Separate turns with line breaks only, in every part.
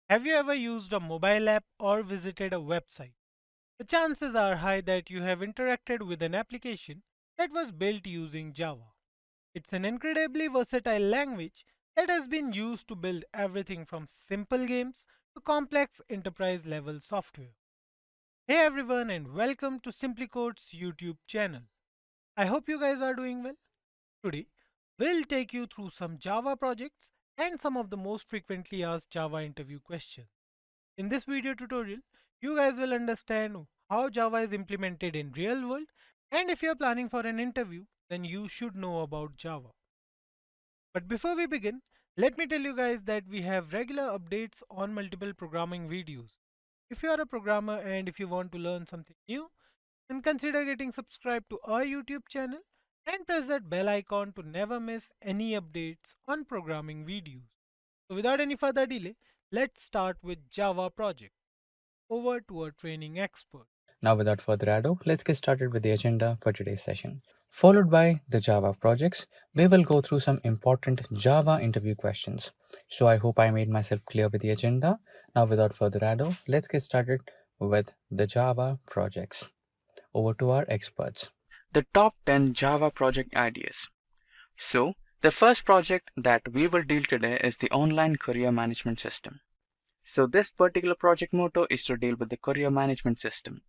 Have you ever used a mobile app or visited a website? The chances are high that you have interacted with an application that was built using Java. It's an incredibly versatile language that has been used to build everything from simple games to complex enterprise level software. Hey everyone, and welcome to SimpliCode's YouTube channel. I hope you guys are doing well. Today, we'll take you through some Java projects and some of the most frequently asked Java interview questions. In this video tutorial, you guys will understand how Java is implemented in real world, and if you're planning for an interview, then you should know about Java. But before we begin, let me tell you guys that we have regular updates on multiple programming videos. If you are a programmer and if you want to learn something new, then consider getting subscribed to our YouTube channel and press that bell icon to never miss any updates on programming videos. So without any further delay, let's start with Java project. Over to our training expert.
Now, without further ado, let's get started with the agenda for today's session. Followed by the Java projects, we will go through some important Java interview questions. So I hope I made myself clear with the agenda. Now, without further ado, let's get started with the Java projects. Over to our experts.
The top 10 Java project ideas. So, the first project that we will deal today is the online career management system. So this particular project motto is to deal with the career management system.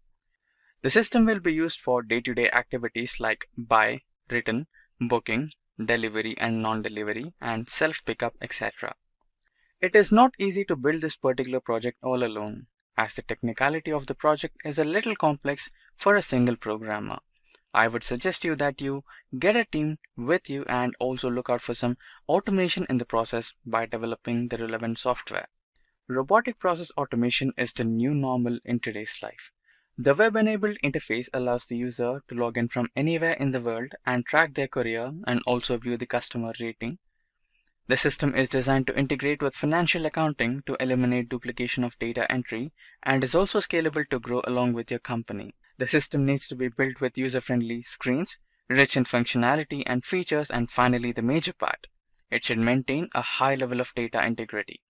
The system will be used for day-to-day activities like buy, return, booking, delivery and non-delivery, and self-pickup, etc. It is not easy to build this particular project all alone, as the technicality of the project is a little complex for a single programmer. I would suggest you that you get a team with you and also look out for some automation in the process by developing the relevant software. Robotic process automation is the new normal in today's life. The web-enabled interface allows the user to log in from anywhere in the world and track their career and also view the customer rating. The system is designed to integrate with financial accounting to eliminate duplication of data entry and is also scalable to grow along with your company. The system needs to be built with user-friendly screens, rich in functionality and features, and finally the major part. It should maintain a high level of data integrity.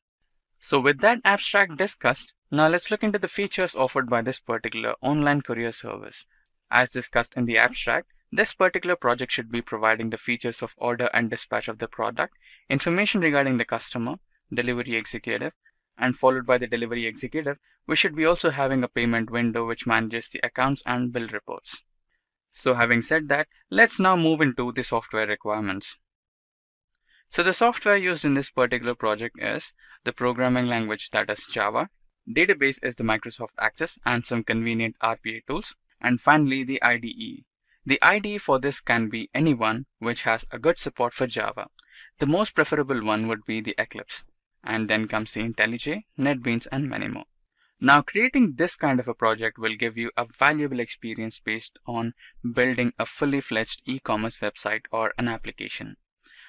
So with that abstract discussed, now let's look into the features offered by this particular online courier service. As discussed in the abstract, this particular project should be providing the features of order and dispatch of the product, information regarding the customer, delivery executive, and followed by the delivery executive, we should be also having a payment window which manages the accounts and bill reports. So having said that, let's now move into the software requirements. So the software used in this particular project is the programming language, that is Java. Database is the Microsoft Access and some convenient RPA tools. And finally the IDE. The IDE for this can be anyone which has a good support for Java. The most preferable one would be the Eclipse. And then comes the IntelliJ, NetBeans and many more. Now creating this kind of a project will give you a valuable experience based on building a fully fledged e-commerce website or an application.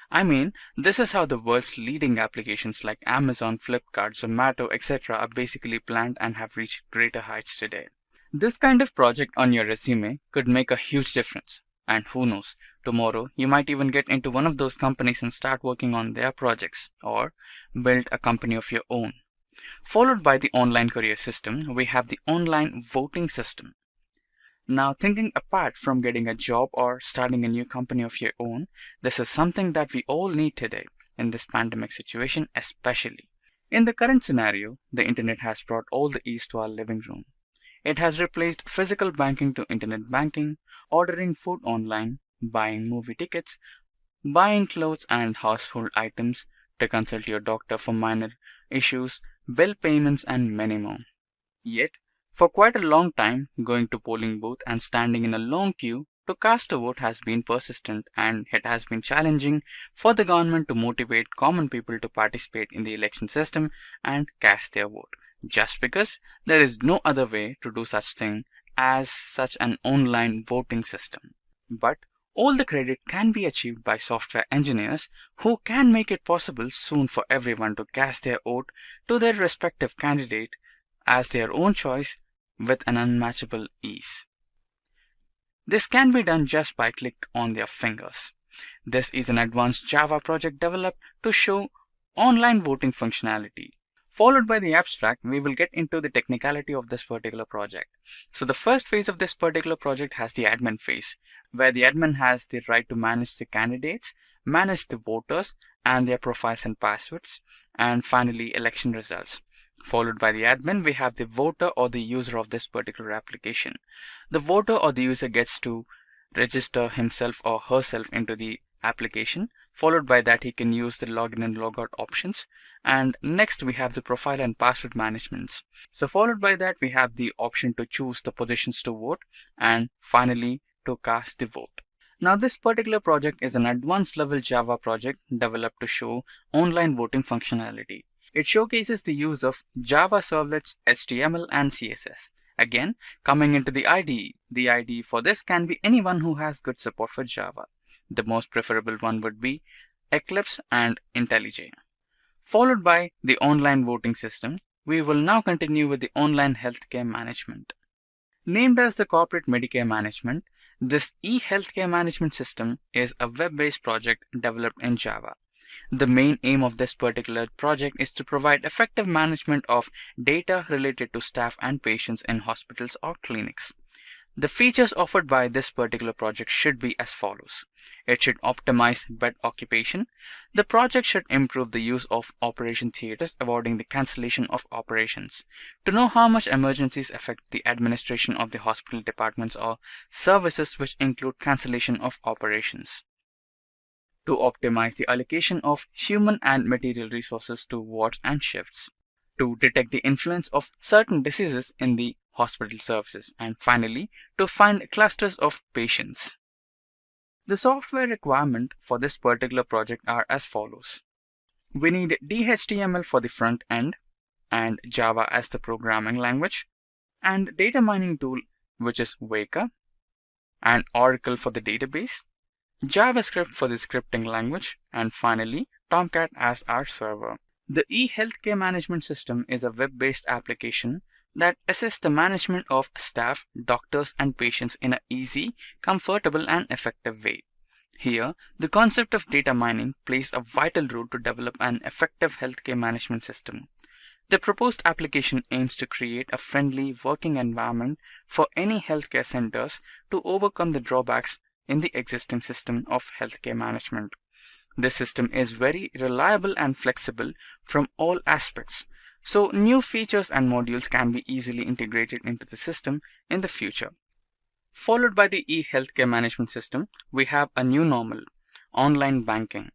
I mean, this is how the world's leading applications like Amazon, Flipkart, Zomato, etc. are basically planned and have reached greater heights today. This kind of project on your resume could make a huge difference. And who knows, tomorrow you might even get into one of those companies and start working on their projects or build a company of your own. Followed by the online career system, we have the online voting system. Now, thinking apart from getting a job or starting a new company of your own, this is something that we all need today in this pandemic situation especially. In the current scenario, the internet has brought all the ease to our living room. It has replaced physical banking to internet banking, ordering food online, buying movie tickets, buying clothes and household items, to consult your doctor for minor issues, bill payments and many more. Yet, for quite a long time, going to polling booth and standing in a long queue to cast a vote has been persistent, and it has been challenging for the government to motivate common people to participate in the election system and cast their vote, just because there is no other way to do such thing as such an online voting system. But all the credit can be achieved by software engineers who can make it possible soon for everyone to cast their vote to their respective candidate as their own choice with an unmatchable ease. This can be done just by click on their fingers. This is an advanced Java project developed to show online voting functionality. Followed by the abstract, we will get into the technicality of this particular project. So the first phase of this particular project has the admin phase, where the admin has the right to manage the candidates, manage the voters and their profiles and passwords, and finally election results. Followed by the admin, we have the voter or the user of this particular application. The voter or the user gets to register himself or herself into the application. Followed by that, he can use the login and logout options. And next we have the profile and password managements. So followed by that, we have the option to choose the positions to vote, and finally to cast the vote. Now this particular project is an advanced level Java project developed to show online voting functionality. It showcases the use of Java servlets, HTML and CSS. Again, coming into the IDE. The IDE for this can be anyone who has good support for Java. The most preferable one would be Eclipse and IntelliJ. Followed by the online voting system, we will now continue with the online healthcare management. Named as the corporate Medicare management, this e-healthcare management system is a web-based project developed in Java. The main aim of this particular project is to provide effective management of data related to staff and patients in hospitals or clinics. The features offered by this particular project should be as follows. It should optimize bed occupation. The project should improve the use of operation theaters, avoiding the cancellation of operations. To know how much emergencies affect the administration of the hospital departments or services which include cancellation of operations. To optimize the allocation of human and material resources to wards and shifts. To detect the influence of certain diseases in the hospital services, and finally to find clusters of patients. The software requirement for this particular project are as follows. We need DHTML for the front end and Java as the programming language, and data mining tool which is Weka, and Oracle for the database, JavaScript for the scripting language, and finally Tomcat as our server. The e-healthcare management system is a web-based application that assists the management of staff, doctors and patients in an easy, comfortable and effective way. Here, the concept of data mining plays a vital role to develop an effective healthcare management system. The proposed application aims to create a friendly working environment for any healthcare centers to overcome the drawbacks in the existing system of healthcare management. This system is very reliable and flexible from all aspects. So new features and modules can be easily integrated into the system in the future. Followed by the e-healthcare management system, we have a new normal, online banking.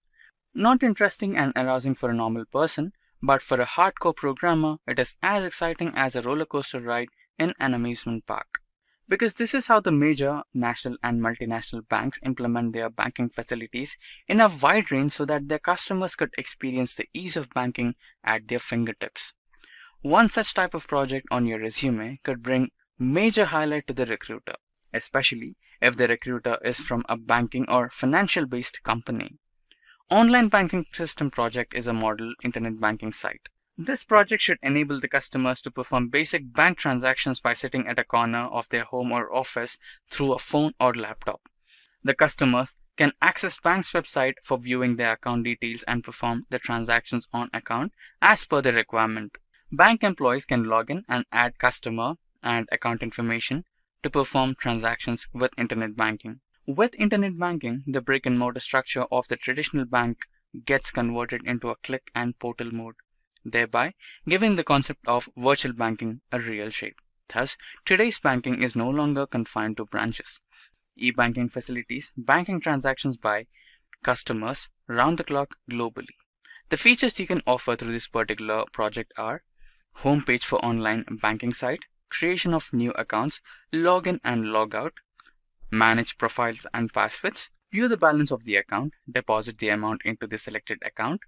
Not interesting and arousing for a normal person, but for a hardcore programmer, it is as exciting as a roller coaster ride in an amusement park. Because this is how the major national and multinational banks implement their banking facilities in a wide range so that their customers could experience the ease of banking at their fingertips. One such type of project on your resume could bring major highlight to the recruiter, especially if the recruiter is from a banking or financial based company. Online banking system project is a model internet banking site. This project should enable the customers to perform basic bank transactions by sitting at a corner of their home or office through a phone or laptop. The customers can access bank's website for viewing their account details and perform the transactions on account as per the requirement. Bank employees can log in and add customer and account information to perform transactions with internet banking. With internet banking, the brick and mortar structure of the traditional bank gets converted into a click and portal mode, thereby giving the concept of virtual banking a real shape. Thus, today's banking is no longer confined to branches. E-banking facilities banking transactions by customers round the clock globally. The features you can offer through this particular project are homepage for online banking site, creation of new accounts, login and logout, manage profiles and passwords, view the balance of the account, deposit the amount into the selected account,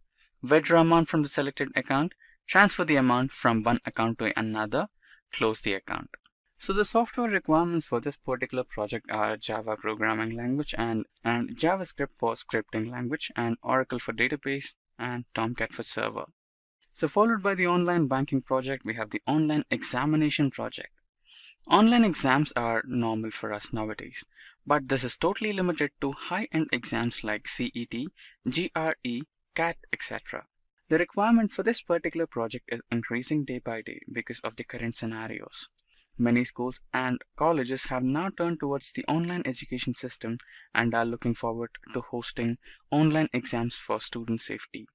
withdraw amount from the selected account, transfer the amount from one account to another, close the account. So the software requirements for this particular project are Java programming language and JavaScript for scripting language, and Oracle for database, and Tomcat for server. So followed by the online banking project, we have the online examination project. Online exams are normal for us nowadays, but this is totally limited to high-end exams like CET, GRE, CAT, etc. The requirement for this particular project is increasing day by day because of the current scenarios. Many schools and colleges have now turned towards the online education system and are looking forward to hosting online exams for student safety.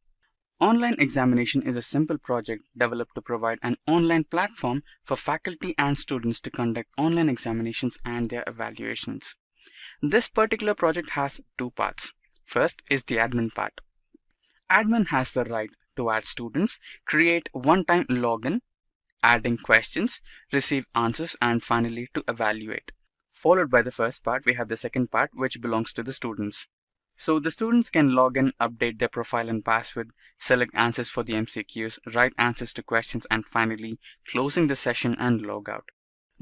Online examination is a simple project developed to provide an online platform for faculty and students to conduct online examinations and their evaluations. This particular project has two parts. First is the admin part. Admin has the right to add students, create one-time login, adding questions, receive answers, and finally to evaluate. Followed by the first part, we have the second part, which belongs to the students. So the students can log in, update their profile and password, select answers for the MCQs, write answers to questions, and finally closing the session and log out.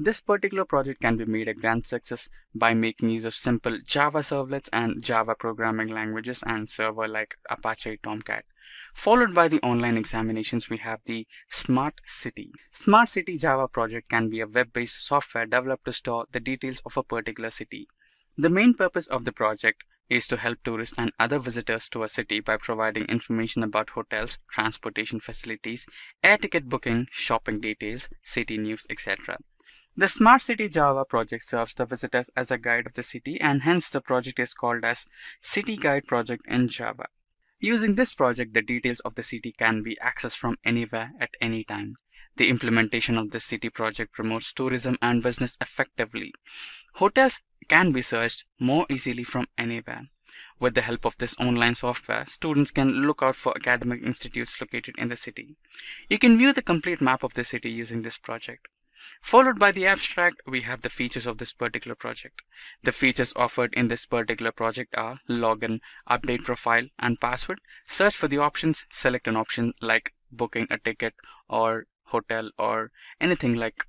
This particular project can be made a grand success by making use of simple Java servlets and Java programming languages and server like Apache Tomcat. Followed by the online examinations, we have the Smart City. Smart City Java project can be a web-based software developed to store the details of a particular city. The main purpose of the project is to help tourists and other visitors to a city by providing information about hotels, transportation facilities, air ticket booking, shopping details, city news, etc. The Smart City Java project serves the visitors as a guide of the city, and hence the project is called as City Guide Project in Java. Using this project, the details of the city can be accessed from anywhere at any time. The implementation of this city project promotes tourism and business effectively. Hotels can be searched more easily from anywhere. With the help of this online software, students can look out for academic institutes located in the city. You can view the complete map of the city using this project. Followed by the abstract, we have the features of this particular project. The features offered in this particular project are login, update profile and password, search for the options, select an option like booking a ticket or hotel or anything like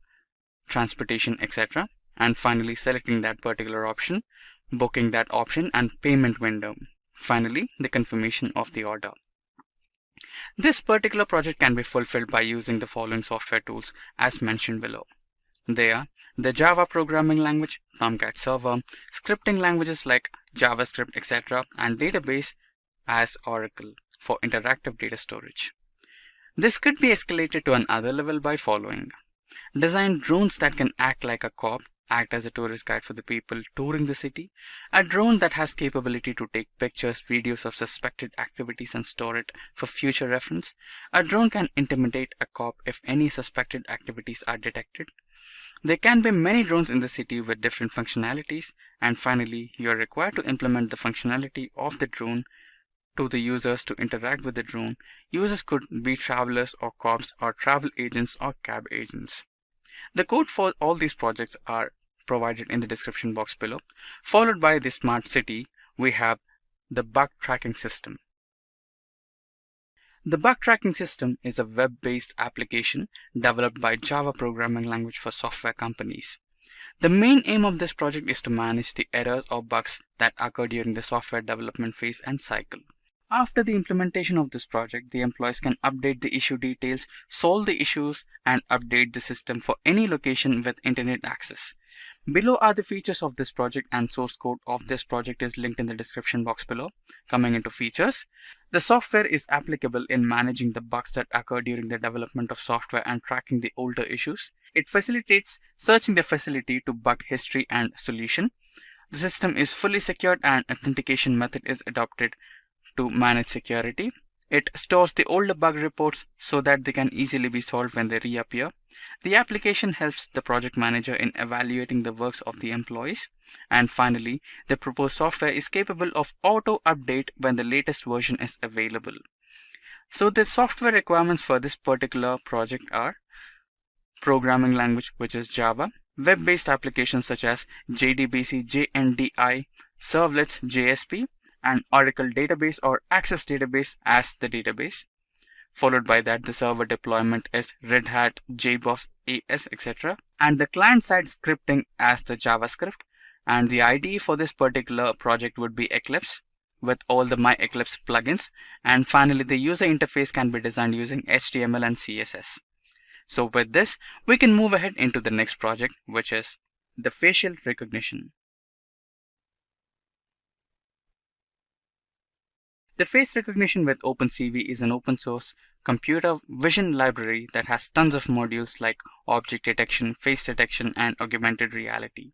transportation, etc. And finally selecting that particular option, booking that option and payment window. Finally, the confirmation of the order. This particular project can be fulfilled by using the following software tools as mentioned below. They are the Java programming language, Tomcat server, scripting languages like JavaScript, etc. and database as Oracle for interactive data storage. This could be escalated to another level by following. Design drones that can act like a cop, act as a tourist guide for the people touring the city. A drone that has capability to take pictures, videos of suspected activities and store it for future reference. A drone can intimidate a cop if any suspected activities are detected. There can be many drones in the city with different functionalities. And finally, you are required to implement the functionality of the drone to the users to interact with the drone. Users could be travelers or cops or travel agents or cab agents. The code for all these projects are provided in the description box below. Followed by the Smart City, we have the bug tracking system. The bug tracking system is a web-based application developed by Java programming language for software companies. The main aim of this project is to manage the errors or bugs that occur during the software development phase and cycle. After the implementation of this project, the employees can update the issue details, solve the issues, and update the system for any location with internet access. Below are the features of this project, and source code of this project is linked in the description box below. Coming into features, the software is applicable in managing the bugs that occur during the development of software and tracking the older issues. It facilitates searching the facility to bug history and solution. The system is fully secured and authentication method is adopted to manage security. It stores the older bug reports so that they can easily be solved when they reappear. The application helps the project manager in evaluating the works of the employees. And finally, the proposed software is capable of auto update when the latest version is available. So the software requirements for this particular project are programming language, which is Java, web-based applications such as JDBC, JNDI, servlets, JSP, and Oracle database or Access database as the database. Followed by that, the server deployment is Red Hat, JBoss, AS, etc. And the client-side scripting as the JavaScript. And the IDE for this particular project would be Eclipse with all the My Eclipse plugins. And finally, the user interface can be designed using HTML and CSS. So with this, we can move ahead into the next project, which is the facial recognition. The face recognition with OpenCV is an open source computer vision library that has tons of modules like object detection, face detection, and augmented reality.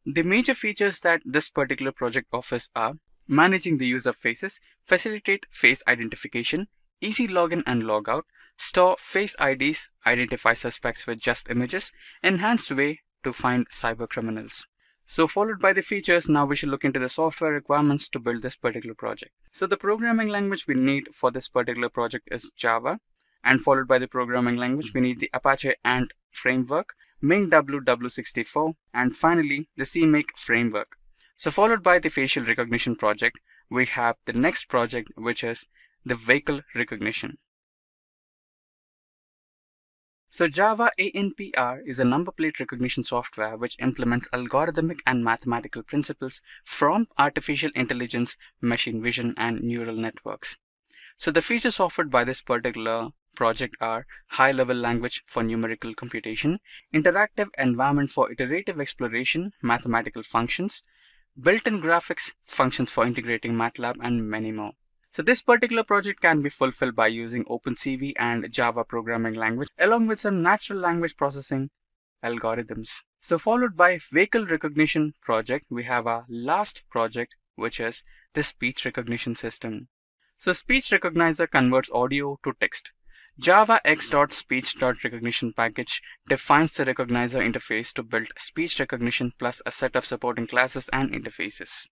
The major features that this particular project offers are managing the use of faces, facilitate face identification, easy login and logout, store face IDs, identify suspects with just images, enhanced way to find cyber criminals. So followed by the features, now we should look into the software requirements to build this particular project. So the programming language we need for this particular project is Java, and followed by the programming language we need the Apache Ant framework, Ming W64, and finally the CMake framework. So followed by the facial recognition project, we have the next project, which is the vehicle recognition. So Java ANPR is a number plate recognition software which implements algorithmic and mathematical principles from artificial intelligence, machine vision, and neural networks. So the features offered by this particular project are high-level language for numerical computation, interactive environment for iterative exploration, mathematical functions, built-in graphics, functions for integrating MATLAB, and many more. So this particular project can be fulfilled by using OpenCV and Java programming language along with some natural language processing algorithms. So followed by vehicle recognition project, we have our last project, which is the speech recognition system. So speech recognizer converts audio to text. Java x.speech.recognition package defines the recognizer interface to build speech recognition plus a set of supporting classes and interfaces.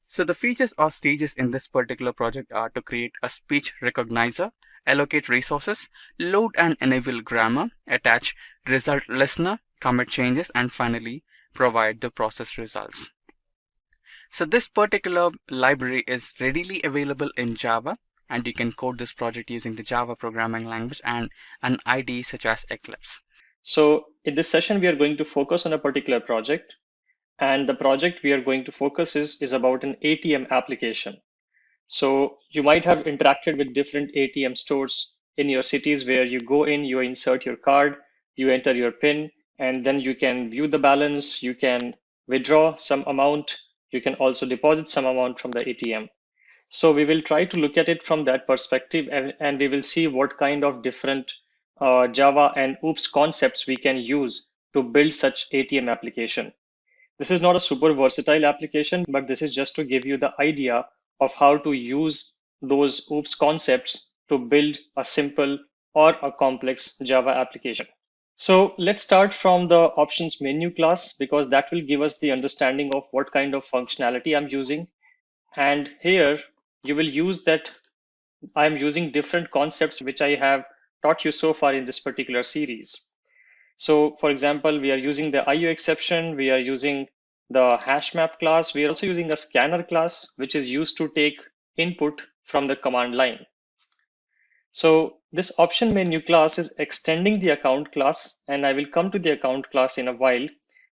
So the features or stages in this particular project are to create a speech recognizer, allocate resources, load and enable grammar, attach result listener, commit changes, and finally provide the process results. So this particular library is readily available in Java, and you can code this project using the Java programming language and an IDE such as Eclipse.
So in this session, we are going to focus on a particular project. And the project we are going to focus is about an ATM application. So you might have interacted with different ATM stores in your cities where you go in, you insert your card, you enter your PIN, and then you can view the balance, you can withdraw some amount, you can also deposit some amount from the ATM. So we will try to look at it from that perspective, and we will see what kind of different Java and OOPS concepts we can use to build such ATM application. This is not a super versatile application, but this is just to give you the idea of how to use those OOPS concepts to build a simple or a complex Java application. So let's start from the options menu class, because that will give us the understanding of what kind of functionality I'm using. And here you will use that I'm using different concepts which I have taught you so far in this particular series. So for example, we are using the IO exception, we are using the hash map class, we are also using a scanner class, which is used to take input from the command line. So this option menu class is extending the account class, and I will come to the account class in a while,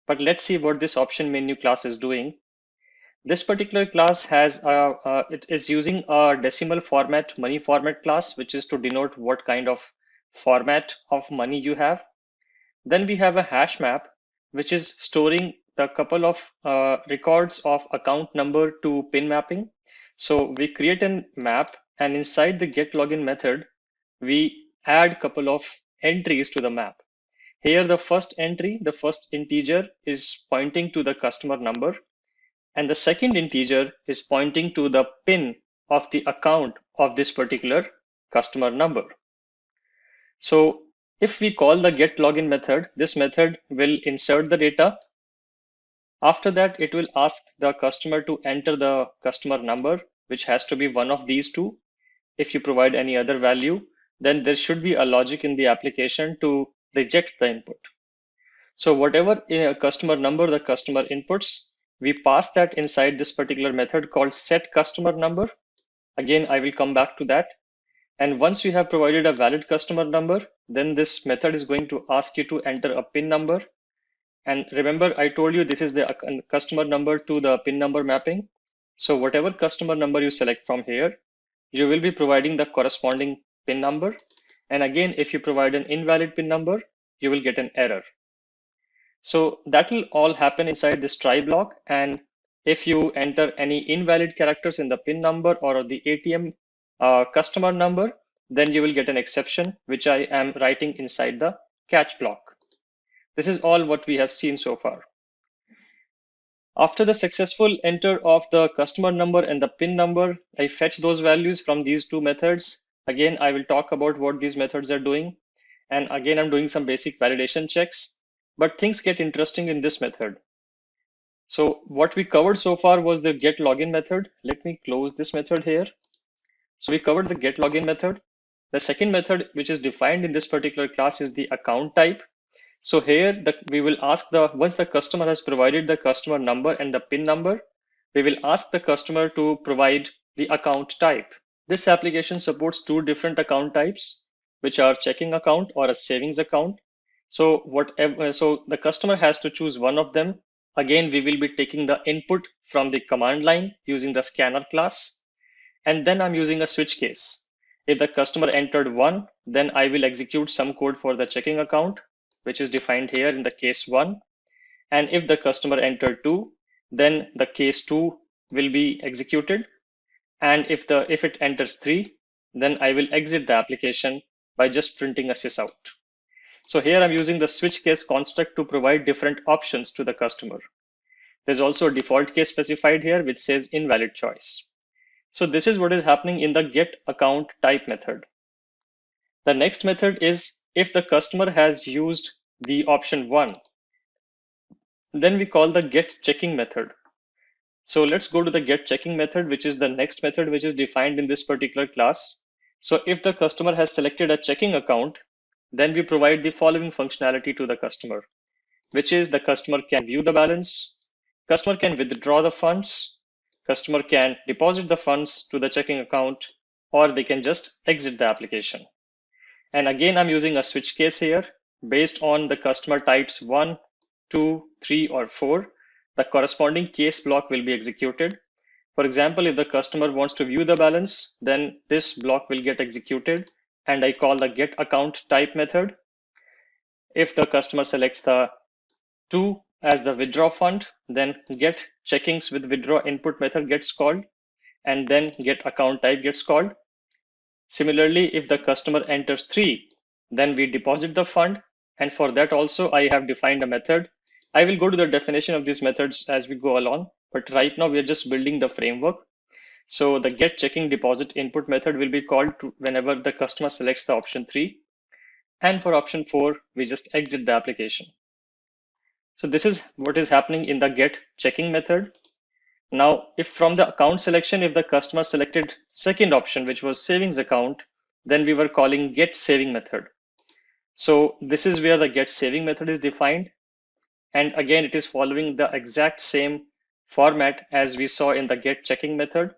but let's see what this option menu class is doing. This particular class has it is using a decimal format money format class, which is to denote what kind of format of money you have. Then we have a hash map, which is storing the couple of records of account number to PIN mapping. So we create a map, and inside the get login method, we add couple of entries to the map. Here, the first entry, the first integer is pointing to the customer number, and the second integer is pointing to the PIN of the account of this particular customer number. So if we call the get login method, this method will insert the data. After that, it will ask the customer to enter the customer number, which has to be one of these two. If you provide any other value, then there should be a logic in the application to reject the input. So whatever customer number the customer inputs, we pass that inside this particular method called set customer number. Again, I will come back to that. And once you have provided a valid customer number, then this method is going to ask you to enter a PIN number. And remember, I told you this is the customer number to the PIN number mapping. So whatever customer number you select from here, you will be providing the corresponding PIN number. And again, if you provide an invalid PIN number, you will get an error. So that will all happen inside this try block. And If you enter any invalid characters in the PIN number or the ATM customer number, then you will get an exception, which I am writing inside the catch block. This is all what we have seen so far. After the successful enter of the customer number and the PIN number, I fetch those values from these two methods. Again, I will talk about what these methods are doing. And again, I'm doing some basic validation checks, but things get interesting in this method. So what we covered so far was the get login method. Let me close this method here. So we covered the get login method. The second method, which is defined in this particular class, is the account type. So here we will ask once the customer has provided the customer number and the PIN number, we will ask the customer to provide the account type. This application supports two different account types, which are checking account or a savings account. So the customer has to choose one of them. Again, we will be taking the input from the command line using the scanner class. And then I'm using a switch case. If the customer entered 1, then I will execute some code for the checking account, which is defined here in the case 1. And if the customer entered 2, then the case 2 will be executed. And if it enters 3, then I will exit the application by just printing a sysout. So here I'm using the switch case construct to provide different options to the customer. There's also a default case specified here, which says invalid choice. So this is what is happening in the get account type method. The next method is if the customer has used the option 1, then we call the get checking method. So let's go to the get checking method, which is the next method which is defined in this particular class. So if the customer has selected a checking account, then we provide the following functionality to the customer, which is the customer can view the balance, customer can withdraw the funds, customer can deposit the funds to the checking account, or they can just exit the application. And again, I'm using a switch case here. Based on the customer types 1, 2, 3, or 4, the corresponding case block will be executed. For example, if the customer wants to view the balance, then this block will get executed, and I call the get account type method. If the customer selects the 2 as the withdraw fund, then get checkings with withdraw input method gets called, and then get account type gets called. Similarly, if the customer enters 3, then we deposit the fund, and for that also I have defined a method. I will go to the definition of these methods as we go along, but right now we are just building the framework. So the get checking deposit input method will be called whenever the customer selects the option 3, and for option 4 we just exit the application. So this is what is happening in the get checking method. Now, if from the account selection, if the customer selected second option, which was savings account, then we were calling get saving method. So this is where the get saving method is defined. And again, it is following the exact same format as we saw in the get checking method,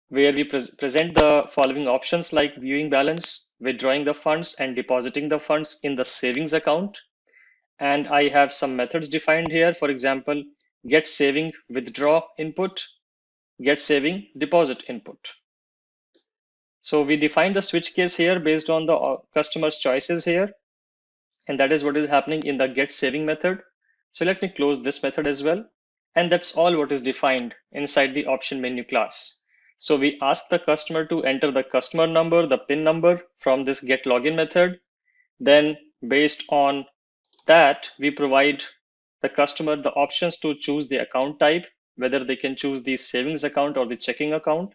where we present the following options like viewing balance, withdrawing the funds, and depositing the funds in the savings account. And I have some methods defined here. For example, get saving withdraw input, get saving deposit input. So we define the switch case here based on the customer's choices here. And that is what is happening in the get saving method. So let me close this method as well. And that's all what is defined inside the option menu class. So we ask the customer to enter the customer number, the PIN number from this get login method. Then based on that, we provide the customer the options to choose the account type, whether they can choose the savings account or the checking account.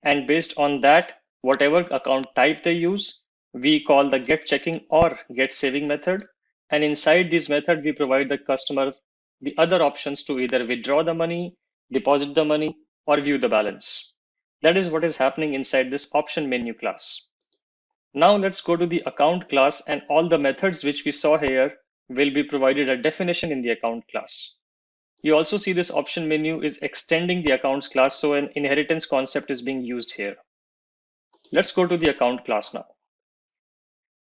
And based on that, whatever account type they use, we call the get checking or get saving method. And inside this method, we provide the customer the other options to either withdraw the money, deposit the money, or view the balance. That is what is happening inside this option menu class. Now let's go to the account class, and all the methods which we saw here will be provided a definition in the account class. You also see this option menu is extending the accounts class, so an inheritance concept is being used here. Let's go to the account class now.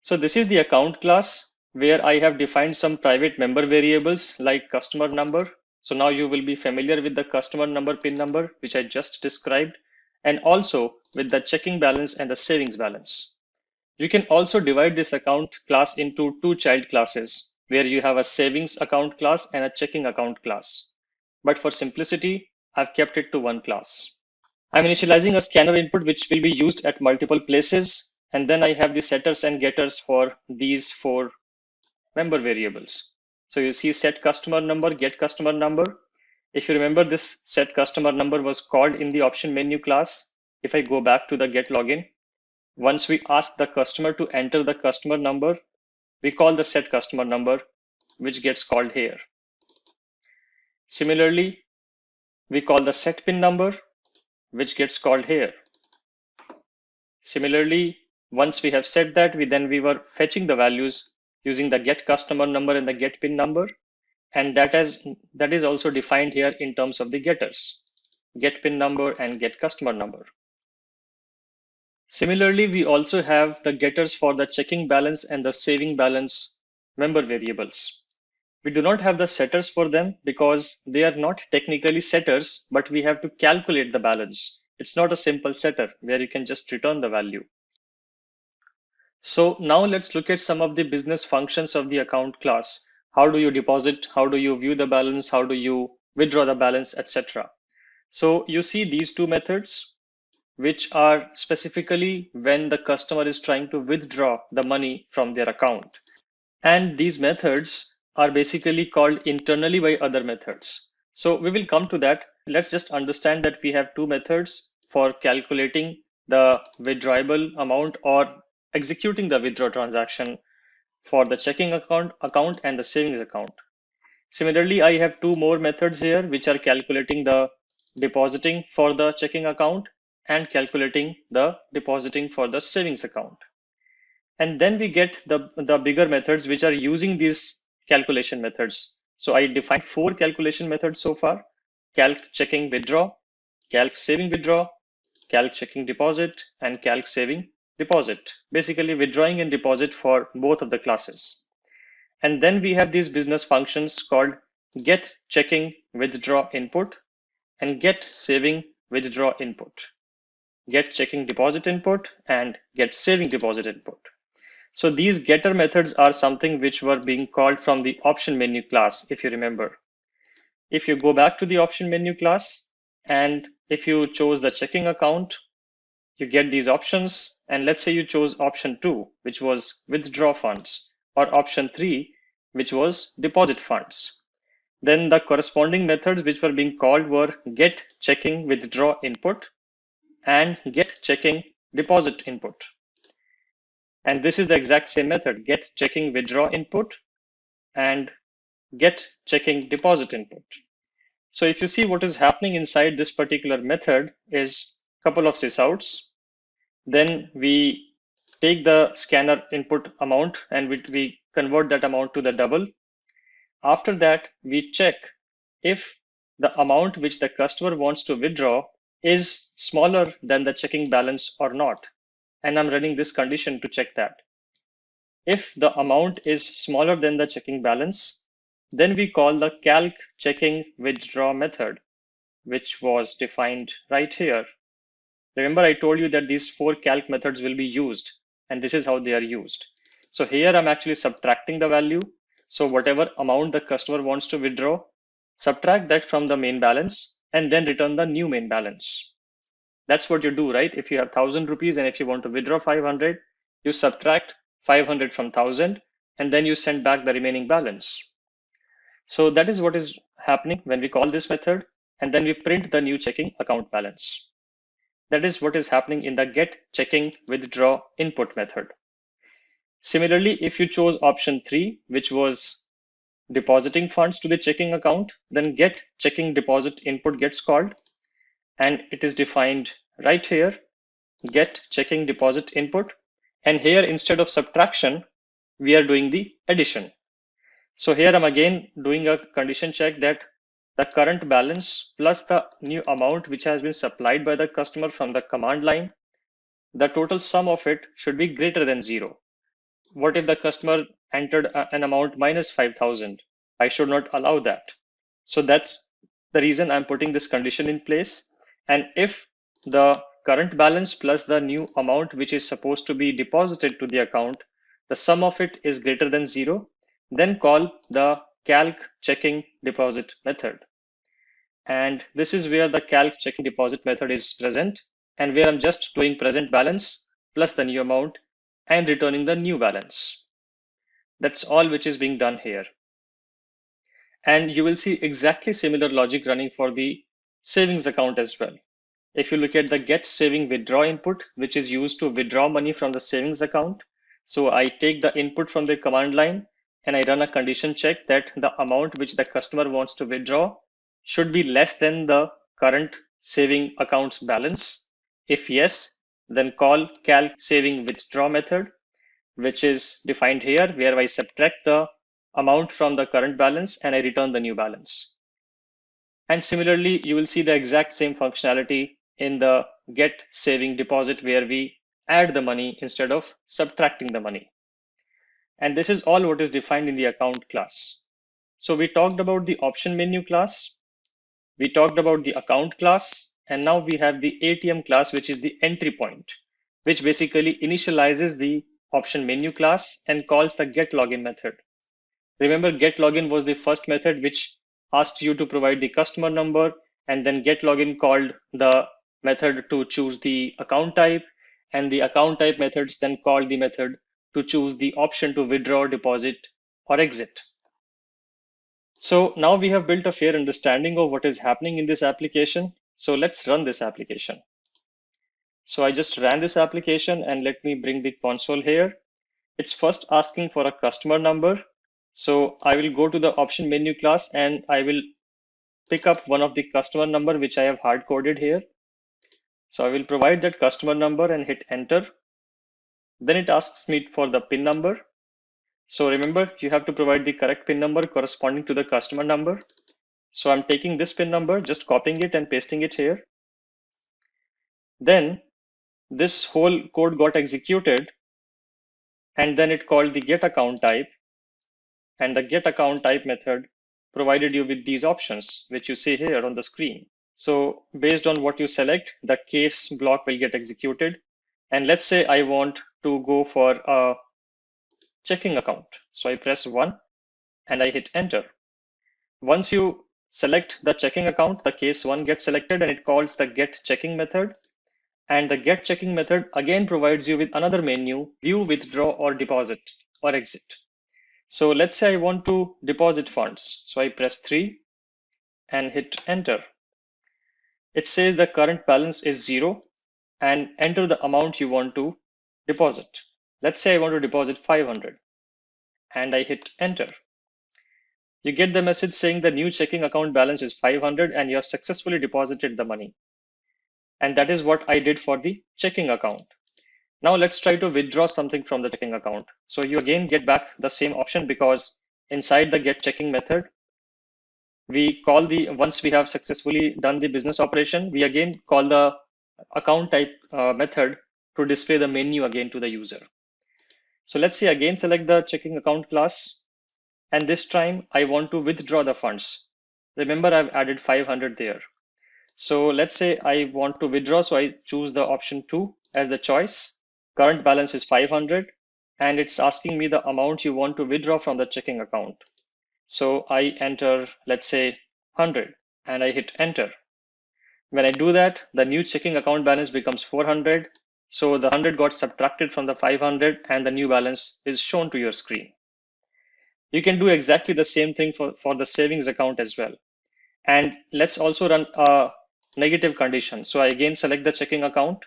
So this is the account class where I have defined some private member variables like customer number. So now you will be familiar with the customer number, PIN number, which I just described, and also with the checking balance and the savings balance. You can also divide this account class into two child classes, where you have a savings account class and a checking account class. But for simplicity, I've kept it to one class. I'm initializing a scanner input which will be used at multiple places, and then I have the setters and getters for these four member variables. So you see set customer number, get customer number. If you remember, this set customer number was called in the option menu class. If I go back to the get login, once we ask the customer to enter the customer number, we call the set customer number, which gets called here. Similarly, we call the set pin number, which gets called here. Similarly, once we have set that, we were fetching the values using the get customer number and the get pin number. And that is also defined here in terms of the getters, get pin number and get customer number. Similarly, we also have the getters for the checking balance and the saving balance member variables. We do not have the setters for them because they are not technically setters, but we have to calculate the balance. It's not a simple setter where you can just return the value. So now let's look at some of the business functions of the account class. How do you deposit? How do you view the balance? How do you withdraw the balance, etc. So you see these two methods, which are specifically when the customer is trying to withdraw the money from their account. And these methods are basically called internally by other methods. So we will come to that. Let's just understand that we have two methods for calculating the withdrawable amount or executing the withdraw transaction for the checking account and the savings account. Similarly, I have two more methods here, which are calculating the depositing for the checking account and calculating the depositing for the savings account. And then we get the bigger methods, which are using these calculation methods. So I defined four calculation methods so far: calc checking withdraw, calc saving withdraw, calc checking deposit, and calc saving deposit, basically withdrawing and deposit for both of the classes. And then we have these business functions called get checking withdraw input and get saving withdraw input, get checking deposit input and get saving deposit input. So these getter methods are something which were being called from the option menu class, if you remember. If you go back to the option menu class and if you chose the checking account, you get these options. And let's say you chose option 2, which was withdraw funds, or option 3, which was deposit funds. Then the corresponding methods which were being called were get checking withdraw input and get checking deposit input. And this is the exact same method, get checking withdraw input and get checking deposit input. So if you see what is happening inside this particular method is a couple of sysouts. Then we take the scanner input amount and we convert that amount to the double. After that, we check if the amount which the customer wants to withdraw is smaller than the checking balance or not. And I'm running this condition to check that. If the amount is smaller than the checking balance, then we call the calc checking withdraw method, which was defined right here. Remember, I told you that these four calc methods will be used, and this is how they are used. So here I'm actually subtracting the value. So whatever amount the customer wants to withdraw, subtract that from the main balance and then return the new main balance. That's what you do, right? If you have 1,000 rupees and if you want to withdraw 500, you subtract 500 from 1,000 and then you send back the remaining balance. So that is what is happening when we call this method, and then we print the new checking account balance. That is what is happening in the get checking withdraw input method. Similarly, if you chose option 3, which was depositing funds to the checking account, then get checking deposit input gets called, and it is defined right here, get checking deposit input. And here, instead of subtraction, we are doing the addition. So here I'm again doing a condition check that the current balance plus the new amount which has been supplied by the customer from the command line, the total sum of it should be greater than 0. What if the customer entered an amount minus 5,000? I should not allow that. So that's the reason I'm putting this condition in place. And if the current balance plus the new amount which is supposed to be deposited to the account, the sum of it is greater than 0, then call the calc checking deposit method. And this is where the calc checking deposit method is present, and where I'm just doing present balance plus the new amount and returning the new balance. That's all which is being done here. And you will see exactly similar logic running for the savings account as well. If you look at the get saving withdraw input, which is used to withdraw money from the savings account. So I take the input from the command line and I run a condition check that the amount which the customer wants to withdraw should be less than the current saving account's balance. If yes, then call calc saving withdraw method, which is defined here, where I subtract the amount from the current balance and I return the new balance. And similarly, you will see the exact same functionality in the get saving deposit, where we add the money instead of subtracting the money. And this is all what is defined in the account class. So we talked about the option menu class, we talked about the account class, and now we have the ATM class, which is the entry point, which basically initializes the option menu class and calls the get login method. Remember, get login was the first method which asked you to provide the customer number, and then get login called the method to choose the account type, and the account type methods then called the method to choose the option to withdraw, deposit, or exit. So now we have built a fair understanding of what is happening in this application. So let's run this application. So I just ran this application, and let me bring the console here. It's first asking for a customer number. So I will go to the option menu class and I will pick up one of the customer number which I have hard coded here. So I will provide that customer number and hit enter. Then it asks me for the PIN number. So remember, you have to provide the correct PIN number corresponding to the customer number. So I'm taking this PIN number, just copying it and pasting it here. Then this whole code got executed, and then it called the get account type, and the get account type method provided you with these options, which you see here on the screen. So based on what you select, the case block will get executed. And let's say I want to go for a checking account. So I press 1 and I hit enter. Once you select the checking account, the case 1 gets selected and it calls the get checking method. And the get checking method again provides you with another menu, view, withdraw, or deposit, or exit. So let's say I want to deposit funds. So I press 3 and hit enter. It says the current balance is 0 and enter the amount you want to deposit. Let's say I want to deposit 500 and I hit enter. You get the message saying the new checking account balance is 500 and you have successfully deposited the money. And that is what I did for the checking account. Now let's try to withdraw something from the checking account. So you again get back the same option, because inside the get checking method, we call once we have successfully done the business operation, we again call the account type method to display the menu again to the user. So let's say again select the checking account class, and this time I want to withdraw the funds. Remember, I've added 500 there. So let's say I want to withdraw, so I choose the option 2 as the choice. Current balance is 500 and it's asking me the amount you want to withdraw from the checking account. So I enter, let's say 100, and I hit enter. When I do that, the new checking account balance becomes 400. So the 100 got subtracted from the 500 and the new balance is shown to your screen. You can do exactly the same thing for the savings account as well. And let's also run a negative condition. So I again select the checking account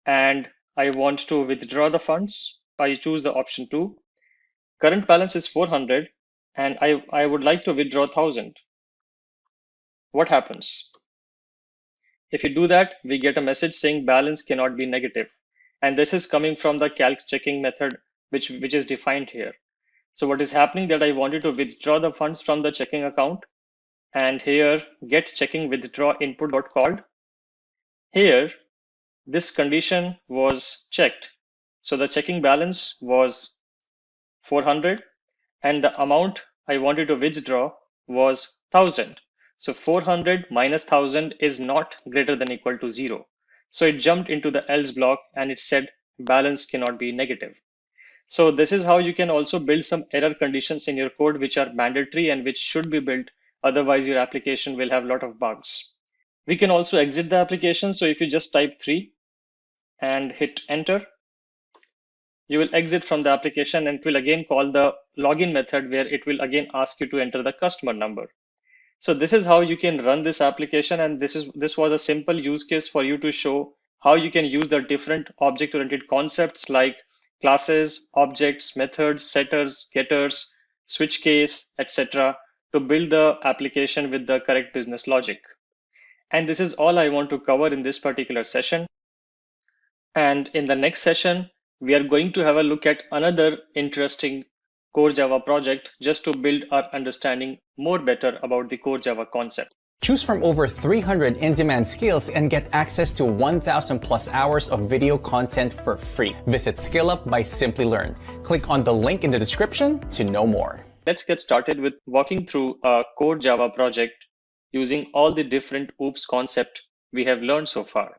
and I want to withdraw the funds. I choose the option 2. Current balance is 400 and I would like to withdraw 1000. What happens? If you do that, we get a message saying balance cannot be negative. And this is coming from the calc checking method, which is defined here. So what is happening that I wanted to withdraw the funds from the checking account, and here get checking withdraw input got called. Here, this condition was checked. So the checking balance was 400 and the amount I wanted to withdraw was 1000. So 400 minus 1000 is not greater than equal to 0. So it jumped into the else block and it said balance cannot be negative. So this is how you can also build some error conditions in your code which are mandatory and which should be built Otherwise, your application will have a lot of bugs. We can also exit the application. So if you just type 3 and hit enter, you will exit from the application and it will again call the login method where it will again ask you to enter the customer number. So this is how you can run this application, and this was a simple use case for you to show how you can use the different object-oriented concepts like classes, objects, methods, setters, getters, switch case, etc. to build the application with the correct business logic. And this is all I want to cover in this particular session. And in the next session, we are going to have a look at another interesting core Java project just to build our understanding more better about the core Java concept.
Choose from over 300 in-demand skills and get access to 1,000 plus hours of video content for free. Visit SkillUp by Simplilearn. Click on the link in the description to know more.
Let's get started with walking through a core Java project using all the different OOPS concepts we have learned so far.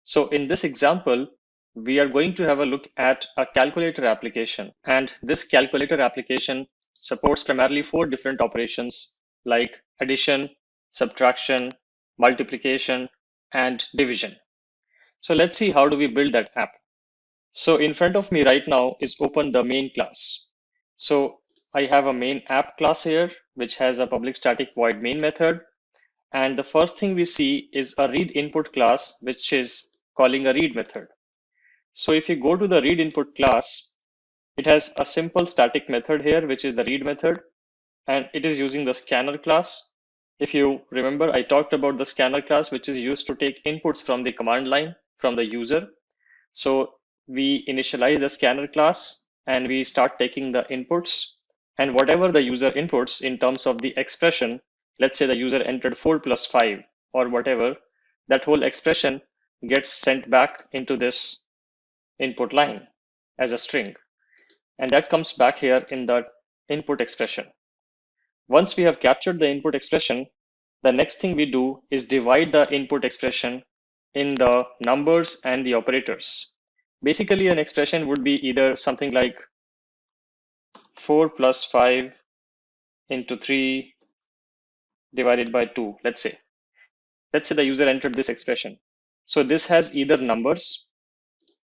So in this example, we are going to have a look at a calculator application, and this calculator application supports primarily 4 different operations like addition, subtraction, multiplication, and division. So let's see how do we build that app. So in front of me right now is open the main class. So I have a main app class here, which has a public static void main method. And the first thing we see is a read input class, which is calling a read method. So if you go to the read input class, it has a simple static method here, which is the read method, and it is using the scanner class. If you remember, I talked about the scanner class, which is used to take inputs from the command line from the user. So we initialize the scanner class and we start taking the inputs, and whatever the user inputs in terms of the expression, let's say the user entered 4 plus 5 or whatever, that whole expression gets sent back into this input line as a string. And that comes back here in the input expression. Once we have captured the input expression, the next thing we do is divide the input expression in the numbers and the operators. Basically, an expression would be either something like 4 plus 5 into 3 divided by 2, let's say. Let's say the user entered this expression. So this has either numbers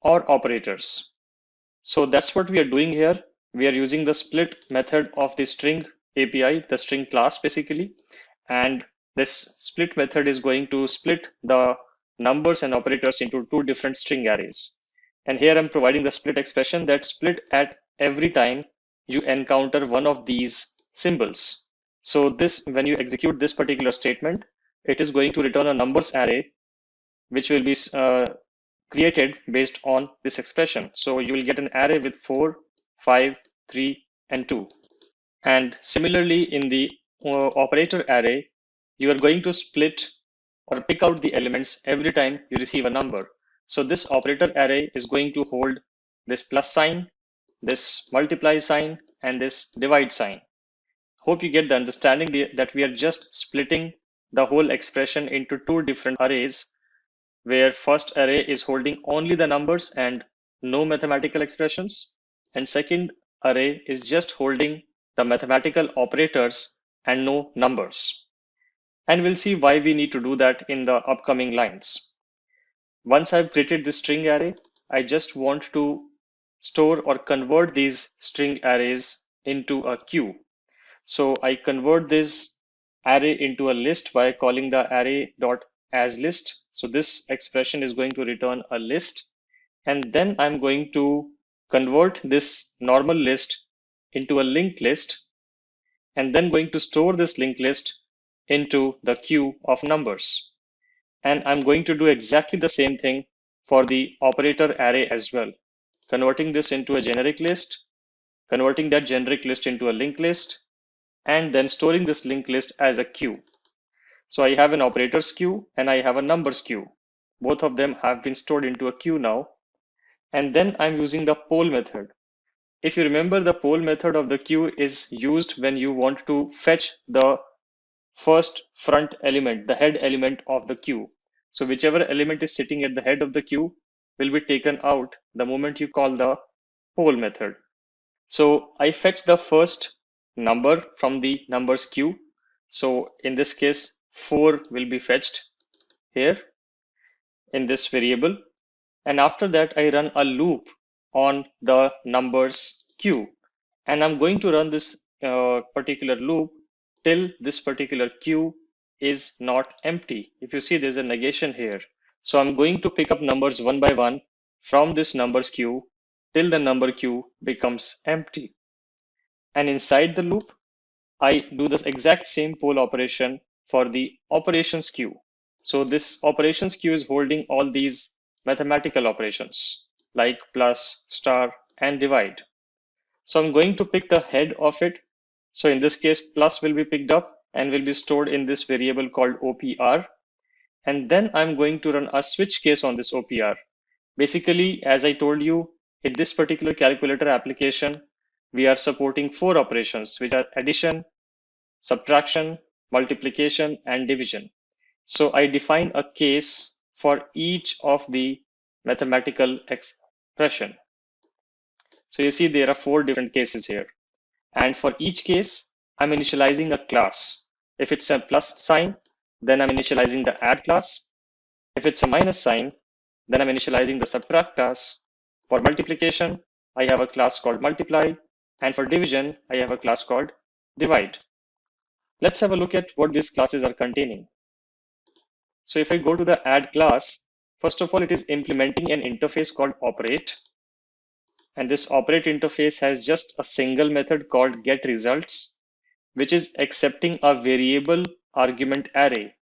or operators. So that's what we are doing here. We are using the split method of the string API, the string class basically. And this split method is going to split the numbers and operators into 2 different string arrays. And here I'm providing the split expression that split at every time you encounter one of these symbols. So this, when you execute this particular statement, it is going to return a numbers array, which will be created based on this expression. So you will get an array with 4, 5, 3, and 2. And similarly, in the operator array, you are going to split or pick out the elements every time you receive a number. So this operator array is going to hold this plus sign, this multiply sign, and this divide sign. Hope you get the understanding that we are just splitting the whole expression into 2 different arrays, where first array is holding only the numbers and no mathematical expressions, and second array is just holding the mathematical operators and no numbers. And we'll see why we need to do that in the upcoming lines. Once I've created this string array, I just want to store or convert these string arrays into a queue. So I convert this array into a list by calling the array.asList. So this expression is going to return a list. And then I'm going to convert this normal list into a linked list, and then going to store this linked list into the queue of numbers. And I'm going to do exactly the same thing for the operator array as well, converting this into a generic list, converting that generic list into a linked list, and then storing this linked list as a queue. So I have an operators queue and I have a numbers queue. Both of them have been stored into a queue now. And then I'm using the poll method. If you remember, the poll method of the queue is used when you want to fetch the first front element, the head element of the queue. So whichever element is sitting at the head of the queue will be taken out the moment you call the poll method. So I fetch the first number from the numbers queue. So in this case, 4 will be fetched here in this variable. And after that, I run a loop on the numbers q. And I'm going to run this particular loop till this particular q is not empty. If you see, there's a negation here. So I'm going to pick up numbers one by one from this numbers queue till the number q becomes empty. And inside the loop, I do the exact same poll operation for the operations queue. So this operations queue is holding all these mathematical operations like plus, star, and divide. So I'm going to pick the head of it. So in this case, plus will be picked up and will be stored in this variable called OPR. And then I'm going to run a switch case on this OPR. Basically, as I told you, in this particular calculator application, we are supporting 4 operations, which are addition, subtraction, multiplication, and division. So I define a case for each of the mathematical expression. So you see there are 4 different cases here. And for each case, I'm initializing a class. If it's a plus sign, then I'm initializing the add class. If it's a minus sign, then I'm initializing the subtract class. For multiplication, I have a class called multiply. And for division, I have a class called divide. Let's have a look at what these classes are containing. So if I go to the add class, first of all, it is implementing an interface called operate. And this operate interface has just a single method called getResults, which is accepting a variable argument array.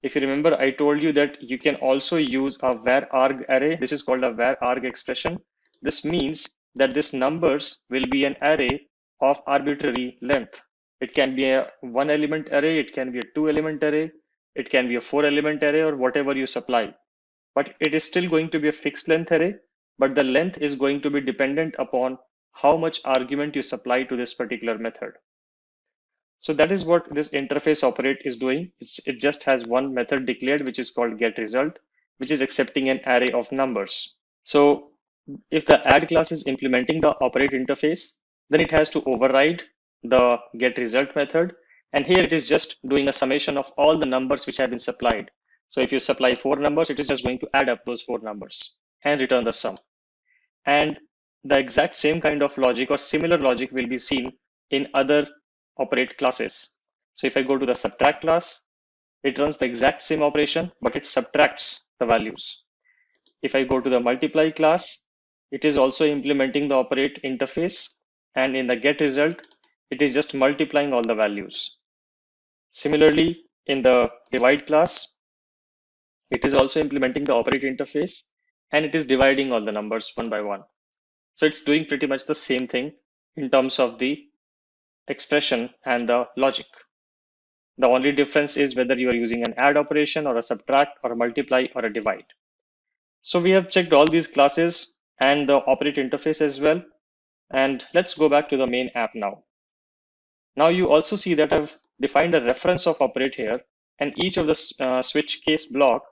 If you remember, I told you that you can also use a var_arg array. This is called a var_arg expression. This means that these numbers will be an array of arbitrary length. It can be a 1-element array, it can be a 2-element array, it can be a 4-element array, or whatever you supply. But it is still going to be a fixed length array, but the length is going to be dependent upon how much argument you supply to this particular method. So that is what this interface operate is doing. It just has one method declared, which is called getResult, which is accepting an array of numbers. So if the add class is implementing the operate interface, then it has to override the getResult method. And here it is just doing a summation of all the numbers which have been supplied. So if you supply 4 numbers, it is just going to add up those 4 numbers and return the sum. And the exact same kind of logic or similar logic will be seen in other operate classes. So if I go to the subtract class, it runs the exact same operation, but it subtracts the values. If I go to the multiply class, it is also implementing the operate interface, and in the get result, it is just multiplying all the values. Similarly, in the divide class, it is also implementing the operate interface, and it is dividing all the numbers one by one. So it's doing pretty much the same thing in terms of the expression and the logic. The only difference is whether you are using an add operation or a subtract or a multiply or a divide. So we have checked all these classes and the operate interface as well. And let's go back to the main app now. Now you also see that I've defined a reference of operate here, and each of the switch case block,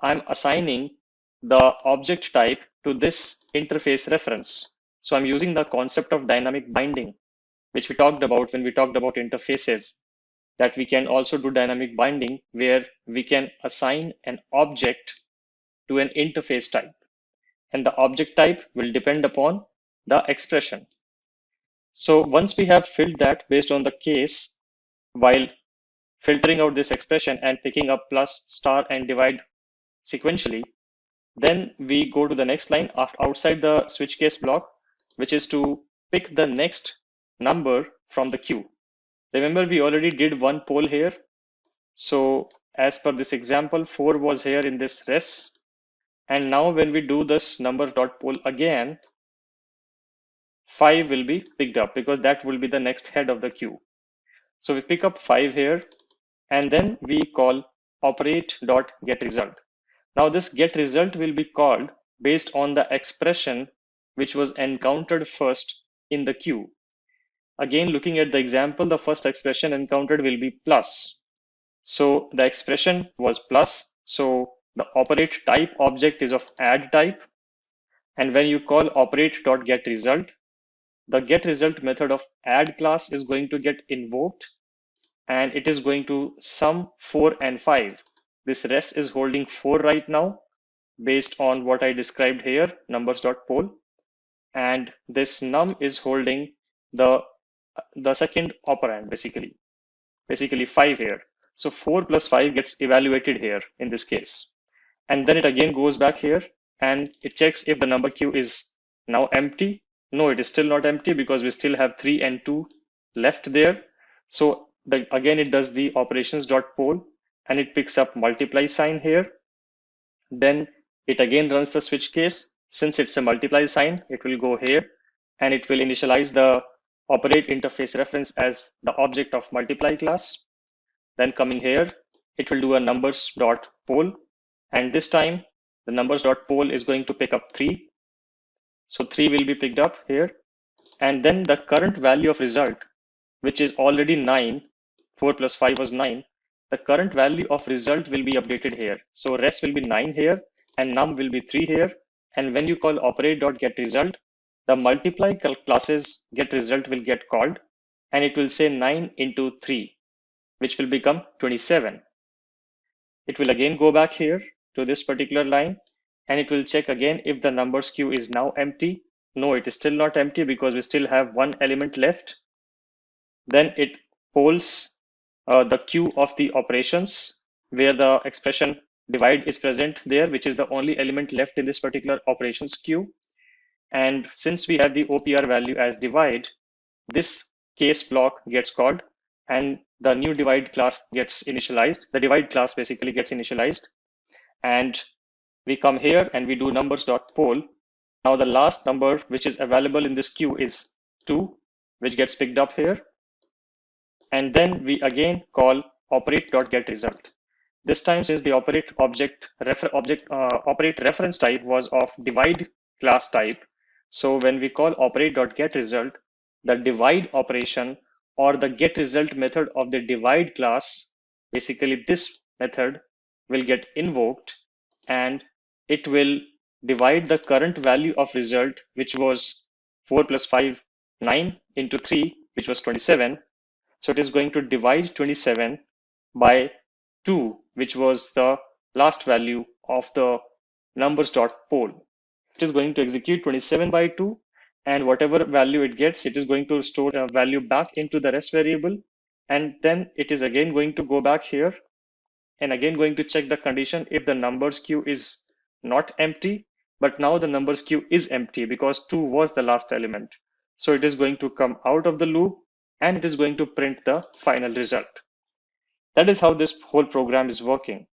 I'm assigning the object type to this interface reference. So I'm using the concept of dynamic binding, which we talked about when we talked about interfaces, that we can also do dynamic binding where we can assign an object to an interface type. And the object type will depend upon the expression. So once we have filled that based on the case, while filtering out this expression and picking up plus, star, and divide sequentially, then we go to the next line outside the switch case block, which is to pick the next number from the queue. Remember, we already did one poll here. So as per this example, 4 was here in this res. And now when we do this number.poll again, 5 will be picked up because that will be the next head of the queue. So we pick up 5 here, and then we call operate.getResult. Now this getResult will be called based on the expression which was encountered first in the queue. Again, looking at the example, the first expression encountered will be plus. So the expression was plus. So the operate type object is of add type. And when you call operate.getResult, the getResult method of add class is going to get invoked. and it is going to sum 4 and 5. This res is holding 4 right now based on what I described here, numbers.poll, and this num is holding the second operand, basically 5 here. So 4 plus 5 gets evaluated here in this case. And then it again goes back here and it checks if the number queue is now empty. No, it is still not empty because we still have 3 and 2 left there. So again, it does the operations.poll and it picks up multiply sign here. Then it again runs the switch case. Since it's a multiply sign, it will go here and it will initialize the operate interface reference as the object of multiply class. Then coming here, it will do a numbers.poll. And this time the numbers.poll is going to pick up 3. So 3 will be picked up here. And then the current value of result, which is already 9, 4 plus 5 was 9. The current value of result will be updated here. So res will be 9 here and num will be 3 here. And when you call operate.getResult, the multiply classes getResult will get called and it will say 9 into 3, which will become 27. It will again go back here to this particular line and it will check again if the numbers queue is now empty. No, it is still not empty because we still have one element left. Then it polls the queue of the operations where the expression divide is present there, which is the only element left in this particular operations queue. And since we have the OPR value as divide, this case block gets called and the new divide class gets initialized. The divide class basically gets initialized. And we come here and we do numbers.poll. Now the last number which is available in this queue is 2, which gets picked up here. And then we again call operate.getResult. This time, since the operate operate reference type was of divide class type, so when we call operate.getResult, the divide operation or the getResult method of the divide class, basically this method will get invoked and it will divide the current value of result, which was 4 plus 5, 9 into 3, which was 27. So it is going to divide 27 by 2, which was the last value of the numbers.poll. It is going to execute 27 by 2, and whatever value it gets, it is going to store a value back into the rest variable. And then it is again going to go back here and again going to check the condition if the numbers queue is not empty, but now the numbers queue is empty because 2 was the last element. So it is going to come out of the loop and it is going to print the final result. That is how this whole program is working.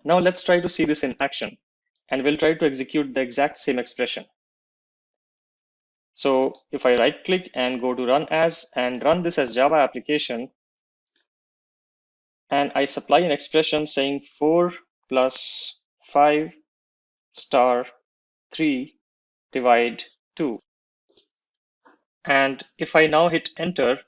Now let's try to see this in action and we'll try to execute the exact same expression. So if I right click and go to run as and run this as Java application, and I supply an expression saying 4 plus 5 star 3 divide 2. And if I now hit enter,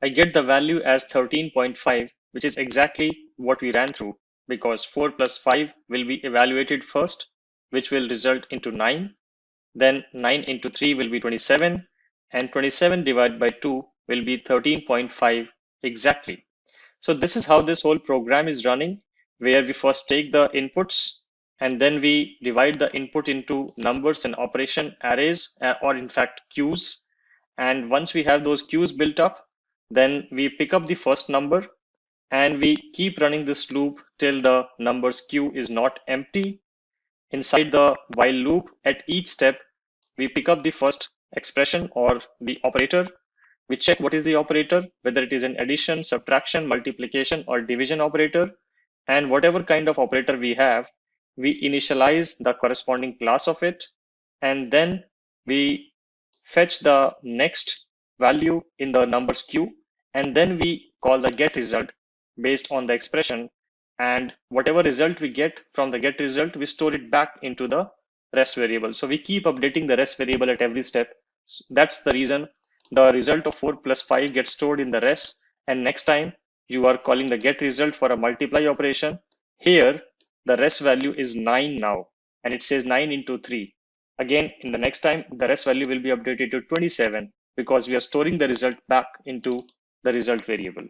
I get the value as 13.5, which is exactly what we ran through because 4 plus 5 will be evaluated first, which will result into 9. Then 9 into 3 will be 27 and 27 divided by 2 will be 13.5 exactly. So this is how this whole program is running, where we first take the inputs and then we divide the input into numbers and operation arrays, or in fact queues. And once we have those queues built up, then we pick up the first number and we keep running this loop till the numbers queue is not empty. Inside the while loop, at each step, we pick up the first expression or the operator. We check what is the operator, whether it is an addition, subtraction, multiplication, or division operator. And whatever kind of operator we have, we initialize the corresponding class of it. And then we fetch the next value in the numbers queue. And then we call the get result based on the expression. And whatever result we get from the get result, we store it back into the rest variable. So we keep updating the rest variable at every step. So that's the reason the result of 4 plus 5 gets stored in the rest. And next time you are calling the get result for a multiply operation, here the rest value is 9 now, and it says 9 into 3. Again, in the next time, the rest value will be updated to 27 because we are storing the result back into the result variable.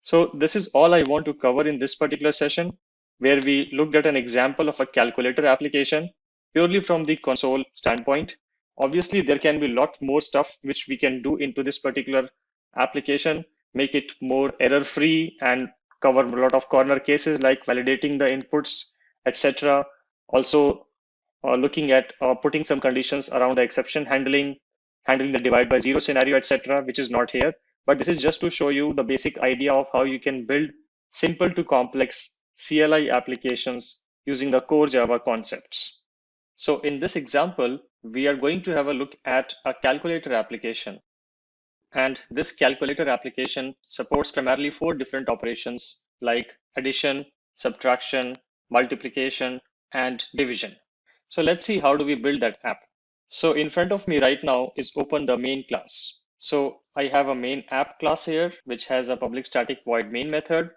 So this is all I want to cover in this particular session, where we looked at an example of a calculator application purely from the console standpoint. Obviously, there can be a lot more stuff which we can do into this particular application, make it more error-free and cover a lot of corner cases like validating the inputs, etc. Also, looking at putting some conditions around the exception handling, handling the divide by zero scenario, etc., which is not here. But this is just to show you the basic idea of how you can build simple to complex CLI applications using the core Java concepts. So in this example, we are going to have a look at a calculator application. And this calculator application supports primarily 4 different operations like addition, subtraction, multiplication, and division. So let's see how do we build that app. So in front of me right now is open the main class. So I have a main app class here, which has a public static void main method.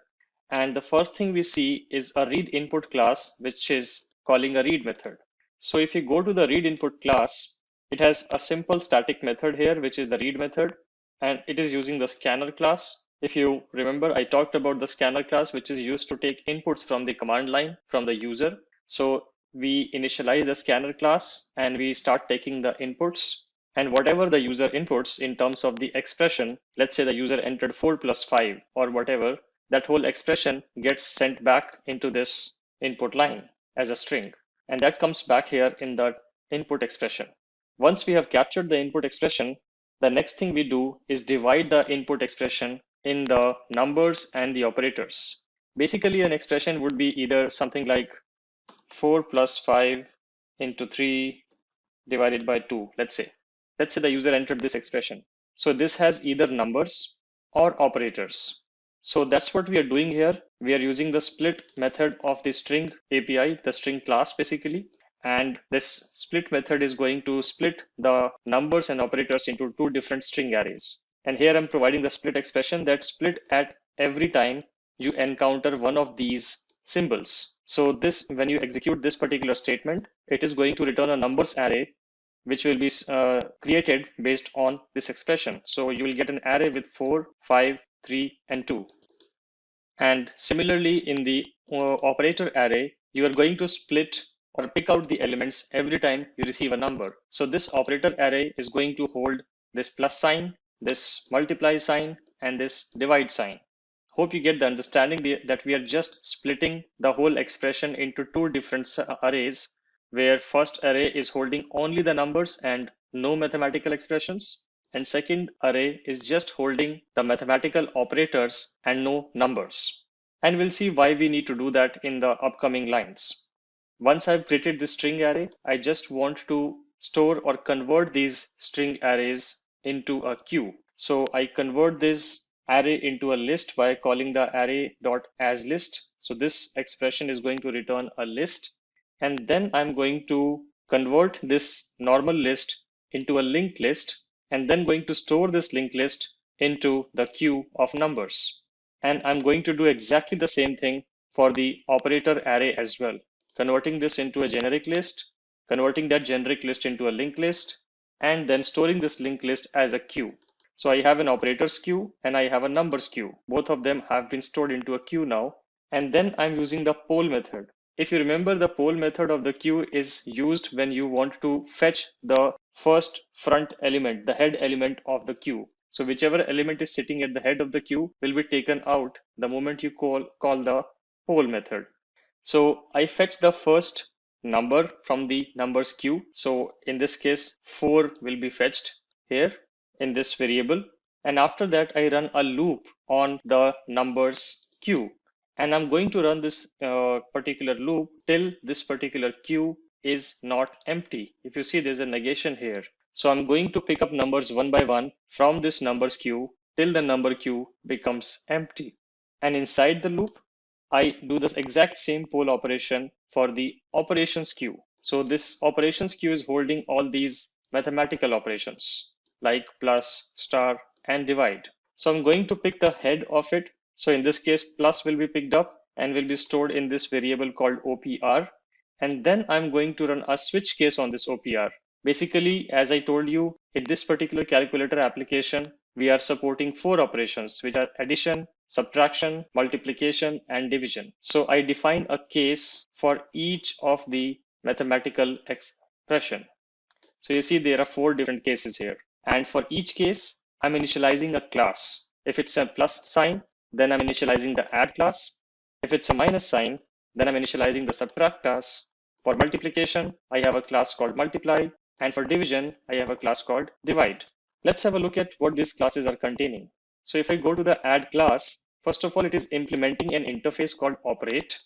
And the first thing we see is a read input class, which is calling a read method. So if you go to the read input class, it has a simple static method here, which is the read method, and it is using the scanner class. If you remember, I talked about the scanner class, which is used to take inputs from the command line from the user. So we initialize the scanner class and we start taking the inputs, and whatever the user inputs in terms of the expression, let's say the user entered 4 plus 5 or whatever, that whole expression gets sent back into this input line as a string. And that comes back here in the input expression. Once we have captured the input expression, the next thing we do is divide the input expression in the numbers and the operators. Basically, an expression would be either something like 4 plus 5 into 3 divided by 2, let's say. Let's say the user entered this expression. So this has either numbers or operators. So that's what we are doing here. We are using the split method of the string API, the string class basically. And this split method is going to split the numbers and operators into 2 different string arrays. And here I'm providing the split expression that split at every time you encounter one of these symbols. So this, when you execute this particular statement, it is going to return a numbers array, which will be created based on this expression. So you will get an array with 4, 5, 3, and 2. And similarly, in the operator array, you are going to split or pick out the elements every time you receive a number. So this operator array is going to hold this plus sign, this multiply sign, and this divide sign. Hope you get the understanding that we are just splitting the whole expression into 2 different arrays, where first array is holding only the numbers and no mathematical expressions, and second array is just holding the mathematical operators and no numbers. And we'll see why we need to do that in the upcoming lines. Once I've created this string array, I just want to store or convert these string arrays into a queue. So I convert this array into a list by calling the array.asList. So this expression is going to return a list. And then I'm going to convert this normal list into a linked list, and then going to store this linked list into the queue of numbers. And I'm going to do exactly the same thing for the operator array as well, converting this into a generic list, converting that generic list into a linked list, and then storing this linked list as a queue. So I have an operators queue and I have a numbers queue. Both of them have been stored into a queue now. And then I'm using the poll method. If you remember, the poll method of the queue is used when you want to fetch the first front element, the head element of the queue. So whichever element is sitting at the head of the queue will be taken out the moment you call the poll method. So I fetch the first number from the numbers queue. So in this case, 4 will be fetched here in this variable. And after that, I run a loop on the numbers queue. And I'm going to run this particular loop till this particular queue is not empty. If you see, there's a negation here. So I'm going to pick up numbers one by one from this numbers queue till the number queue becomes empty. And inside the loop, I do this exact same poll operation for the operations queue. So this operations queue is holding all these mathematical operations like plus, star, and divide. So I'm going to pick the head of it. So in this case, plus will be picked up and will be stored in this variable called OPR. And then I'm going to run a switch case on this OPR. Basically, as I told you, in this particular calculator application, we are supporting 4 operations, which are addition, subtraction, multiplication, and division. So I define a case for each of the mathematical expression. So you see there are 4 different cases here. And for each case, I'm initializing a class. If it's a plus sign, then I'm initializing the add class. If it's a minus sign, then I'm initializing the subtract class. For multiplication, I have a class called multiply. And for division, I have a class called divide. Let's have a look at what these classes are containing. So if I go to the add class, first of all, it is implementing an interface called operate.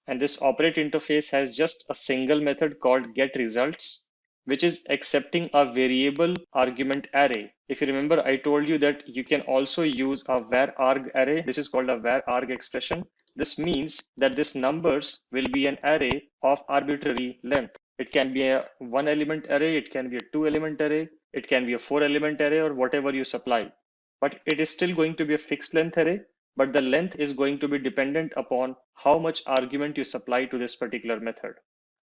And this operate interface has just a single method called getResults, which is accepting a variable argument array. If you remember, I told you that you can also use a var_arg array. This is called a var_arg expression. This means that this numbers will be an array of arbitrary length. It can be a 1-element array, it can be a 2-element array, it can be a 4-element array, or whatever you supply. But it is still going to be a fixed length array, but the length is going to be dependent upon how much argument you supply to this particular method.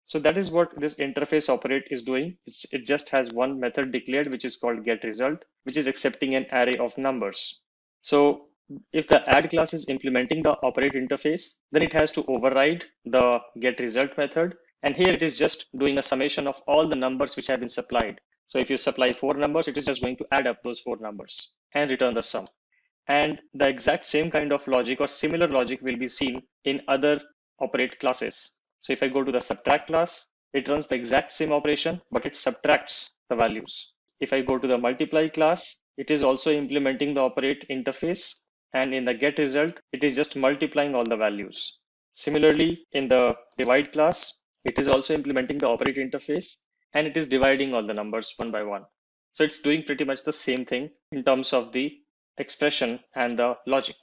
So that is what this interface operate is doing. It just has one method declared, which is called getResult, which is accepting an array of numbers. So if the add class is implementing the operate interface, then it has to override the getResult method. And here it is just doing a summation of all the numbers which have been supplied. So if you supply 4 numbers, it is just going to add up those 4 numbers and return the sum. And the exact same kind of logic or similar logic will be seen in other operate classes. So if I go to the subtract class, it runs the exact same operation, but it subtracts the values. If I go to the multiply class, it is also implementing the operate interface. And in the get result, it is just multiplying all the values. Similarly, in the divide class, it is also implementing the operate interface, and it is dividing all the numbers one by one. So it's doing pretty much the same thing in terms of the expression and the logic.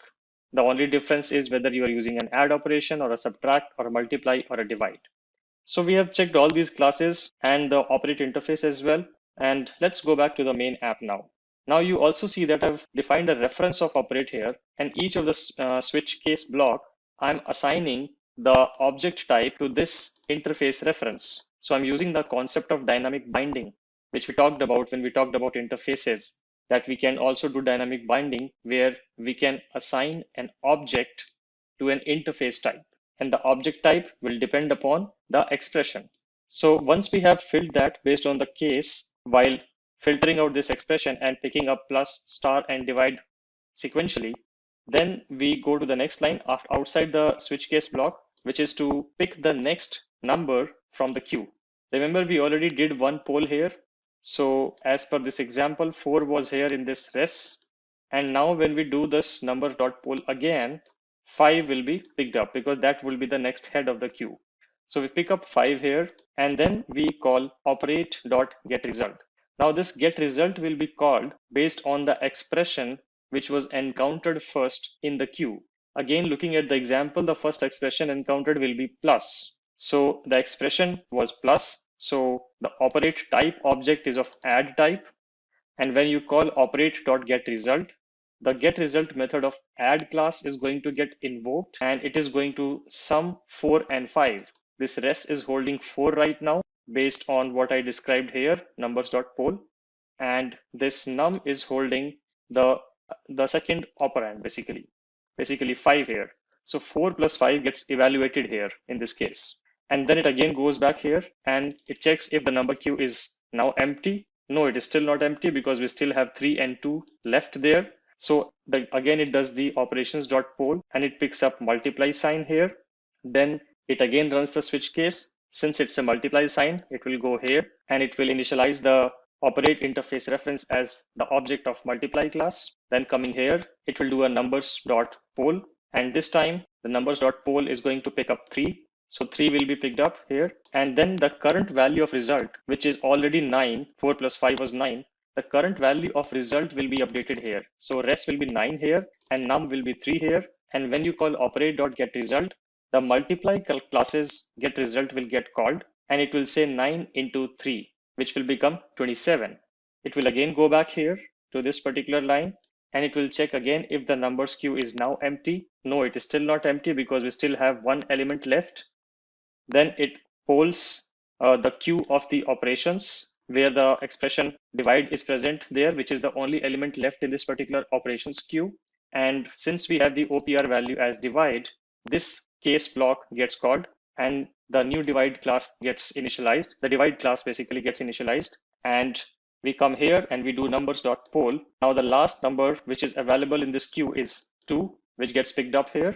The only difference is whether you are using an add operation or a subtract or a multiply or a divide. So we have checked all these classes and the operate interface as well. And let's go back to the main app now. Now you also see that I've defined a reference of operate here, and each of the switch case block, I'm assigning the object type to this interface reference. So I'm using the concept of dynamic binding, which we talked about when we talked about interfaces, that we can also do dynamic binding where we can assign an object to an interface type, and the object type will depend upon the expression. So once we have filled that based on the case, while filtering out this expression and picking up plus, star, and divide sequentially, then we go to the next line outside the switch case block, which is to pick the next number from the queue. Remember, we already did one poll here. So as per this example, 4 was here in this res. And now when we do this number.poll again, 5 will be picked up because that will be the next head of the queue. So we pick up 5 here, and then we call operate.getResult. Now this getResult will be called based on the expression which was encountered first in the queue. Again, looking at the example, the first expression encountered will be plus. So the expression was plus. So the operate type object is of add type. And when you call operate.getResult, the getResult method of add class is going to get invoked, and it is going to sum 4 and 5. This res is holding 4 right now based on what I described here, numbers.poll. And this num is holding the second operand, basically 5 here. So 4 plus 5 gets evaluated here in this case. And then it again goes back here and it checks if the number queue is now empty. No, it is still not empty because we still have 3 and 2 left there. So again, it does the operations.poll and it picks up multiply sign here. Then it again runs the switch case. Since it's a multiply sign, it will go here and it will initialize the operate interface reference as the object of multiply class. Then coming here, it will do a numbers.poll. And this time the numbers.poll is going to pick up 3. So 3 will be picked up here. And then the current value of result, which is already 9, 4 plus 5 was 9. The current value of result will be updated here. So res will be 9 here and num will be 3 here. And when you call operate.getResult, the multiply classes getResult will get called and it will say 9 into 3, which will become 27. It will again go back here to this particular line and it will check again if the numbers queue is now empty. No, it is still not empty because we still have one element left. Then it polls the queue of the operations where the expression divide is present there, which is the only element left in this particular operations queue. And since we have the OPR value as divide, this case block gets called and the new divide class gets initialized. The divide class basically gets initialized, and we come here and we do numbers.poll. Now the last number which is available in this queue is 2, which gets picked up here.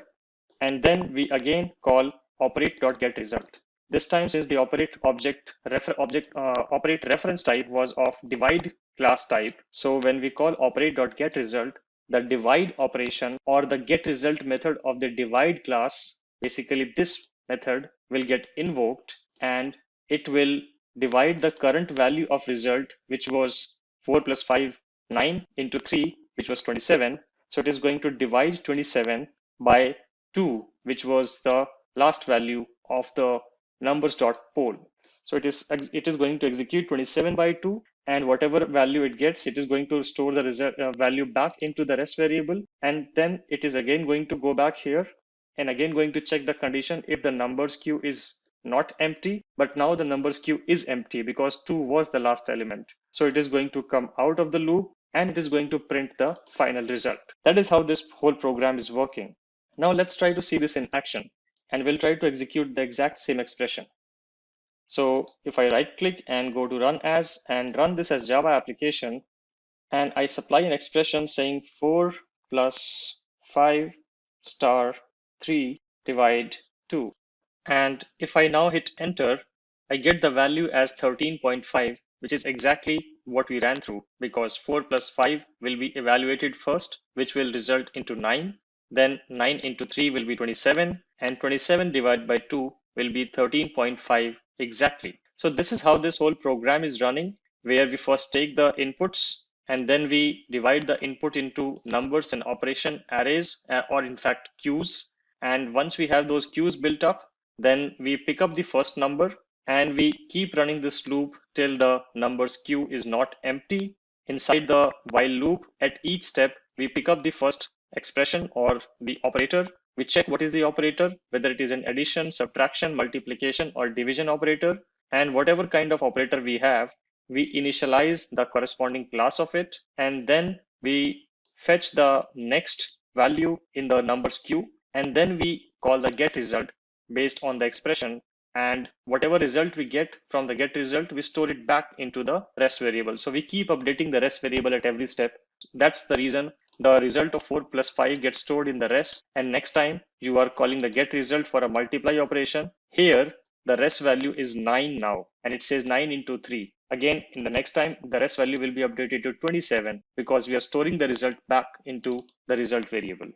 And then we again call operate.getResult. This time, since the operate operate reference type was of divide class type, so when we call operate.getResult, the divide operation or the getResult method of the divide class, basically this method will get invoked and it will divide the current value of result, which was 4 plus 5, 9 into 3, which was 27. So it is going to divide 27 by 2, which was the last value of the numbers.poll. So it is going to execute 27 by 2, and whatever value it gets, it is going to store the result value back into the rest variable, and then it is again going to go back here and again going to check the condition if the numbers queue is not empty, but now the numbers queue is empty because 2 was the last element. So it is going to come out of the loop and it is going to print the final result. That is how this whole program is working. Now let's try to see this in action, and we'll try to execute the exact same expression. So if I right click and go to run as and run this as Java application, and I supply an expression saying 4 plus 5 star 3 divide 2. And if I now hit enter, I get the value as 13.5, which is exactly what we ran through, because 4 plus 5 will be evaluated first, which will result into 9. Then 9 into 3 will be 27, and 27 divided by 2 will be 13.5 exactly. So this is how this whole program is running, where we first take the inputs and then we divide the input into numbers and operation arrays, or in fact queues. And once we have those queues built up, then we pick up the first number and we keep running this loop till the numbers queue is not empty. Inside the while loop, at each step, we pick up the first expression or the operator. We check what is the operator, whether it is an addition, subtraction, multiplication, or division operator. And whatever kind of operator we have, we initialize the corresponding class of it. And then we fetch the next value in the numbers queue. And then we call the get result based on the expression. And whatever result we get from the get result, we store it back into the rest variable. So we keep updating the rest variable at every step. That's the reason the result of 4 plus 5 gets stored in the rest. And next time you are calling the get result for a multiply operation, here the rest value is 9 now, and it says 9 into 3. Again, in the next time, the rest value will be updated to 27 because we are storing the result back into the result variable.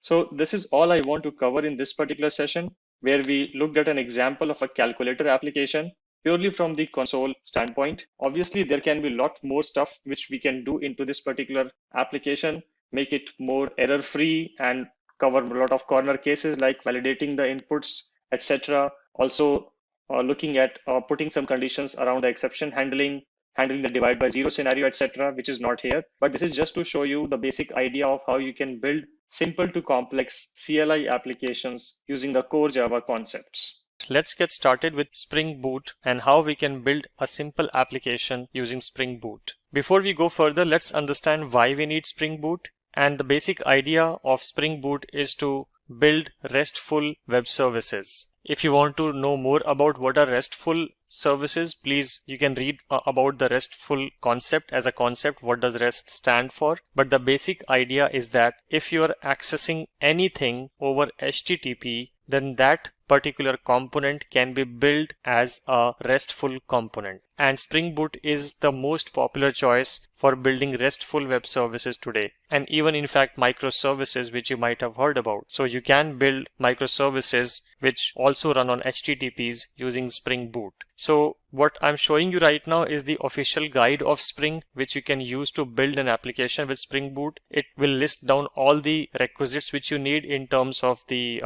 So this is all I want to cover in this particular session, where we looked at an example of a calculator application purely from the console standpoint. Obviously, there can be a lot more stuff which we can do into this particular application, make it more error-free and cover a lot of corner cases like validating the inputs, etc. Also, looking at putting some conditions around the exception handling the divide by 0 scenario, etc., which is not here. But this is just to show you the basic idea of how you can build simple to complex CLI applications using the core Java concepts.
Let's get started with Spring Boot and how we can build a simple application using Spring Boot. Before we go further, let's understand why we need Spring Boot. And the basic idea of Spring Boot is to build RESTful web services. If you want to know more about what are RESTful services, please, you can read about the RESTful concept as a concept. What does REST stand for? But the basic idea is that if you are accessing anything over HTTP, then that particular component can be built as a RESTful component. And Spring Boot is the most popular choice for building RESTful web services today. And even in fact, microservices, which you might have heard about. So you can build microservices which also run on HTTPs using Spring Boot. So what I'm showing you right now is the official guide of Spring, which you can use to build an application with Spring Boot. It will list down all the requisites which you need in terms of the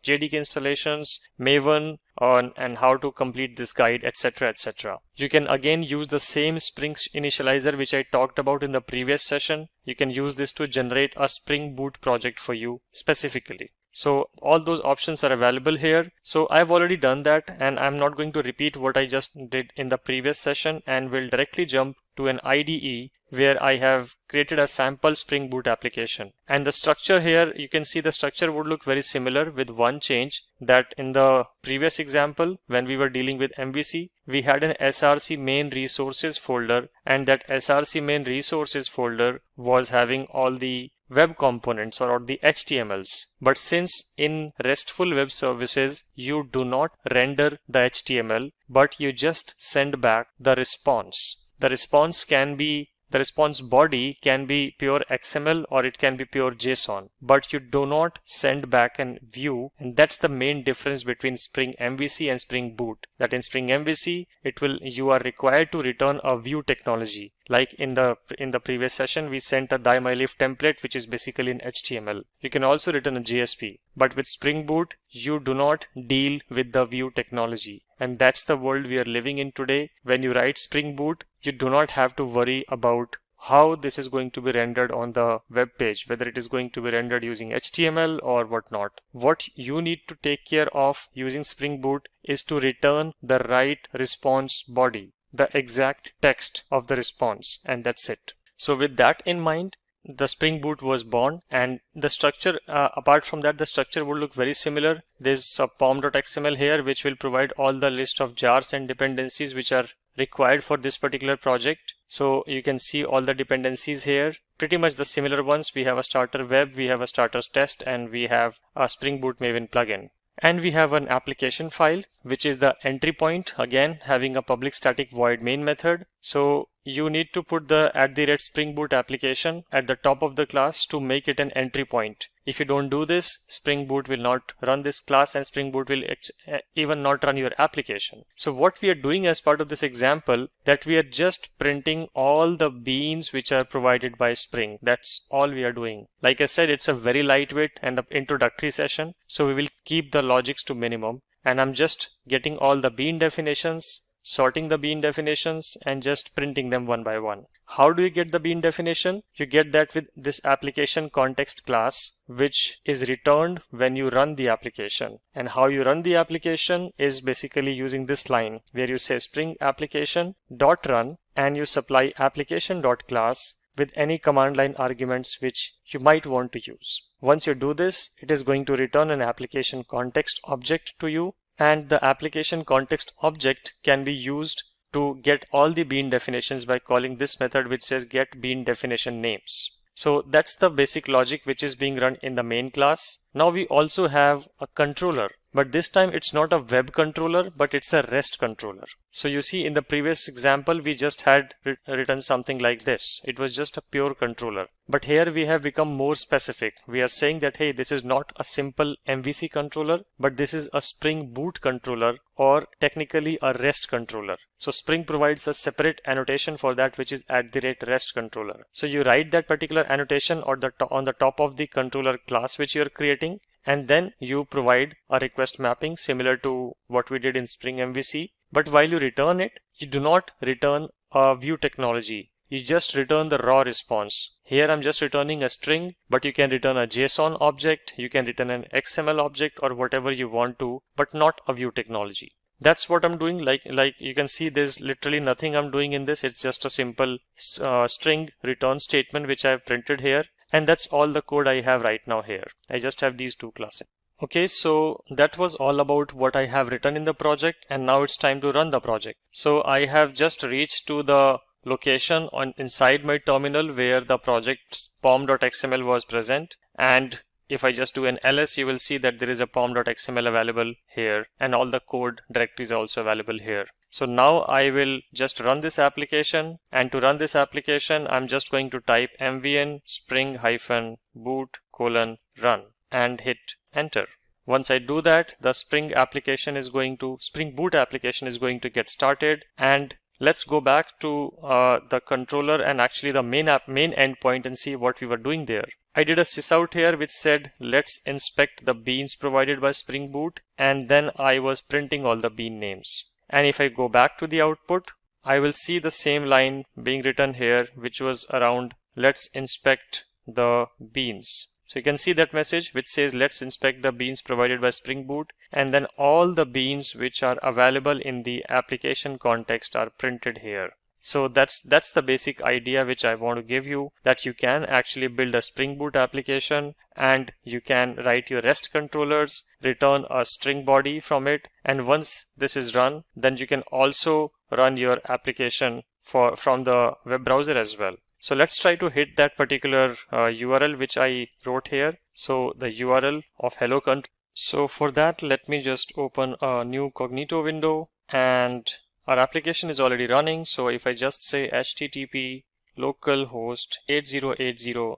JDK installations, Maven, and how to complete this guide, etc., etc. You can again use the same Spring initializer which I talked about in the previous session. You can use this to generate a Spring Boot project for you specifically. So all those options are available here. So I've already done that, and I'm not going to repeat what I just did in the previous session, and we'll directly jump
to an IDE where I have created a sample Spring Boot application. And the structure here, you can see the structure would look very similar with one change, that in the previous example, when we were dealing with MVC, we had an SRC main resources folder, and that SRC main resources folder was having all the web components or the HTMLs. But since in RESTful web services, you do not render the HTML, but you just send back the response. The response body can be pure XML or it can be pure JSON, but you do not send back an view, and that's the main difference between Spring MVC and Spring Boot. That in Spring MVC, you are required to return a view technology. Like in the previous session, we sent a die-my-leaf template, which is basically an HTML. You can also return a JSP, but with Spring Boot, you do not deal with the view technology. And that's the world we are living in today. When you write Spring Boot, you do not have to worry about how this is going to be rendered on the web page, whether it is going to be rendered using HTML or whatnot. What you need to take care of using Spring Boot is to return the right response body, the exact text of the response, and that's it. So with that in mind, the Spring Boot was born, and the structure, apart from that, the structure would look very similar. There's a pom.xml here, which will provide all the list of jars and dependencies which are required for this particular project. So you can see all the dependencies here, pretty much the similar ones. We have a starter web, we have a starter test, and we have a Spring Boot Maven plugin. And we have an application file, which is the entry point, again having a public static void main method. So you need to put the @Spring Boot application at the top of the class to make it an entry point. If you don't do this, Spring Boot will not run this class, and Spring Boot will even not run your application. So what we are doing as part of this example, that we are just printing all the beans which are provided by Spring. That's all we are doing. Like I said, it's a very lightweight and an introductory session, so we will keep the logics to minimum. And I'm just getting all the bean definitions, sorting the bean definitions, and just printing them one by one. How do you get the bean definition? You get that with this application context class, which is returned when you run the application. And how you run the application is basically using this line where you say Spring application dot run, and you supply application dot class with any command line arguments which you might want to use. Once you do this, it is going to return an application context object to you, and the application context object can be used to get all the bean definitions by calling this method which says get bean definition names. So that's the basic logic which is being run in the main class. Now we also have a controller, but this time it's not a web controller, but it's a REST controller. So you see, in the previous example, we just had written something like this. It was just a pure controller. But here we have become more specific. We are saying that, hey, this is not a simple MVC controller, but this is a Spring Boot controller, or technically a REST controller. So Spring provides a separate annotation for that, which is @REST controller. So you write that particular annotation or on the top of the controller class which you are creating, and then you provide a request mapping similar to what we did in Spring MVC. But while you return it, you do not return a view technology. You just return the raw response. Here I'm just returning a string, but you can return a JSON object, you can return an XML object, or whatever you want to, but not a view technology. That's what I'm doing. Like you can see, there's literally nothing I'm doing in this. It's just a simple string return statement which I've printed here. And that's all the code I have right now here. I just have these two classes. Okay, so that was all about what I have written in the project, and now it's time to run the project. So I have just reached to the location inside my terminal where the project's pom.xml was present, and if I just do an ls, you will see that there is a pom.xml available here, and all the code directories are also available here. So now I will just run this application, and to run this application, I'm just going to type mvn spring-boot:run and hit enter. Once I do that, the Spring Boot application is going to get started. And let's go back to the controller and actually the main endpoint and see what we were doing there. I did a sysout here which said let's inspect the beans provided by Spring Boot, and then I was printing all the bean names. And if I go back to the output, I will see the same line being written here, which was around let's inspect the beans. So you can see that message which says let's inspect the beans provided by Spring Boot, and then all the beans which are available in the application context are printed here. So that's the basic idea which I want to give you, that you can actually build a Spring Boot application and you can write your REST controllers, return a string body from it, and once this is run, then you can also run your application from the web browser as well. So let's try to hit that particular URL which I wrote here. So the URL of hello country. So for that, let me just open a new Cognito window, and our application is already running. So if I just say http localhost 8080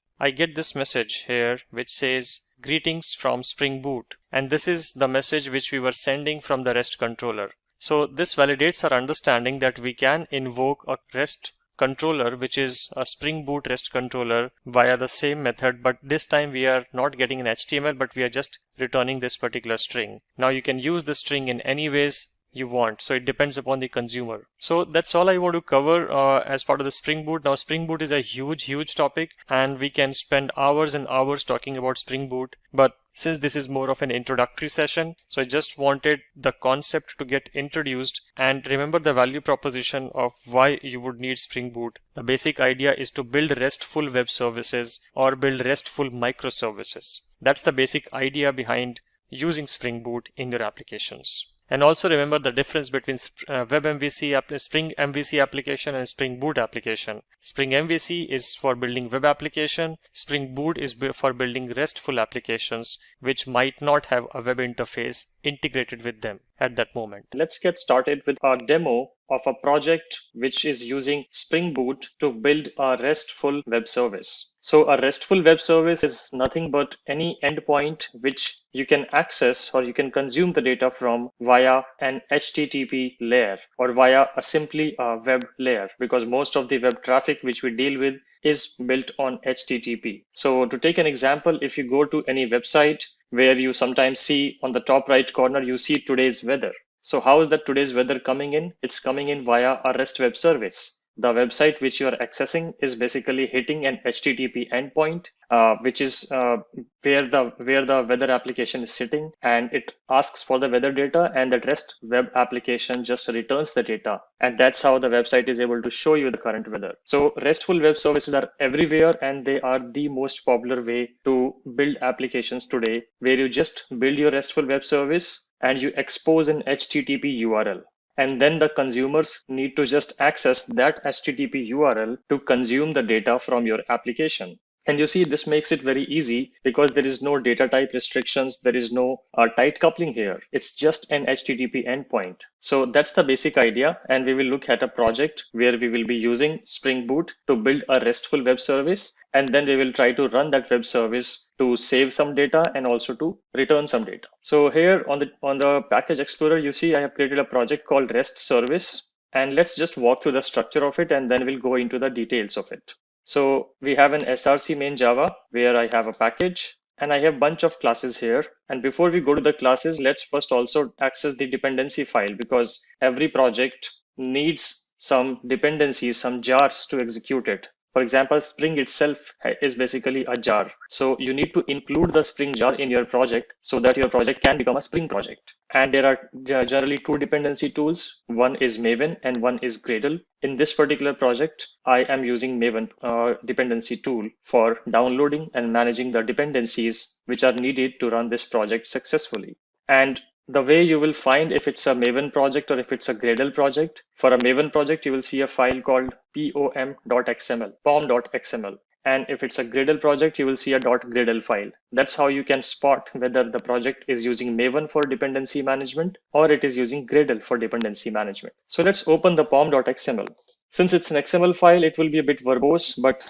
/ I get this message here which says greetings from Spring Boot, and this is the message which we were sending from the REST controller. So this validates our understanding that we can invoke a REST controller, which is a Spring Boot REST controller, via the same method, but this time we are not getting an HTML, but we are just returning this particular string. Now you can use the string in any ways you want, so it depends upon the consumer. So that's all I want to cover as part of the Spring Boot. Now Spring Boot is a huge topic, and we can spend hours and hours talking about Spring Boot, but since this is more of an introductory session, so I just wanted the concept to get introduced, and remember the value proposition of why you would need Spring Boot. The basic idea is to build RESTful web services or build RESTful microservices. That's the basic idea behind using Spring Boot in your applications. And also remember the difference between Spring MVC application and Spring Boot application. Spring MVC is for building web application. Spring Boot is for building RESTful applications which might not have a web interface integrated with them at that moment.
Let's get started with our demo of a project which is using Spring Boot to build a RESTful web service. So a RESTful web service is nothing but any endpoint which you can access or you can consume the data from via an HTTP layer or via a simply web layer, because most of the web traffic which we deal with is built on HTTP. So to take an example, if you go to any website where you sometimes see on the top right corner, you see today's weather. So how is that today's weather coming in? It's coming in via a REST web service. The website which you are accessing is basically hitting an HTTP endpoint, which is where the weather application is sitting, and it asks for the weather data, and that REST web application just returns the data, and that's how the website is able to show you the current weather. So RESTful web services are everywhere, and they are the most popular way to build applications today, where you just build your RESTful web service and you expose an HTTP URL. And then the consumers need to just access that HTTP URL to consume the data from your application. And you see, this makes it very easy because there is no data type restrictions. There is no tight coupling here. It's just an HTTP endpoint. So that's the basic idea. And we will look at a project where we will be using Spring Boot to build a RESTful web service. And then we will try to run that web service to save some data and also to return some data. So here on the package explorer, you see I have created a project called REST service. And let's just walk through the structure of it, and then we'll go into the details of it. So we have an src main Java where I have a package and I have a bunch of classes here. And before we go to the classes, let's first also access the dependency file, because every project needs some dependencies, some jars to execute it. For example, Spring itself is basically a jar. So you need to include the Spring jar in your project so that your project can become a Spring project. And there are generally two dependency tools. One is Maven and one is Gradle. In this particular project, I am using Maven dependency tool for downloading and managing the dependencies which are needed to run this project successfully. And the way you will find if it's a Maven project or if it's a Gradle project, for a Maven project, you will see a file called pom.xml. And if it's a Gradle project, you will see a .gradle file. That's how you can spot whether the project is using Maven for dependency management or it is using Gradle for dependency management. So let's open the pom.xml. Since it's an XML file, it will be a bit verbose, but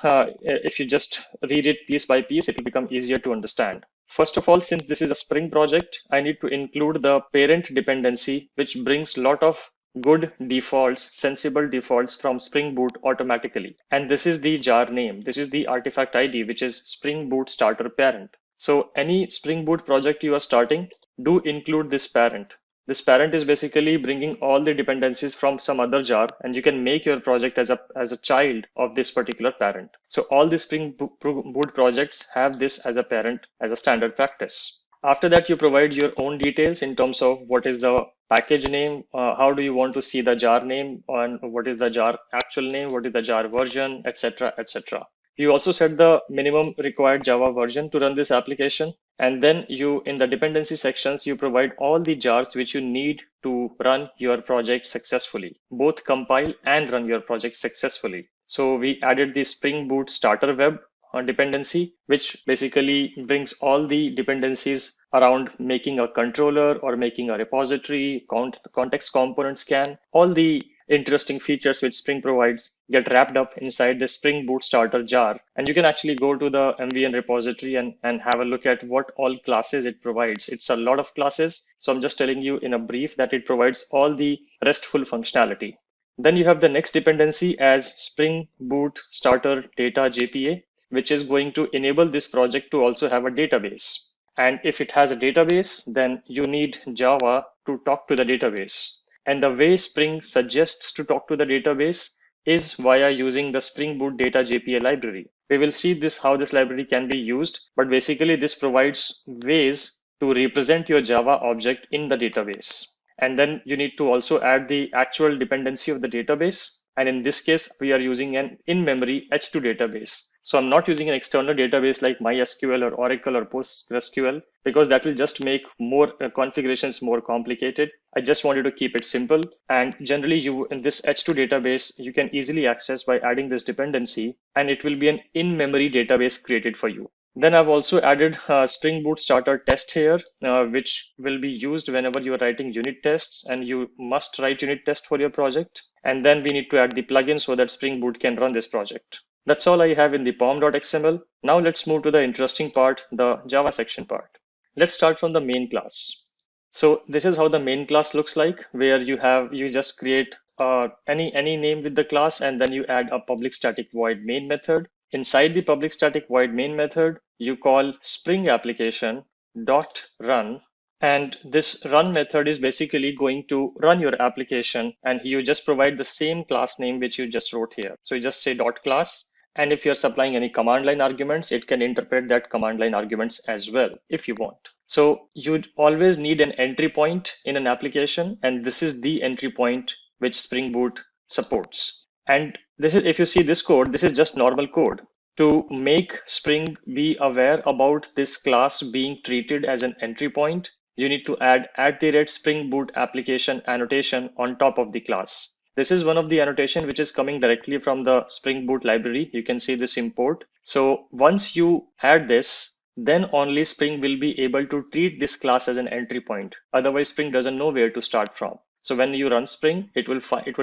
if you just read it piece by piece, it will become easier to understand. First of all, since this is a Spring project, I need to include the parent dependency, which brings a lot of good defaults, sensible defaults from Spring Boot automatically. And this is the jar name. This is the artifact ID, which is Spring Boot starter parent. So any Spring Boot project you are starting, do include this parent. This parent is basically bringing all the dependencies from some other jar, and you can make your project as a child of this particular parent. So all the Spring Boot projects have this as a parent as a standard practice. After that, you provide your own details in terms of what is the package name, how do you want to see the jar name, and what is the jar actual name, what is the jar version, etc., etc. You also set the minimum required Java version to run this application. And then you, in the dependency sections, you provide all the jars which you need to run your project successfully, both compile and run your project successfully. So we added the Spring Boot starter web dependency, which basically brings all the dependencies around making a controller or making a repository, context component scan, all the interesting features which Spring provides get wrapped up inside the Spring Boot starter jar. And you can actually go to the MVN repository and have a look at what all classes it provides. It's a lot of classes. So I'm just telling you in a brief that it provides all the RESTful functionality. Then you have the next dependency as Spring Boot starter data JPA, which is going to enable this project to also have a database. And if it has a database, then you need Java to talk to the database. And the way Spring suggests to talk to the database is via using the Spring Boot Data JPA library. We will see this how this library can be used, but basically this provides ways to represent your Java object in the database. And then you need to also add the actual dependency of the database. And in this case, we are using an in-memory H2 database. So I'm not using an external database like MySQL or Oracle or PostgreSQL, because that will just make more configurations more complicated. I just wanted to keep it simple. And generally, you in this H2 database, you can easily access by adding this dependency, and it will be an in-memory database created for you. Then I've also added Spring Boot starter test here, which will be used whenever you are writing unit tests, and you must write unit test for your project. And then we need to add the plugin so that Spring Boot can run this project. That's all I have in the pom.xml. Now let's move to the interesting part, the Java section part. Let's start from the main class. So this is how the main class looks like, where you just create any name with the class, and then you add a public static void main method. Inside the public static void main method, you call Spring application dot run. And this run method is basically going to run your application, and you just provide the same class name which you just wrote here. So you just say dot class. And if you're supplying any command line arguments, it can interpret that command line arguments as well if you want. So you'd always need an entry point in an application, and this is the entry point which Spring Boot supports. And this is, if you see this code, this is just normal code. To make Spring be aware about this class being treated as an entry point, you need to add @Spring Boot application annotation on top of the class. This is one of the annotation which is coming directly from the Spring Boot library. You can see this import. So once you add this, then only Spring will be able to treat this class as an entry point. Otherwise, Spring doesn't know where to start from. So when you run Spring, it will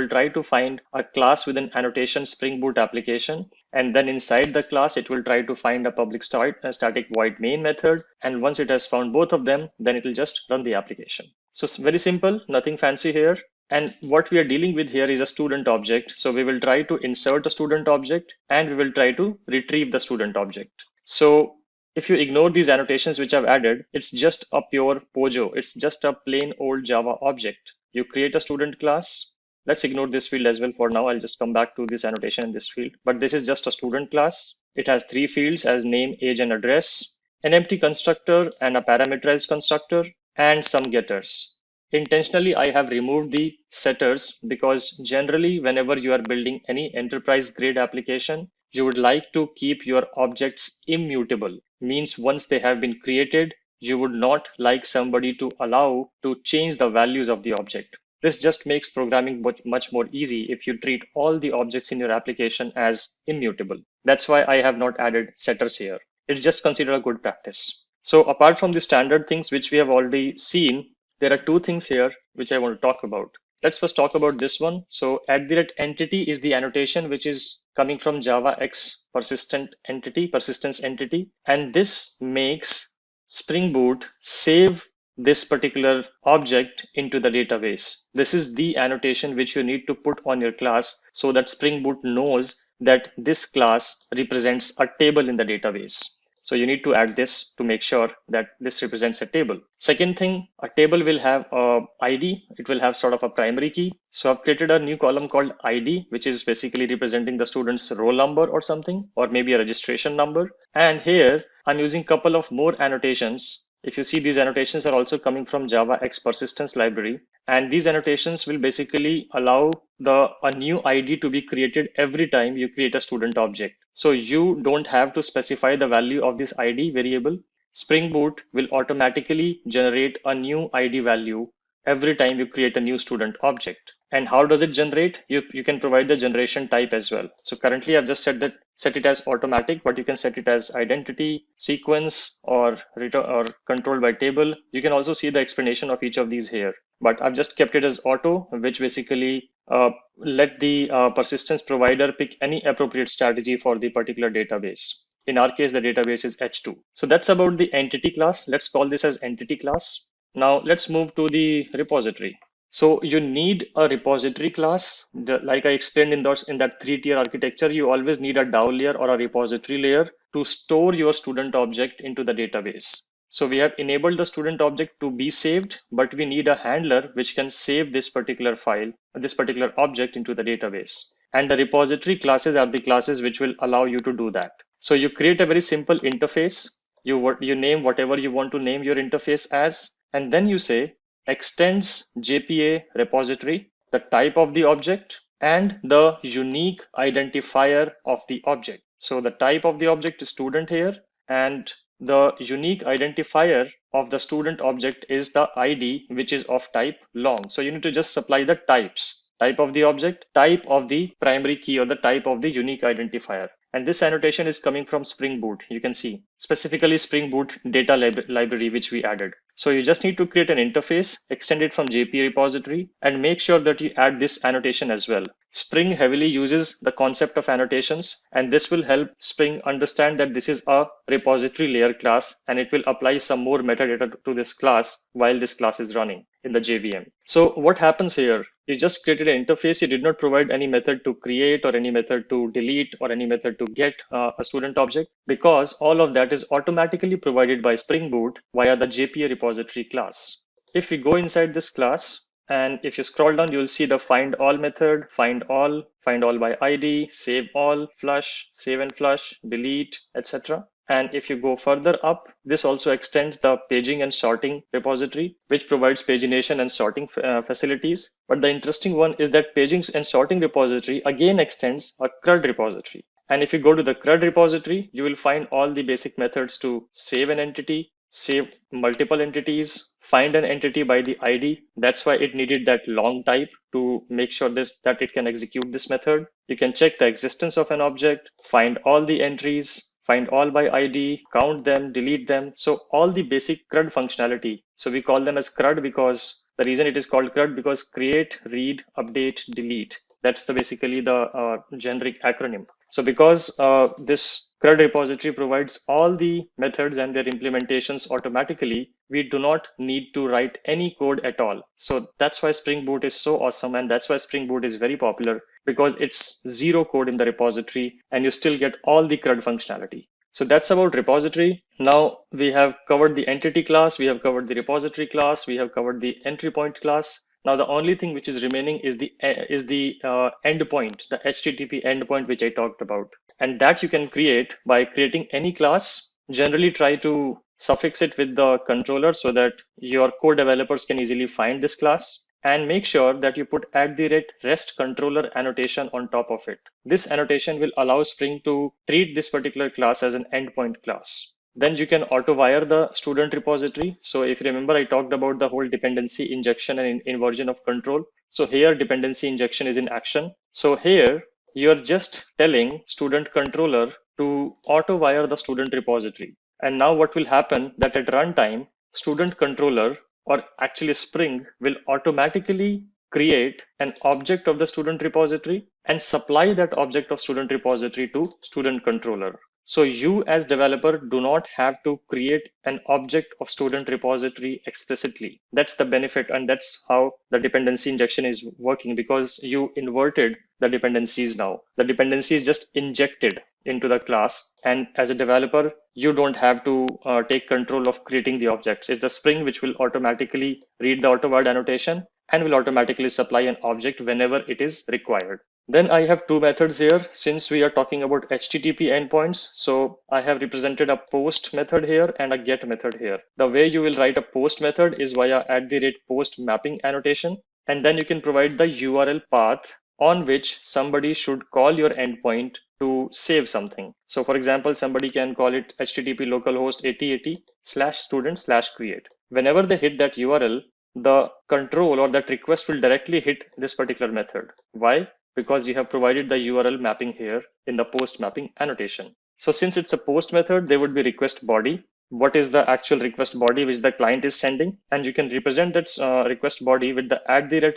try to find a class with an annotation Spring Boot application. And then inside the class, it will try to find a public static void main method. And once it has found both of them, then it will just run the application. So it's very simple, nothing fancy here. And what we are dealing with here is a student object. So we will try to insert a student object, and we will try to retrieve the student object. So if you ignore these annotations which I've added, it's just a pure POJO. It's just a plain old Java object. You create a student class. Let's ignore this field as well for now. I'll just come back to this annotation in this field. But this is just a student class. It has 3 fields as name, age, and address, an empty constructor and a parameterized constructor, and some getters. Intentionally, I have removed the setters because generally, whenever you are building any enterprise grade application, you would like to keep your objects immutable. Means once they have been created, you would not like somebody to allow to change the values of the object. This just makes programming much more easy if you treat all the objects in your application as immutable. That's why I have not added setters here. It's just considered a good practice. So apart from the standard things which we have already seen, there are 2 things here which I want to talk about. Let's first talk about this one. So @entity is the annotation which is coming from Java X persistence entity. And this makes Spring Boot save this particular object into the database. This is the annotation which you need to put on your class so that Spring Boot knows that this class represents a table in the database. So you need to add this to make sure that this represents a table. Second thing, a table will have a ID. It will have sort of a primary key. So I've created a new column called ID, which is basically representing the student's roll number or something, or maybe a registration number. And here I'm using a couple of more annotations If you see, these annotations are also coming from Java X persistence library. And these annotations will basically allow a new ID to be created every time you create a student object. So you don't have to specify the value of this ID variable. Spring Boot will automatically generate a new ID value every time you create a new student object. And how does it generate? You can provide the generation type as well. So currently I've just set it as automatic, but you can set it as identity, sequence, or return or controlled by table. You can also see the explanation of each of these here. But I've just kept it as auto, which basically let the persistence provider pick any appropriate strategy for the particular database. In our case, the database is H2. So that's about the entity class. Let's call this as entity class. Now let's move to the repository. So you need a repository class. Like I explained in that three-tier architecture, you always need a DAO layer or a repository layer to store your student object into the database. So we have enabled the student object to be saved, but we need a handler which can save this particular file, this particular object into the database. And the repository classes are the classes which will allow you to do that. So you create a very simple interface. You name whatever you want to name your interface as, and then you say extends JPA repository, the type of the object, and the unique identifier of the object. So the type of the object is student here, and the unique identifier of the student object is the ID, which is of type long. So you need to just supply the types, type of the object, type of the primary key, or the type of the unique identifier. And this annotation is coming from Spring Boot. You can see specifically Spring Boot data library, which we added. So you just need to create an interface, extend it from JPA repository, and make sure that you add this annotation as well. Spring heavily uses the concept of annotations, and this will help Spring understand that this is a repository layer class, and it will apply some more metadata to this class while this class is running in the JVM. So what happens here? You just created an interface. You did not provide any method to create or any method to delete or any method to get a student object, because all of that is automatically provided by Spring Boot via the JPA repository class. If we go inside this class, and if you scroll down, you'll see the find all method, find all by ID, save all, flush, save and flush, delete, etc. And if you go further up, this also extends the paging and sorting repository, which provides pagination and sorting facilities. But the interesting one is that paging and sorting repository again extends a CRUD repository. And if you go to the CRUD repository, you will find all the basic methods to save an entity, save multiple entities, find an entity by the ID. That's why it needed that long type to make sure that it can execute this method. You can check the existence of an object, find all the entries, find all by ID, count them, delete them. So all the basic CRUD functionality. So we call them as CRUD because the reason it is called CRUD because create, read, update, delete. That's basically the generic acronym. So because this CRUD repository provides all the methods and their implementations automatically, we do not need to write any code at all. So that's why Spring Boot is so awesome, and that's why Spring Boot is very popular, because it's zero code in the repository and you still get all the CRUD functionality. So that's about repository. Now we have covered the entity class, we have covered the repository class, we have covered the entry point class. Now the only thing which is remaining is the endpoint, the HTTP endpoint, which I talked about. And that you can create by creating any class. Generally try to suffix it with the controller so that your core developers can easily find this class, and make sure that you put @REST controller annotation on top of it. This annotation will allow Spring to treat this particular class as an endpoint class. Then you can auto-wire the student repository. So if you remember, I talked about the whole dependency injection and inversion of control. So here dependency injection is in action. So here you're just telling student controller to auto-wire the student repository. And now what will happen that at runtime, student controller, or actually Spring, will automatically create an object of the student repository and supply that object of student repository to student controller. So you as developer do not have to create an object of student repository explicitly. That's the benefit, and that's how the dependency injection is working, because you inverted the dependencies now. The dependency is just injected into the class, and as a developer, you don't have to take control of creating the objects. It's the Spring which will automatically read the auto-word annotation and will automatically supply an object whenever it is required. Then I have two methods here since we are talking about HTTP endpoints. So I have represented a post method here and a get method here. The way you will write a post method is via @post mapping annotation. And then you can provide the URL path on which somebody should call your endpoint to save something. So for example, somebody can call it HTTP localhost 8080/student/create. Whenever they hit that URL, the control or that request will directly hit this particular method. Why? Because you have provided the URL mapping here in the post mapping annotation. So since it's a post method, there would be request body. What is the actual request body which the client is sending? And you can represent that request body with the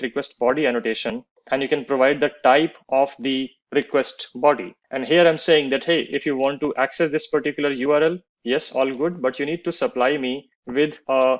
@request body annotation, and you can provide the type of the request body. And here I'm saying that, hey, if you want to access this particular URL, yes, all good, but you need to supply me with a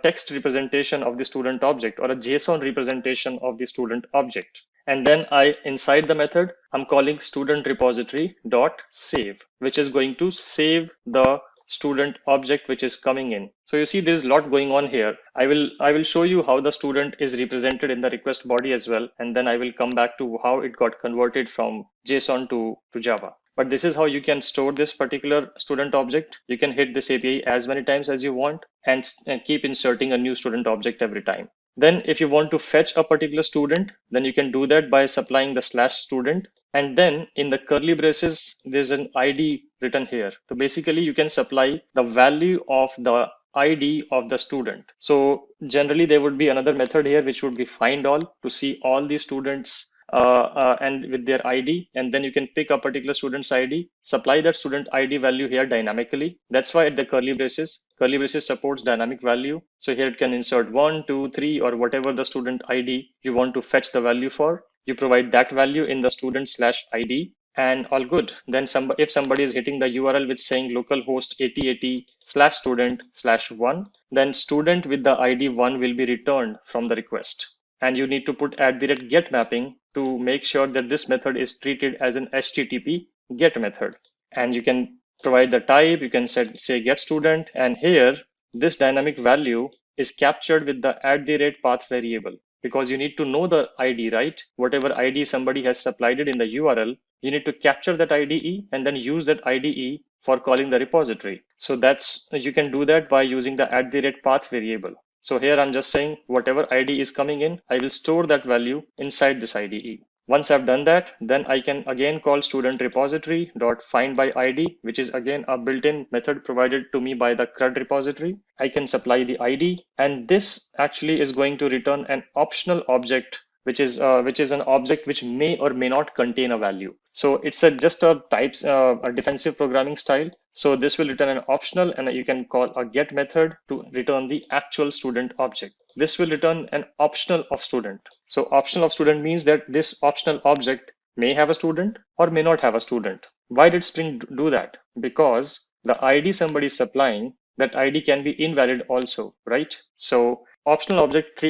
text representation of the student object or a JSON representation of the student object. And then inside the method, I'm calling student repository dot save, which is going to save the student object which is coming in. So you see there's a lot going on here. I will show you how the student is represented in the request body as well, and then I will come back to how it got converted from JSON to Java. But this is how you can store this particular student object. You can hit this API as many times as you want and keep inserting a new student object every time. Then if you want to fetch a particular student, then you can do that by supplying the /student. And then in the curly braces, there's an ID written here. So basically you can supply the value of the ID of the student. So generally there would be another method here, which would be find all to see all the students and with their ID, and then you can pick a particular student's ID, supply that student ID value here dynamically. That's why the curly braces supports dynamic value. So here it can insert 1, 2, 3, or whatever the student ID you want to fetch the value for. You provide that value in the student/ID, and all good. Then if somebody is hitting the URL with saying localhost 8080/student/1, then student with the ID 1 will be returned from the request. And you need to put @get mapping to make sure that this method is treated as an HTTP get method. And you can provide the type, you can say get student, and here this dynamic value is captured with the @path variable, because you need to know the ID, right? Whatever ID somebody has supplied it in the URL, you need to capture that IDE and then use that IDE for calling the repository. So you can do that by using the @path variable. So here I'm just saying whatever ID is coming in, I will store that value inside this IDE. Once I've done that, then I can again call student repository dot find by ID, which is again a built-in method provided to me by the CRUD repository. I can supply the ID, and this actually is going to return an optional object, which is an object which may or may not contain a value. So it's just a defensive programming style. So this will return an optional, and you can call a get method to return the actual student object. This will return an optional of student. So optional of student means that this optional object may have a student or may not have a student. Why did Spring do that? Because the ID somebody is supplying, that ID can be invalid also, right? So optional object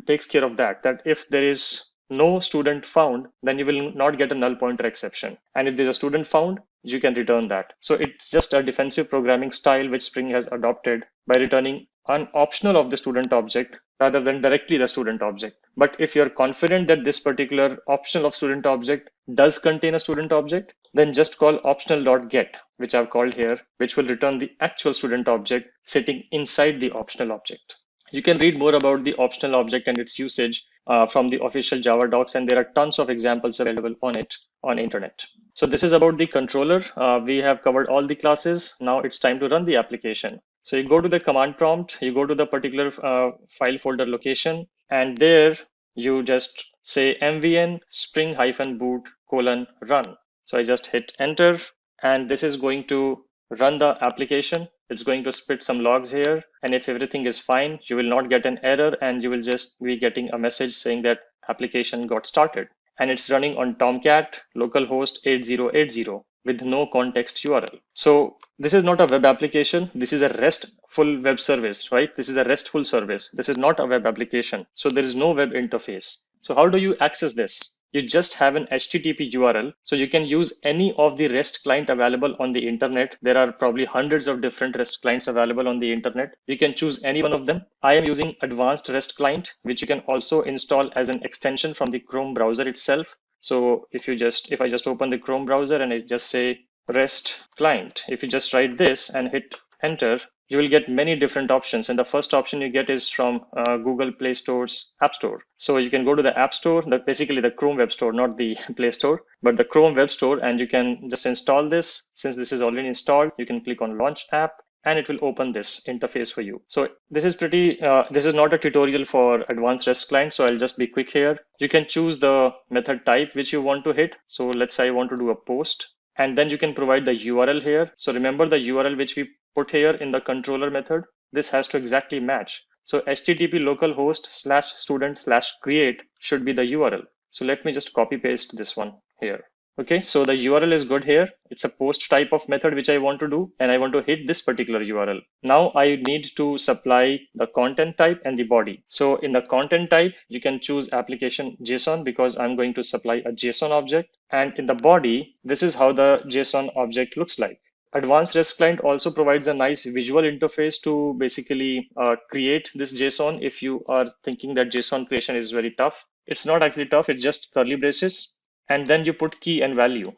takes care of that if there is no student found, then you will not get a null pointer exception. And if there's a student found, you can return that. So it's just a defensive programming style which Spring has adopted by returning an optional of the student object rather than directly the student object. But if you're confident that this particular optional of student object does contain a student object, then just call optional.get, which I've called here, which will return the actual student object sitting inside the optional object. You can read more about the optional object and its usage from the official Java docs, and there are tons of examples available on it on internet. So this is about the controller. We have covered all the classes. Now it's time to run the application. So you go to the command prompt, you go to the particular file folder location, and there you just say mvn spring-boot:run. So I just hit enter, and this is going to run the application. It's going to spit some logs here, and if everything is fine, you will not get an error, and you will just be getting a message saying that application got started. And it's running on Tomcat localhost 8080 with no context URL. So this is not a web application. This is a RESTful web service, right? This is a RESTful service. This is not a web application. So there is no web interface. So how do you access this? You just have an HTTP URL. So you can use any of the REST client available on the internet. There are probably hundreds of different REST clients available on the internet. You can choose any one of them. I am using advanced REST client, which you can also install as an extension from the Chrome browser itself. So if I just open the Chrome browser and I just say REST client, if you just write this and hit enter, you will get many different options. And the first option you get is from Google Play Store's App Store. So you can go to the App Store, basically the Chrome Web Store, not the Play Store, but the Chrome Web Store, and you can just install this. Since this is already installed, you can click on Launch App, and it will open this interface for you. So this is this is not a tutorial for advanced REST client, so I'll just be quick here. You can choose the method type which you want to hit. So let's say I want to do a post, and then you can provide the URL here. So remember the URL which we put here in the controller method, this has to exactly match. So HTTP localhost /student/create should be the URL. So let me just copy paste this one here. Okay, so the URL is good here. It's a post type of method which I want to do, and I want to hit this particular URL. Now I need to supply the content type and the body. So in the content type, you can choose application JSON because I'm going to supply a JSON object. And in the body, this is how the JSON object looks like. Advanced REST client also provides a nice visual interface to basically create this JSON. If you are thinking that JSON creation is very tough, it's not actually tough. It's just curly braces. And then you put key and value,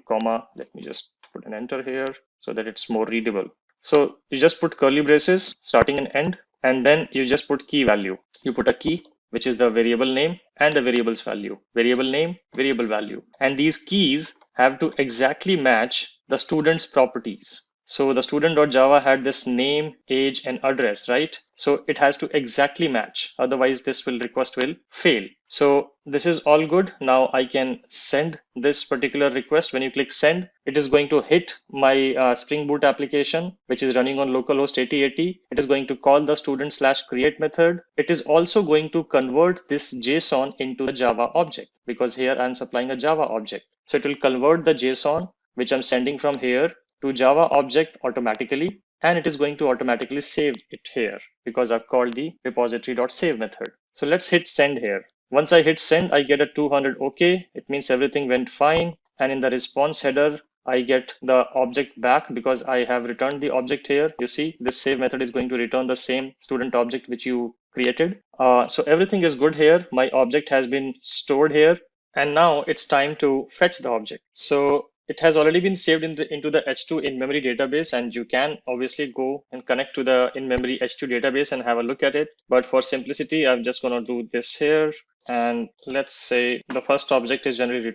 comma, let me just put an enter here so that it's more readable. So you just put curly braces starting and end, and then you just put key value. You put a key, which is the variable name, and the variable's value, variable name, variable value. And these keys have to exactly match the student's properties. So the student.java had this name, age, and address, right? So it has to exactly match. Otherwise, this request will fail. So this is all good. Now I can send this particular request. When you click send, it is going to hit my Spring Boot application, which is running on localhost 8080. It is going to call the student/create method. It is also going to convert this JSON into a Java object because here I'm supplying a Java object. So it will convert the JSON, which I'm sending from here, to Java object automatically, and it is going to automatically save it here because I've called the repository.save method. So let's hit send here. Once I hit send, I get a 200 OK. It means everything went fine. And in the response header, I get the object back because I have returned the object here. You see, this save method is going to return the same student object which you created. So everything is good here. My object has been stored here. And now it's time to fetch the object. So it has already been saved into the H2 in-memory database, and you can obviously go and connect to the in-memory H2 database and have a look at it. But for simplicity, I'm just going to do this here. And let's say the first object is generally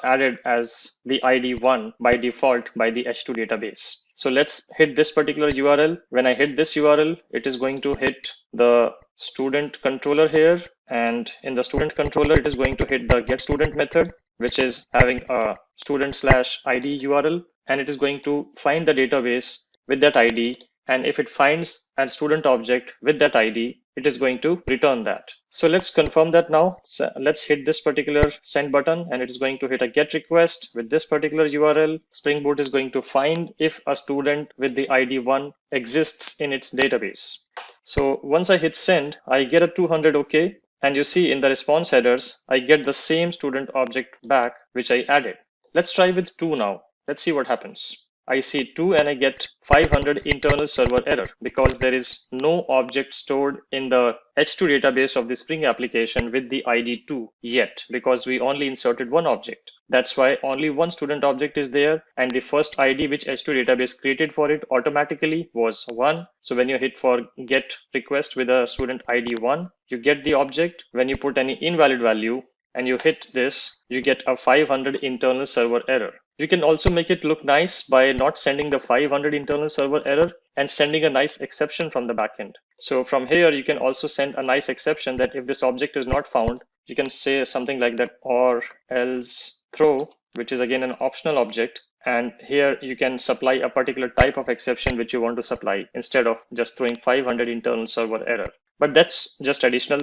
added as the ID1 by default by the H2 database. So let's hit this particular URL. When I hit this URL, it is going to hit the student controller here. And in the student controller, it is going to hit the getStudent method, which is having a student/ID URL, and it is going to find the database with that ID. And if it finds a student object with that ID, it is going to return that. So let's confirm that now. So let's hit this particular send button, and it is going to hit a get request with this particular URL. Spring Boot is going to find if a student with the ID 1 exists in its database. So once I hit send, I get a 200 OK. And you see in the response headers, I get the same student object back, which I added. Let's try with 2 now. Let's see what happens. I see 2 and I get 500 internal server error because there is no object stored in the H2 database of the Spring application with the ID 2 yet, because we only inserted one object. That's why only one student object is there, and the first ID which H2 database created for it automatically was 1. So when you hit for get request with a student ID 1, you get the object. When you put any invalid value and you hit this, you get a 500 internal server error. You can also make it look nice by not sending the 500 internal server error and sending a nice exception from the backend. So from here, you can also send a nice exception that if this object is not found, you can say something like that, or else throw, which is again an optional object. And here you can supply a particular type of exception which you want to supply instead of just throwing 500 internal server error. But that's just additional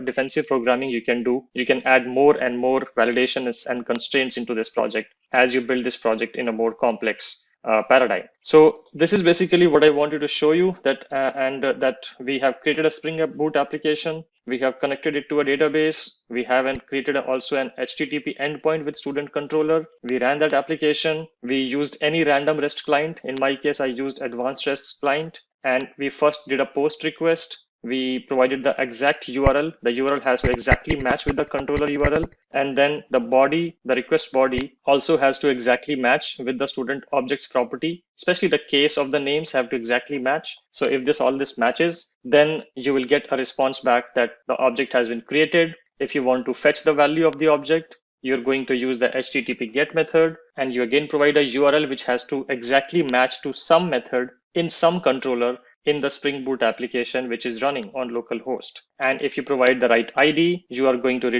defensive programming you can do. You can add more and more validations and constraints into this project as you build this project in a more complex paradigm. So this is basically what I wanted to show you, that we have created a Spring Boot application. We have connected it to a database. We have created also an HTTP endpoint with student controller. We ran that application. We used any random REST client. In my case, I used advanced REST client. And we first did a post request. we provided the exact URL. The URL has to exactly match with the controller URL. And then the body, the request body also has to exactly match with the student object's property, especially the case of the names have to exactly match. So if all this matches, then you will get a response back that the object has been created. If you want to fetch the value of the object, you're going to use the HTTP GET method, and you again provide a URL which has to exactly match to some method in some controller in the Spring Boot application which is running on localhost. And if you provide the right ID, you are going to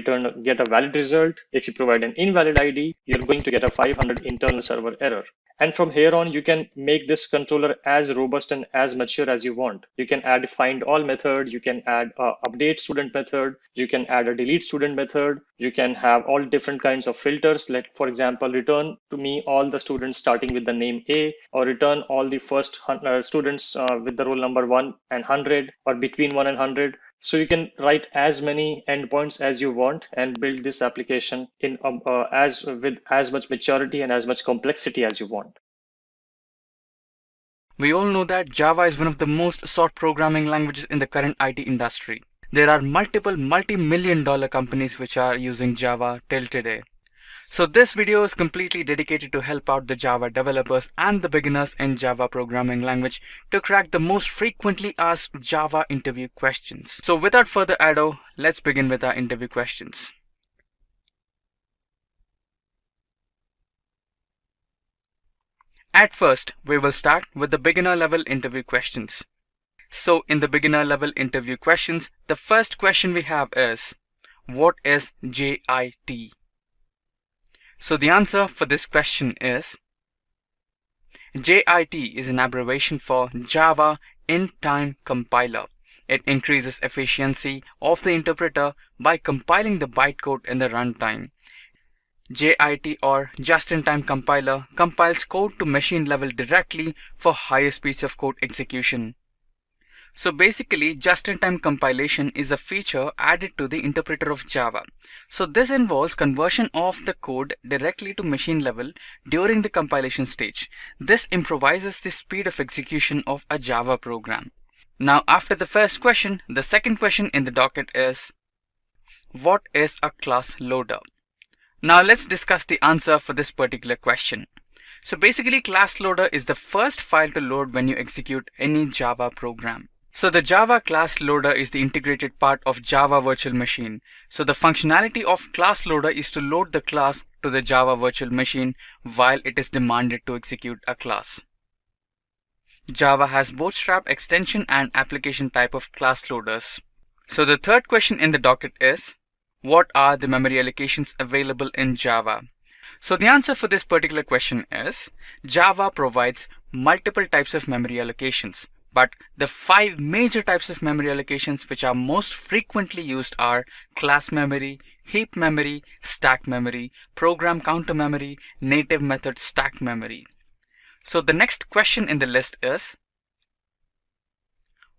get a valid result. If you provide an invalid ID, you're going to get a 500 internal server error. And from here on, you can make this controller as robust and as mature as you want. You can add find all method, you can add a update student method, you can add a delete student method, you can have all different kinds of filters. Like for example, return to me all the students starting with the name A, or return all the first students with the roll number 1 and 100, or between 1 and 100. So you can write as many endpoints as you want and build this application in with as much maturity and as much complexity as you want.
We all know that Java is one of the most sought programming languages in the current IT industry. There are multiple multi-million-dollar companies which are using Java till today. So this video is completely dedicated to help out the Java developers and the beginners in Java programming language to crack the most frequently asked Java interview questions. So without further ado, let's begin with our interview questions. At first, we will start with the beginner level interview questions. So in the beginner level interview questions, the first question we have is, what is JIT? So the answer for this question is, JIT is an abbreviation for Java In-Time Compiler. It increases efficiency of the interpreter by compiling the bytecode in the runtime. JIT, or Just-in-Time Compiler, compiles code to machine level directly for higher speeds of code execution. So basically, just-in-time compilation is a feature added to the interpreter of Java. So this involves conversion of the code directly to machine level during the compilation stage. This improvises the speed of execution of a Java program. Now, after the first question, the second question in the docket is, what is a class loader? Now let's discuss the answer for this particular question. So basically, class loader is the first file to load when you execute any Java program. So the Java class loader is the integrated part of Java virtual machine. So the functionality of class loader is to load the class to the Java virtual machine while it is demanded to execute a class. Java has Bootstrap extension and application type of class loaders. So the third question in the docket is, what are the memory allocations available in Java? So the answer for this particular question is, Java provides multiple types of memory allocations. But the 5 major types of memory allocations which are most frequently used are class memory, heap memory, stack memory, program counter memory, native method stack memory. So the next question in the list is,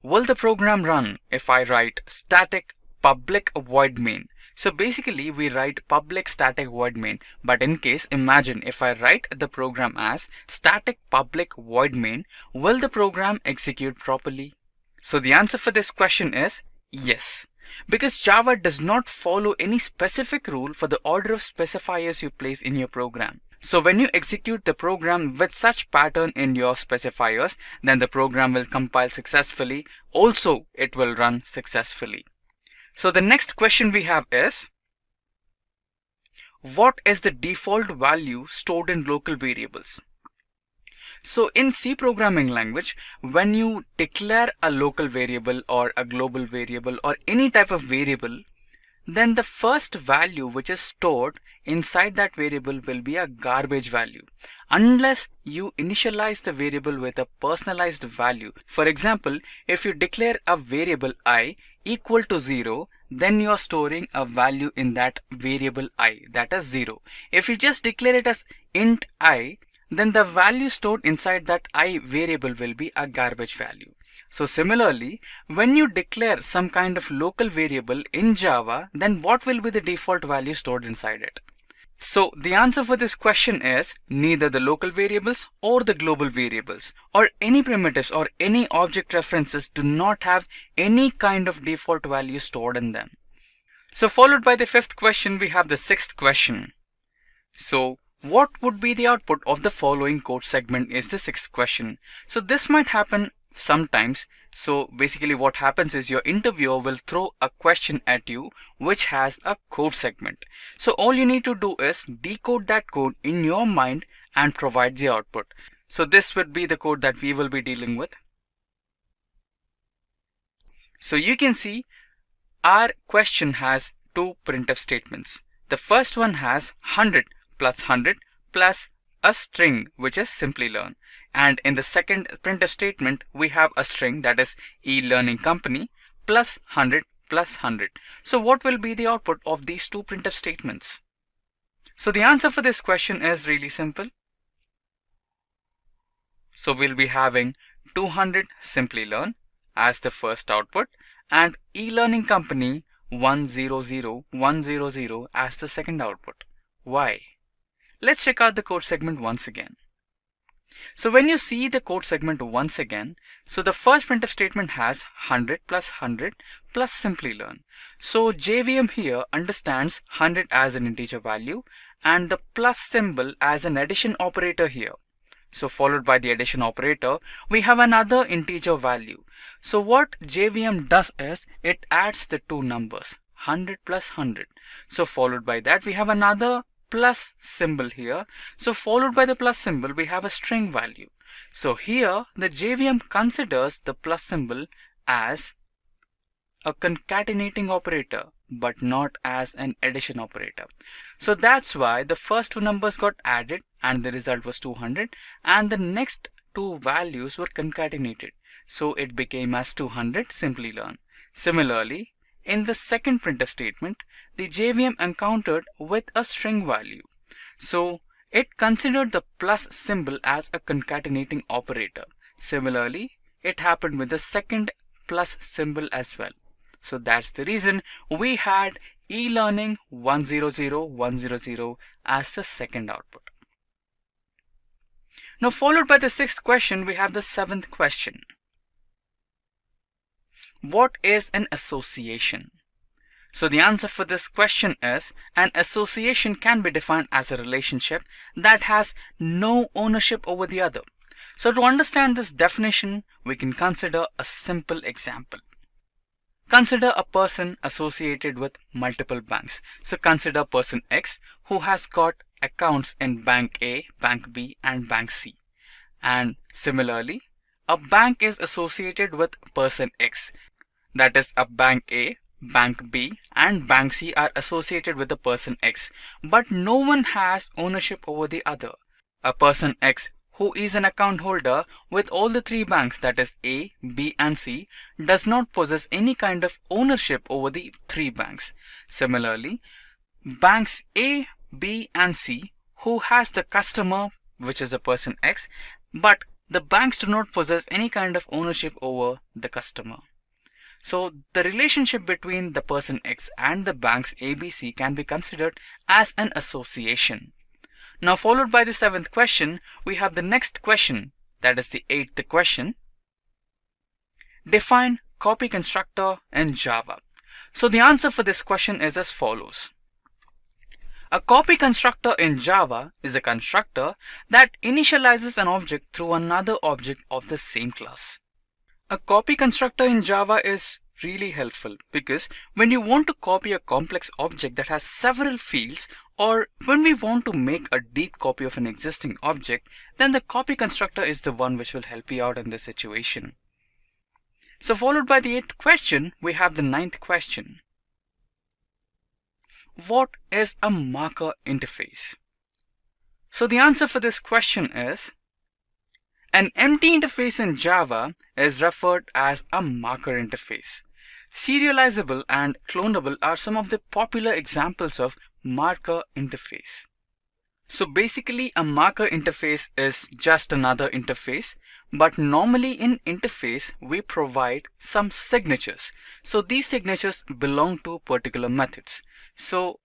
will the program run if I write static public void main? So basically we write public static void main, but in case, imagine if I write the program as static public void main, will the program execute properly? So the answer for this question is yes, because Java does not follow any specific rule for the order of specifiers you place in your program. So when you execute the program with such pattern in your specifiers, then the program will compile successfully. Also, it will run successfully. So the next question we have is, what is the default value stored in local variables? So in C programming language, when you declare a local variable or a global variable or any type of variable, then the first value which is stored inside that variable will be a garbage value, unless you initialize the variable with a personalized value. For example, if you declare a variable I equal to 0, then you are storing a value in that variable I, that is 0. If you just declare it as int I, then the value stored inside that I variable will be a garbage value. So similarly, when you declare some kind of local variable in Java, then what will be the default value stored inside it? So the answer for this question is neither the local variables or the global variables or any primitives or any object references do not have any kind of default value stored in them. So followed by the fifth question, we have the sixth question. So what would be the output of the following code segment is the sixth question. So this might happen sometimes. So basically what happens is your interviewer will throw a question at you which has a code segment. So all you need to do is decode that code in your mind and provide the output. So this would be the code that we will be dealing with. So you can see our question has two printf statements. The first one has 100 plus 100 plus a string which is Simplilearn, and in the second printf statement we have a string that is e-learning company plus 100 plus 100. So what will be the output of these two printf statements? So the answer for this question is really simple. So we'll be having 200 Simplilearn as the first output and e-learning company 100 as the second output. Why? Let's check out the code segment once again. So when you see the code segment once again, so the first printf statement has 100 plus Simplilearn. So JVM here understands 100 as an integer value and the plus symbol as an addition operator here. So followed by the addition operator, we have another integer value. So what JVM does is it adds the two numbers 100 plus 100. So followed by that we have another plus symbol here. So followed by the plus symbol we have a string value. So here the JVM considers the plus symbol as a concatenating operator but not as an addition operator. So that's why the first two numbers got added and the result was 200 and the next two values were concatenated. So it became as 200 Simplilearn. Similarly, in the second printf statement, the JVM encountered with a string value. So it considered the plus symbol as a concatenating operator. Similarly, it happened with the second plus symbol as well. So that's the reason we had e-learning 100 as the second output. Now followed by the sixth question, we have the seventh question. What is an association? So the answer for this question is an association can be defined as a relationship that has no ownership over the other. So to understand this definition, we can consider a simple example. Consider a person associated with multiple banks. So consider person X who has got accounts in bank A, bank B and bank C. And similarly, a bank is associated with person X. That is, a bank A, bank B and bank C are associated with the person X. But no one has ownership over the other. A person X who is an account holder with all the three banks, that is A, B and C, does not possess any kind of ownership over the three banks. Similarly, banks A, B and C who has the customer, which is the person X, but the banks do not possess any kind of ownership over the customer. So the relationship between the person X and the banks ABC can be considered as an association. Now followed by the seventh question, we have the next question, that is the eighth question. Define copy constructor in Java. So the answer for this question is as follows. A copy constructor in Java is a constructor that initializes an object through another object of the same class. A copy constructor in Java is really helpful because when you want to copy a complex object that has several fields, or when we want to make a deep copy of an existing object, then the copy constructor is the one which will help you out in this situation. So followed by the eighth question, we have the ninth question. What is a marker interface? So the answer for this question is an empty interface in Java is referred as a marker interface. Serializable and clonable are some of the popular examples of marker interface. So basically a marker interface is just another interface, but normally in interface we provide some signatures. So these signatures belong to particular methods. So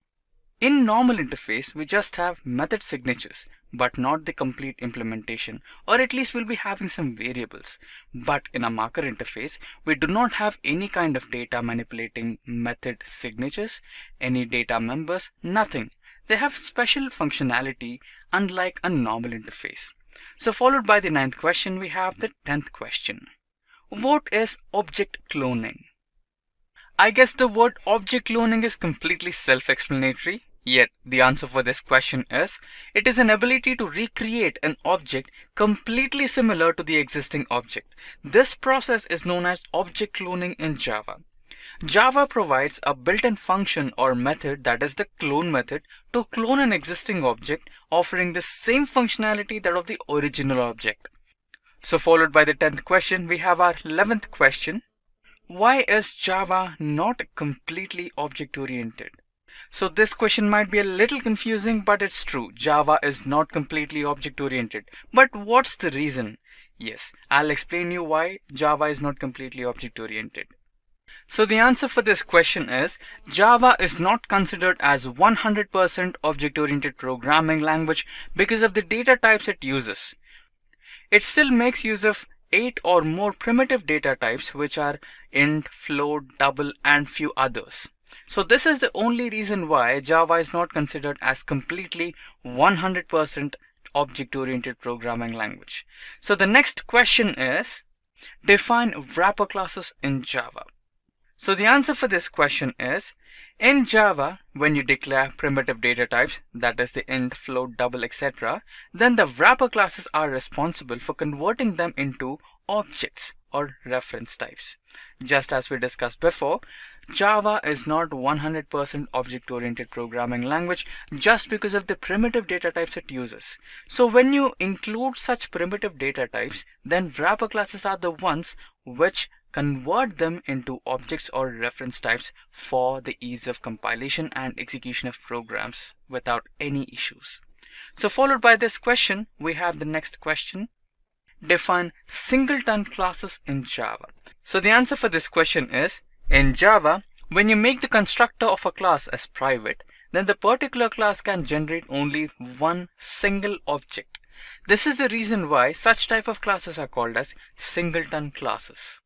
In normal interface, we just have method signatures, but not the complete implementation, or at least we'll be having some variables. But in a marker interface, we do not have any kind of data manipulating method signatures, any data members, nothing. They have special functionality unlike a normal interface. So followed by the 9th question, we have the 10th question. What is object cloning? I guess the word object cloning is completely self-explanatory, yet the answer for this question is, it is an ability to recreate an object completely similar to the existing object. This process is known as object cloning in Java. Java provides a built-in function or method, that is the clone method, to clone an existing object, offering the same functionality that of the original object. So followed by the 10th question, we have our 11th question. Why is Java not completely object-oriented? So this question might be a little confusing, but it's true. Java is not completely object-oriented. But what's the reason? Yes, I'll explain you why Java is not completely object-oriented. So the answer for this question is, Java is not considered as 100% object-oriented programming language because of the data types it uses. It still makes use of 8 or more primitive data types, which are int, float, double, and few others. So this is the only reason why Java is not considered as completely 100% object-oriented programming language. So the next question is, define wrapper classes in Java. So the answer for this question is, in Java, when you declare primitive data types, that is the int, float, double, etc., then the wrapper classes are responsible for converting them into objects or reference types. Just as we discussed before, Java is not 100% object-oriented programming language just because of the primitive data types it uses. So when you include such primitive data types, then wrapper classes are the ones which convert them into objects or reference types for the ease of compilation and execution of programs without any issues. So followed by this question, we have the next question. Define singleton classes in Java. So the answer for this question is, in Java, when you make the constructor of a class as private, then the particular class can generate only one single object. This is the reason why such type of classes are called as singleton classes.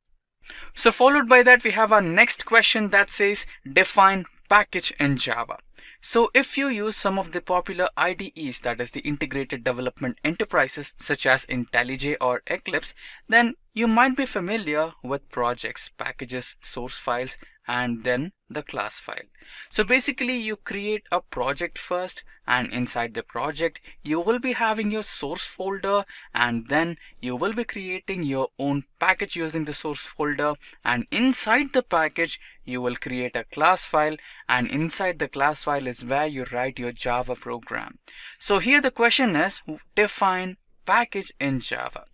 So followed by that, we have our next question that says, define package in Java. So if you use some of the popular IDEs, that is the integrated development enterprises such as IntelliJ or Eclipse, then you might be familiar with projects, packages, source files, and then the class file. So basically you create a project first, and inside the project you will be having your source folder, and then you will be creating your own package using the source folder, and inside the package you will create a class file, and inside the class file is where you write your Java program. So here the question is, define package in Java.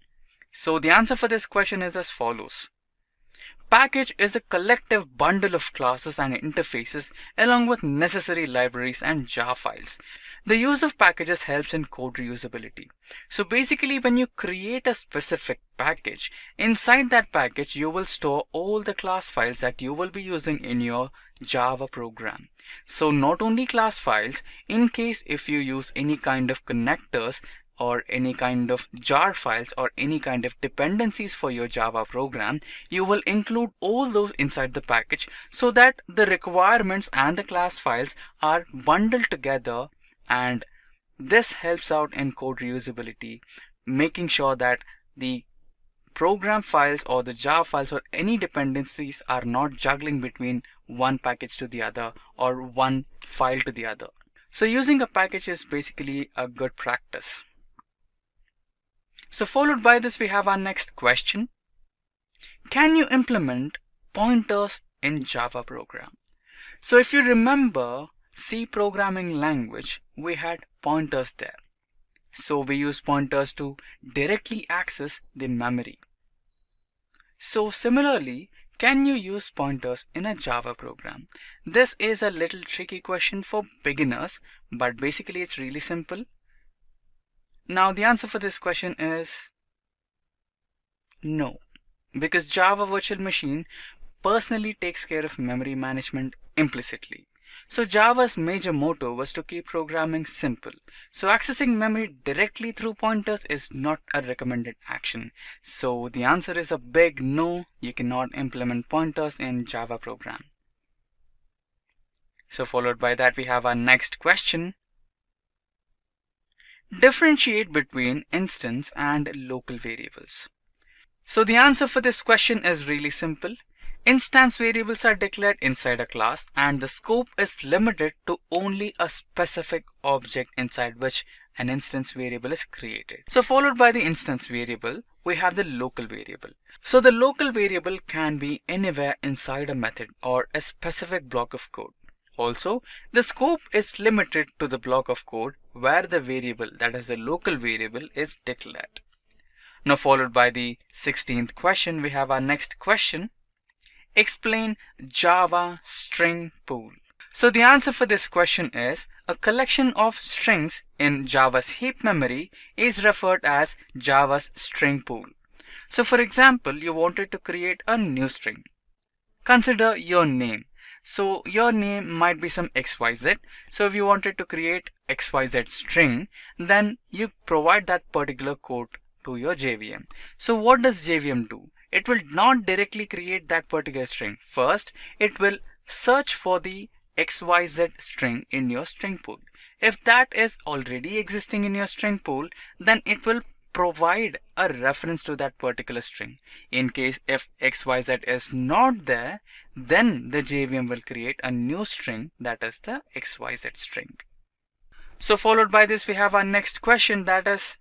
So the answer for this question is as follows. Package is a collective bundle of classes and interfaces along with necessary libraries and jar files. The use of packages helps in code reusability. So basically when you create a specific package, inside that package you will store all the class files that you will be using in your Java program. So not only class files, in case if you use any kind of connectors or any kind of jar files or any kind of dependencies for your Java program, you will include all those inside the package so that the requirements and the class files are bundled together, and this helps out in code reusability, making sure that the program files or the jar files or any dependencies are not juggling between one package to the other or one file to the other. So using a package is basically a good practice. So followed by this, we have our next question. Can you implement pointers in Java program? So if you remember C programming language, we had pointers there. So we use pointers to directly access the memory. So similarly, can you use pointers in a Java program? This is a little tricky question for beginners, but basically it's really simple. Now the answer for this question is no, because Java Virtual Machine personally takes care of memory management implicitly. So Java's major motto was to keep programming simple. So accessing memory directly through pointers is not a recommended action. So the answer is a big no. You cannot implement pointers in Java program. So followed by that we have our next question. Differentiate between instance and local variables. So the answer for this question is really simple. Instance variables are declared inside a class and the scope is limited to only a specific object inside which an instance variable is created. So followed by the instance variable, we have the local variable. So the local variable can be anywhere inside a method or a specific block of code. Also, the scope is limited to the block of code where the variable, that is the local variable, is declared. Now followed by the 16th question, we have our next question. Explain Java string pool. So the answer for this question is a collection of strings in Java's heap memory is referred as Java's string pool. So for example, you wanted to create a new string. Consider your name. So your name might be some XYZ. So if you wanted to create XYZ string, then you provide that particular code to your JVM. So what does JVM do? It will not directly create that particular string. First, it will search for the XYZ string in your string pool. If that is already existing in your string pool, then it will provide a reference to that particular string. In case if XYZ is not there, then the JVM will create a new string, that is the XYZ string. So followed by this we have our next question, that is,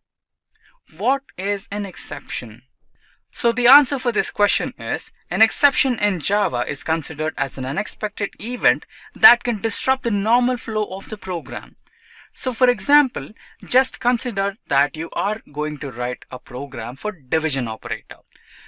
what is an exception? So the answer for this question is, an exception in Java is considered as an unexpected event that can disrupt the normal flow of the program. So for example, just consider that you are going to write a program for division operator.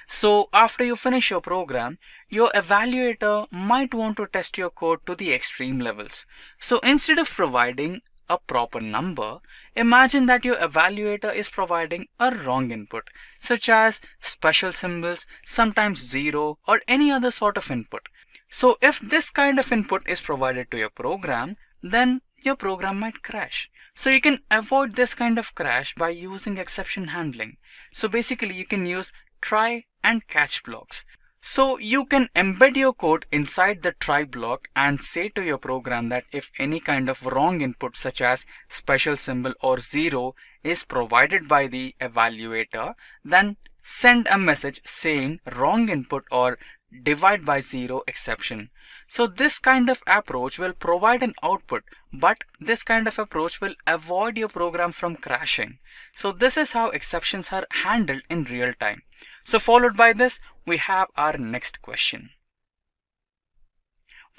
So after you finish your program, your evaluator might want to test your code to the extreme levels. So instead of providing a proper number, imagine that your evaluator is providing a wrong input, such as special symbols, sometimes 0 or any other sort of input. So if this kind of input is provided to your program, then your program might crash. So you can avoid this kind of crash by using exception handling. So basically you can use try and catch blocks. So you can embed your code inside the try block and say to your program that if any kind of wrong input such as special symbol or 0 is provided by the evaluator, then send a message saying wrong input or divide by 0 exception. So this kind of approach will provide an output, but this kind of approach will avoid your program from crashing. So this is how exceptions are handled in real time. So followed by this, we have our next question.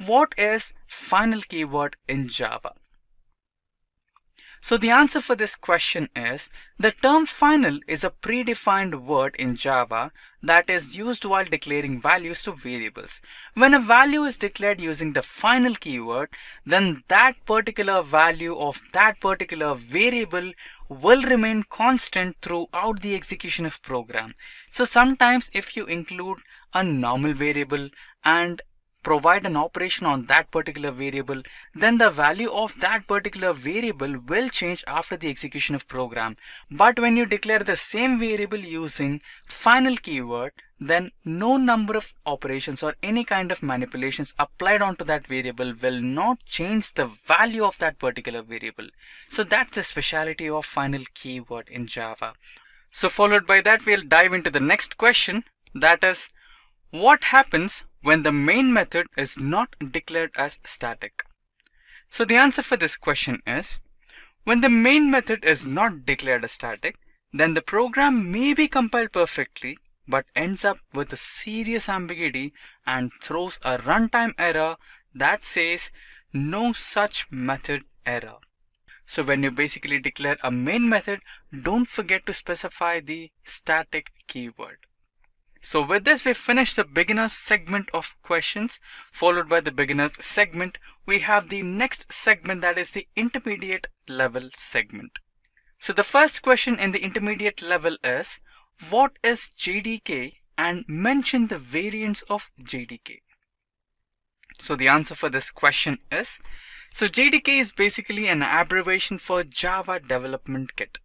What is final keyword in Java? So the answer for this question is, the term final is a predefined word in Java that is used while declaring values to variables. When a value is declared using the final keyword, then that particular value of that particular variable will remain constant throughout the execution of program. So sometimes if you include a normal variable and provide an operation on that particular variable, then the value of that particular variable will change after the execution of program. But when you declare the same variable using final keyword, then no number of operations or any kind of manipulations applied onto that variable will not change the value of that particular variable. So that's the speciality of final keyword in Java. So followed by that, we'll dive into the next question, that is, what happens when the main method is not declared as static? So the answer for this question is, when the main method is not declared as static, then the program may be compiled perfectly but ends up with a serious ambiguity and throws a runtime error that says no such method error. So when you basically declare a main method, don't forget to specify the static keyword. So with this, we finish the beginners segment of questions. Followed by the beginners segment, we have the next segment, that is the intermediate level segment. So the first question in the intermediate level is, what is JDK and mention the variants of JDK. So the answer for this question is, so JDK is basically an abbreviation for Java Development Kit.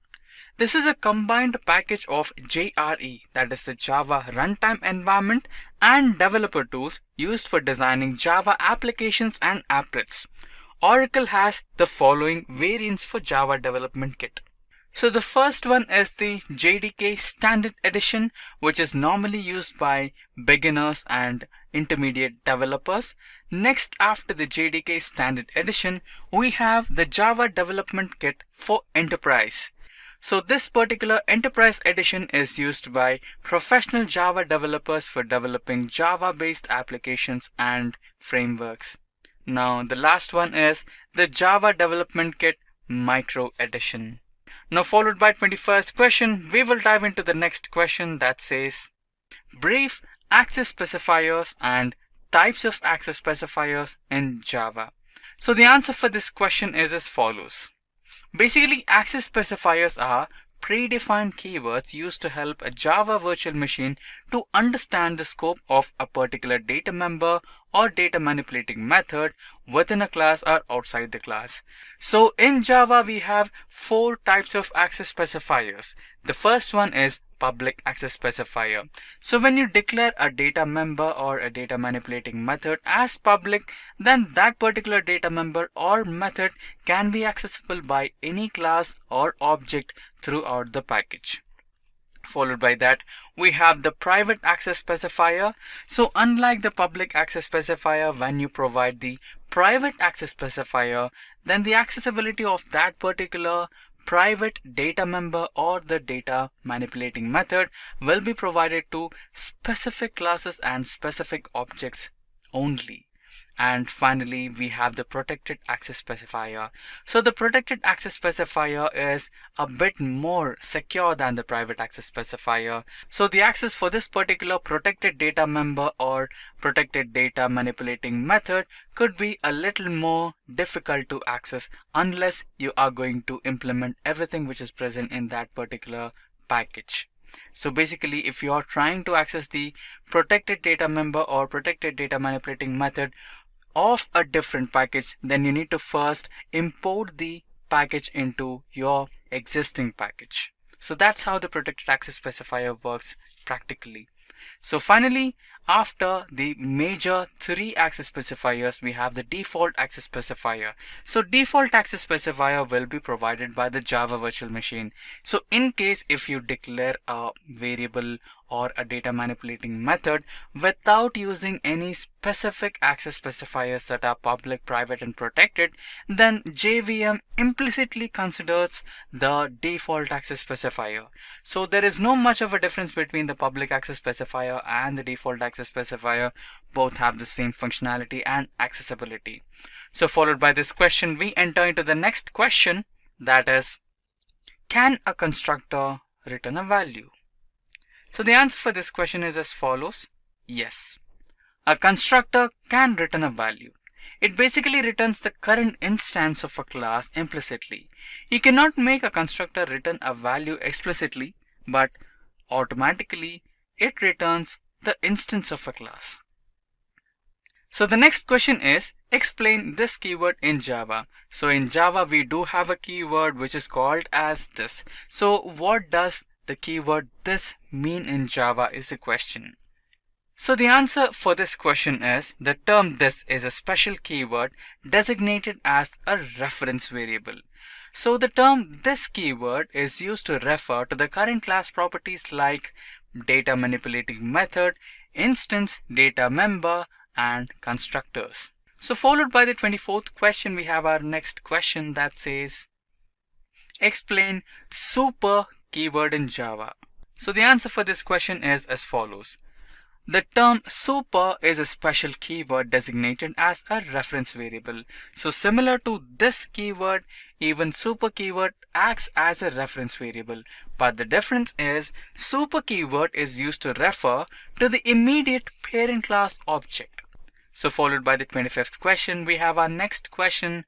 This is a combined package of JRE, that is the Java Runtime Environment, and developer tools used for designing Java applications and applets. Oracle has the following variants for Java Development Kit. So the first one is the JDK Standard Edition, which is normally used by beginners and intermediate developers. Next, after the JDK Standard Edition, we have the Java Development Kit for Enterprise. So this particular Enterprise Edition is used by professional Java developers for developing Java-based applications and frameworks. Now the last one is the Java Development Kit Micro Edition. Now followed by 21st question, we will dive into the next question that says, brief access specifiers and types of access specifiers in Java. So the answer for this question is as follows. Basically, access specifiers are predefined keywords used to help a Java virtual machine to understand the scope of a particular data member or data manipulating method within a class or outside the class. So in Java, we have 4 types of access specifiers. The first one is public access specifier. So when you declare a data member or a data manipulating method as public, then that particular data member or method can be accessible by any class or object throughout the package. Followed by that, we have the private access specifier. So unlike the public access specifier, when you provide the private access specifier, then the accessibility of that particular private data member or the data manipulating method will be provided to specific classes and specific objects only. And finally, we have the protected access specifier. So the protected access specifier is a bit more secure than the private access specifier. So the access for this particular protected data member or protected data manipulating method could be a little more difficult to access unless you are going to implement everything which is present in that particular package. So basically, if you are trying to access the protected data member or protected data manipulating method of a different package, then you need to first import the package into your existing package. So that's how the protected access specifier works practically. So finally, after the major 3 access specifiers, we have the default access specifier. So default access specifier will be provided by the Java virtual machine. So in case if you declare a variable or a data manipulating method without using any specific access specifiers that are public, private and protected, then JVM implicitly considers the default access specifier. So there is no much of a difference between the public access specifier and the default access specifier. Both have the same functionality and accessibility. So followed by this question, we enter into the next question, that is, can a constructor return a value? So the answer for this question is as follows. Yes, a constructor can return a value. It basically returns the current instance of a class implicitly. You cannot make a constructor return a value explicitly, but automatically it returns the instance of a class. So the next question is, explain this keyword in Java. So in Java, we do have a keyword which is called as this. So what does the keyword this mean in Java is the question. So the answer for this question is, the term this is a special keyword designated as a reference variable. So the term this keyword is used to refer to the current class properties like data manipulating method, instance, data member, and constructors. So followed by the 24th question, we have our next question that says, explain super keyword in Java. So the answer for this question is as follows. The term super is a special keyword designated as a reference variable. So similar to this keyword, even super keyword acts as a reference variable. But the difference is super keyword is used to refer to the immediate parent class object. So followed by the 25th question, we have our next question,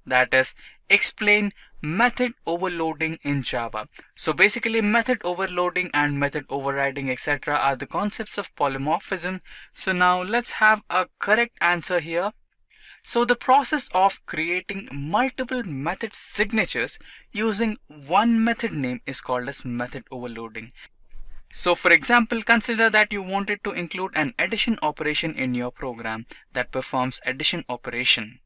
that is, explain method overloading in Java. So basically method overloading and method overriding etc. are the concepts of polymorphism. So now let's have a correct answer here. So the process of creating multiple method signatures using one method name is called as method overloading. So for example, consider that you wanted to include an addition operation in your program that performs addition operation.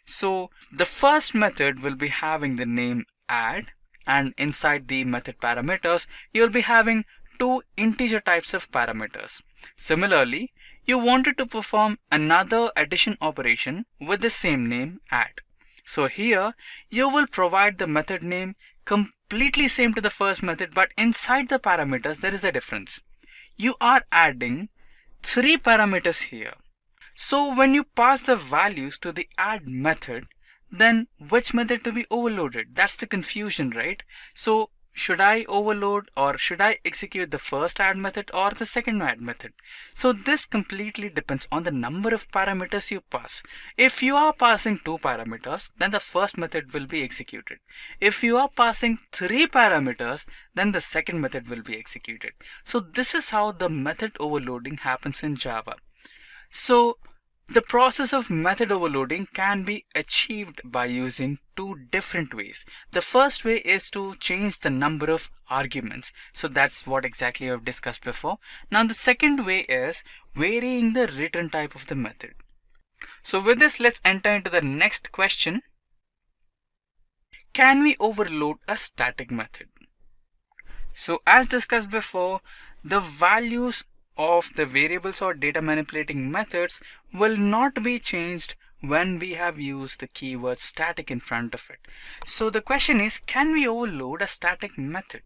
So the first method will be having the name add, and inside the method parameters, you'll be having two integer types of parameters. Similarly, you wanted to perform another addition operation with the same name add. So here you will provide the method name completely same to the first method, but inside the parameters there is a difference. You are adding 3 parameters here. So when you pass the values to the add method, then which method to be overloaded? That's the confusion, right? So should I overload or should I execute the first add method or the second add method? So this completely depends on the number of parameters you pass. If you are passing 2 parameters, then the first method will be executed. If you are passing 3 parameters, then the second method will be executed. So this is how the method overloading happens in Java. So the process of method overloading can be achieved by using 2 different ways. The first way is to change the number of arguments. So that's what exactly I've discussed before. Now the second way is varying the return type of the method. So with this, let's enter into the next question. Can we overload a static method? So as discussed before, the values of the variables or data manipulating methods will not be changed when we have used the keyword static in front of it. So the question is, can we overload a static method?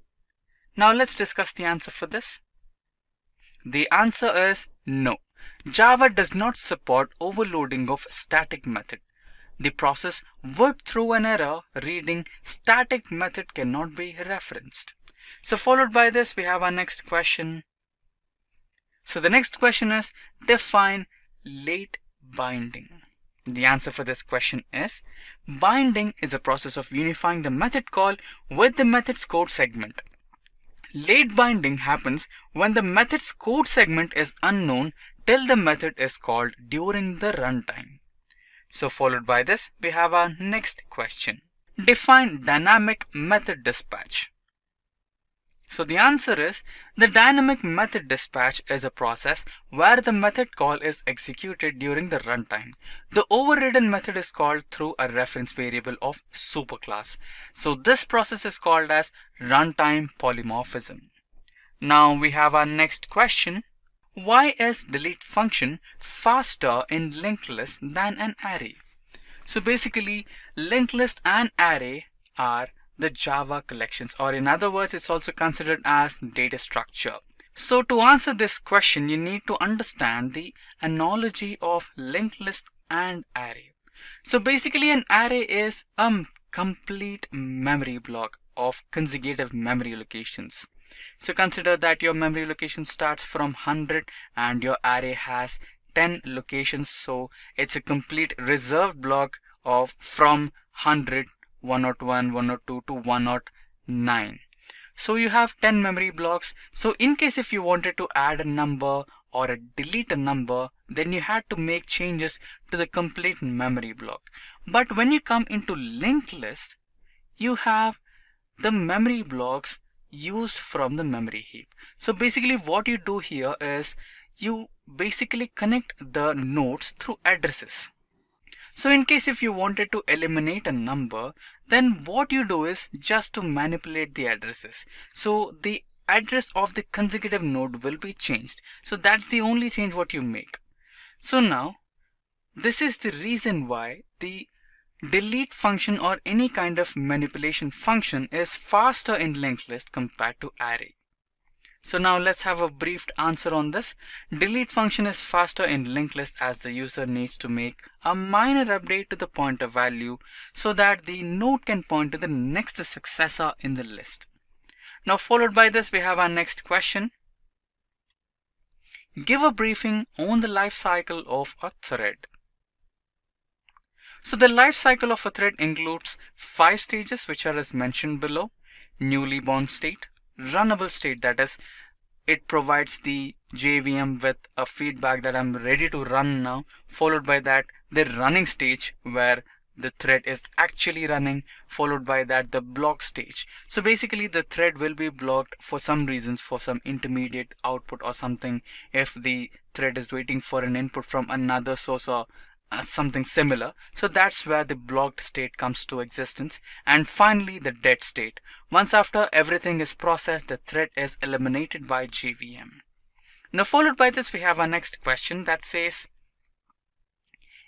Now let's discuss the answer for this. The answer is no. Java does not support overloading of static method. The process would throw an error reading static method cannot be referenced. So followed by this, we have our next question. So the next question is, define late binding. The answer for this question is, binding is a process of unifying the method call with the method's code segment. Late binding happens when the method's code segment is unknown till the method is called during the runtime. So followed by this, we have our next question. Define dynamic method dispatch. So the answer is, the dynamic method dispatch is a process where the method call is executed during the runtime. The overridden method is called through a reference variable of superclass. So this process is called as runtime polymorphism. Now we have our next question. Why is delete function faster in linked list than an array? So basically, linked list and array are the Java collections, or in other words, it's also considered as data structure. So to answer this question, you need to understand the analogy of linked list and array. So basically, an array is a complete memory block of consecutive memory locations. So consider that your memory location starts from 100 and your array has 10 locations. So it's a complete reserved block of from 100, 101, 102 to 109. So you have 10 memory blocks. So in case if you wanted to add a number or delete a number, then you had to make changes to the complete memory block. But when you come into linked list, you have the memory blocks used from the memory heap. So basically what you do here is you basically connect the nodes through addresses. So in case if you wanted to eliminate a number, then what you do is just to manipulate the addresses. So the address of the consecutive node will be changed. So that's the only change what you make. So now this is the reason why the delete function or any kind of manipulation function is faster in linked list compared to array. So now let's have a brief answer on this. Delete function is faster in linked list as the user needs to make a minor update to the pointer value so that the node can point to the next successor in the list. Now followed by this, we have our next question. Give a briefing on the life cycle of a thread. So the life cycle of a thread includes 5 stages, which are as mentioned below. Newly born state, runnable state, that is, it provides the JVM with a feedback that I'm ready to run now, followed by that the running stage where the thread is actually running, followed by that the block stage. So basically the thread will be blocked for some reasons, for some intermediate output or something, if the thread is waiting for an input from another source or something similar. So that's where the blocked state comes to existence. And finally the dead state. Once after everything is processed, the thread is eliminated by JVM. Now followed by this we have our next question that says,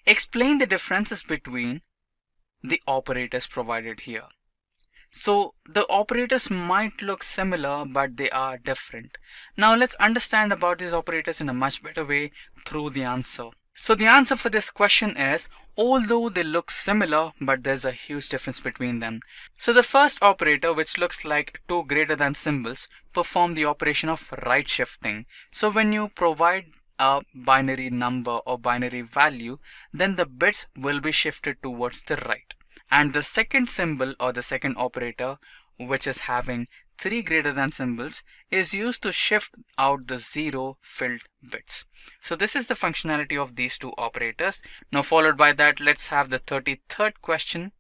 explain the differences between the operators provided here. So the operators might look similar, but they are different. Now let's understand about these operators in a much better way through the answer. So the answer for this question is, although they look similar, but there's a huge difference between them. So the first operator, which looks like two greater than symbols, perform the operation of right shifting. So when you provide a binary number or binary value, then the bits will be shifted towards the right. And the second symbol or the second operator, which is having 3 greater than symbols, is used to shift out the 0 filled bits. So this is the functionality of these two operators. Now followed by that, let's have the 33rd question.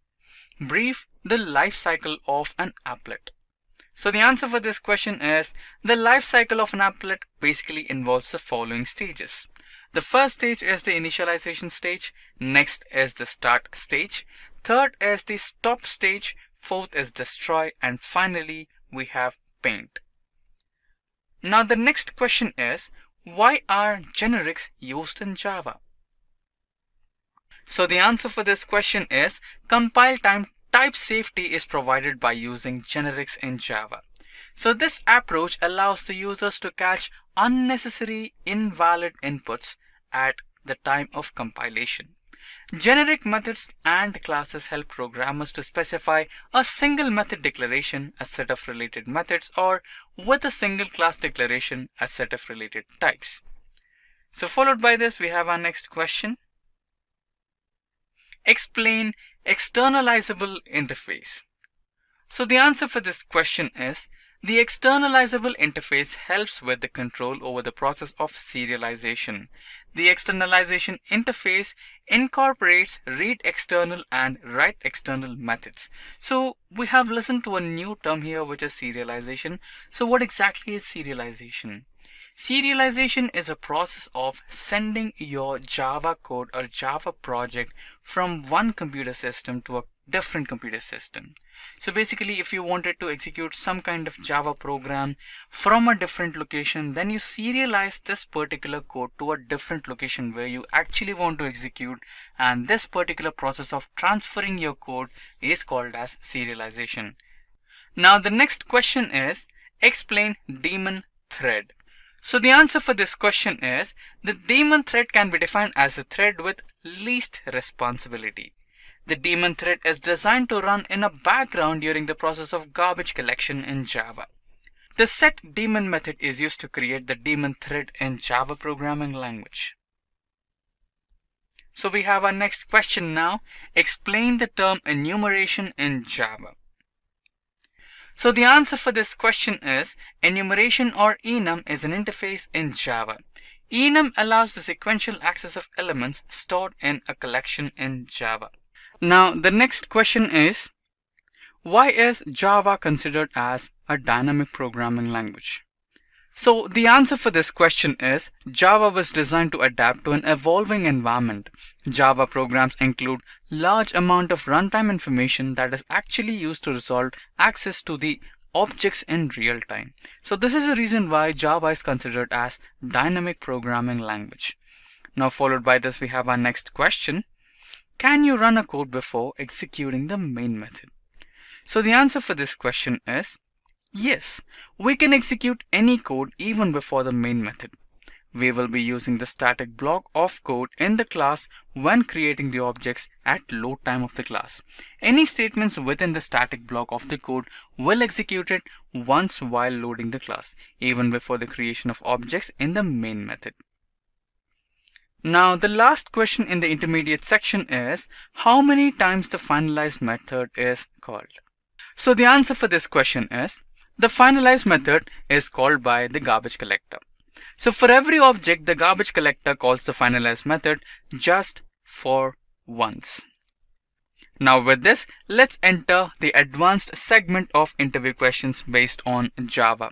Brief the life cycle of an applet. So the answer for this question is, the life cycle of an applet basically involves the following stages. The first stage is the initialization stage, next is the start stage, third is the stop stage, fourth is destroy, and finally we have paint. Now the next question is, why are generics used in Java? So the answer for this question is, compile time type safety is provided by using generics in Java. So this approach allows the users to catch unnecessary invalid inputs at the time of compilation. Generic methods and classes help programmers to specify a single method declaration, a set of related methods, or with a single class declaration, a set of related types. So followed by this, we have our next question. Explain externalizable interface. So the answer for this question is, the externalizable interface helps with the control over the process of serialization. The externalization interface incorporates read external and write external methods. So we have listened to a new term here, which is serialization. So what exactly is serialization? Serialization is a process of sending your Java code or Java project from one computer system to a different computer system. So basically, if you wanted to execute some kind of Java program from a different location, then you serialize this particular code to a different location where you actually want to execute, and this particular process of transferring your code is called as serialization. Now the next question is, explain daemon thread. So the answer for this question is, the daemon thread can be defined as a thread with least responsibility. The daemon thread is designed to run in a background during the process of garbage collection in Java. The setDaemon method is used to create the daemon thread in Java programming language. So we have our next question now. Explain the term enumeration in Java. So the answer for this question is, enumeration or enum is an interface in Java. Enum allows the sequential access of elements stored in a collection in Java. Now the next question is, why is Java considered as a dynamic programming language? So the answer for this question is, Java was designed to adapt to an evolving environment. Java programs include large amount of runtime information that is actually used to resolve access to the objects in real time. So this is the reason why Java is considered as dynamic programming language. Now followed by this, we have our next question. Can you run a code before executing the main method? So the answer for this question is, yes, we can execute any code even before the main method. We will be using the static block of code in the class when creating the objects at load time of the class. Any statements within the static block of the code will execute it once while loading the class, even before the creation of objects in the main method. Now the last question in the intermediate section is how many times the finalize method is called. So the answer for this question is the finalize method is called by the garbage collector. So for every object, the garbage collector calls the finalize method just for once. Now with this, let's enter the advanced segment of interview questions based on Java.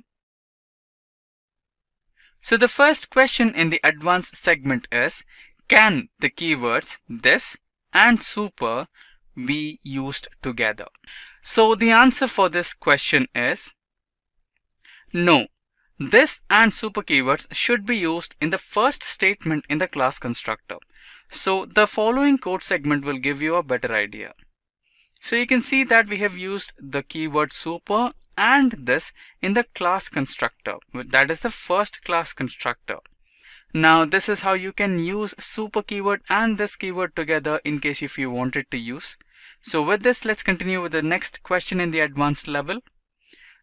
So the first question in the advanced segment is, can the keywords this and super be used together? So the answer for this question is no. This and super keywords should be used in the first statement in the class constructor. So the following code segment will give you a better idea. So you can see that we have used the keyword super and this in the class constructor. That is the first class constructor. Now this is how you can use super keyword and this keyword together in case if you wanted to use. So with this, let's continue with the next question in the advanced level.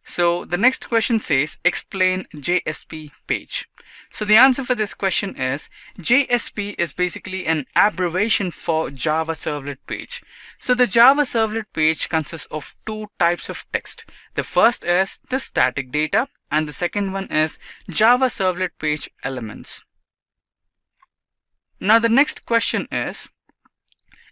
So the next question says explain JSP page. So the answer for this question is JSP is basically an abbreviation for Java Servlet page. So the Java Servlet page consists of two types of text. The first is the static data and the second one is Java Servlet page elements. Now the next question is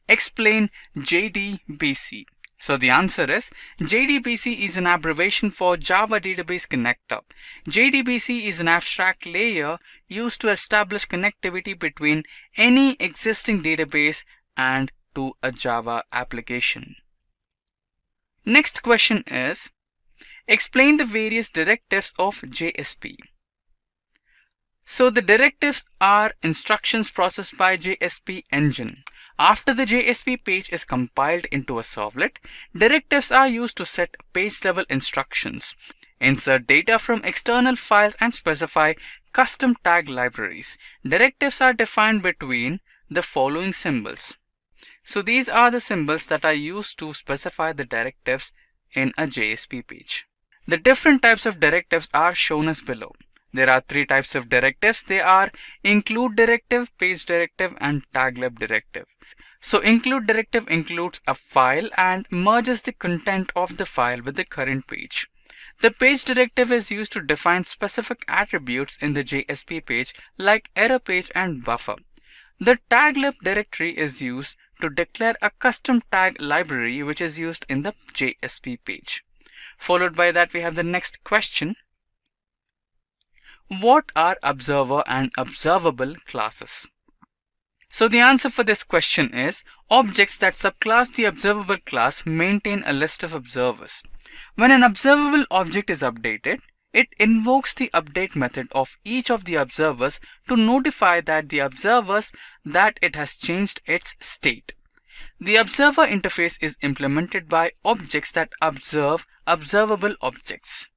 explain JDBC. So the answer is JDBC is an abbreviation for Java Database Connector. JDBC is an abstract layer used to establish connectivity between any existing database and to a Java application. Next question is explain the various directives of JSP. So the directives are instructions processed by JSP engine. After the JSP page is compiled into a servlet, directives are used to set page level instructions, insert data from external files and specify custom tag libraries. Directives are defined between the following symbols. So these are the symbols that are used to specify the directives in a JSP page. The different types of directives are shown as below. There are three types of directives. They are include directive, page directive and taglib directive. So include directive includes a file and merges the content of the file with the current page. The page directive is used to define specific attributes in the JSP page like error page and buffer. The taglib directory is used to declare a custom tag library which is used in the JSP page. Followed by that we have the next question. What are observer and observable classes? So the answer for this question is objects that subclass the observable class maintain a list of observers. When an observable object is updated, it invokes the update method of each of the observers to notify that the observers that it has changed its state. The observer interface is implemented by objects that observe observable objects.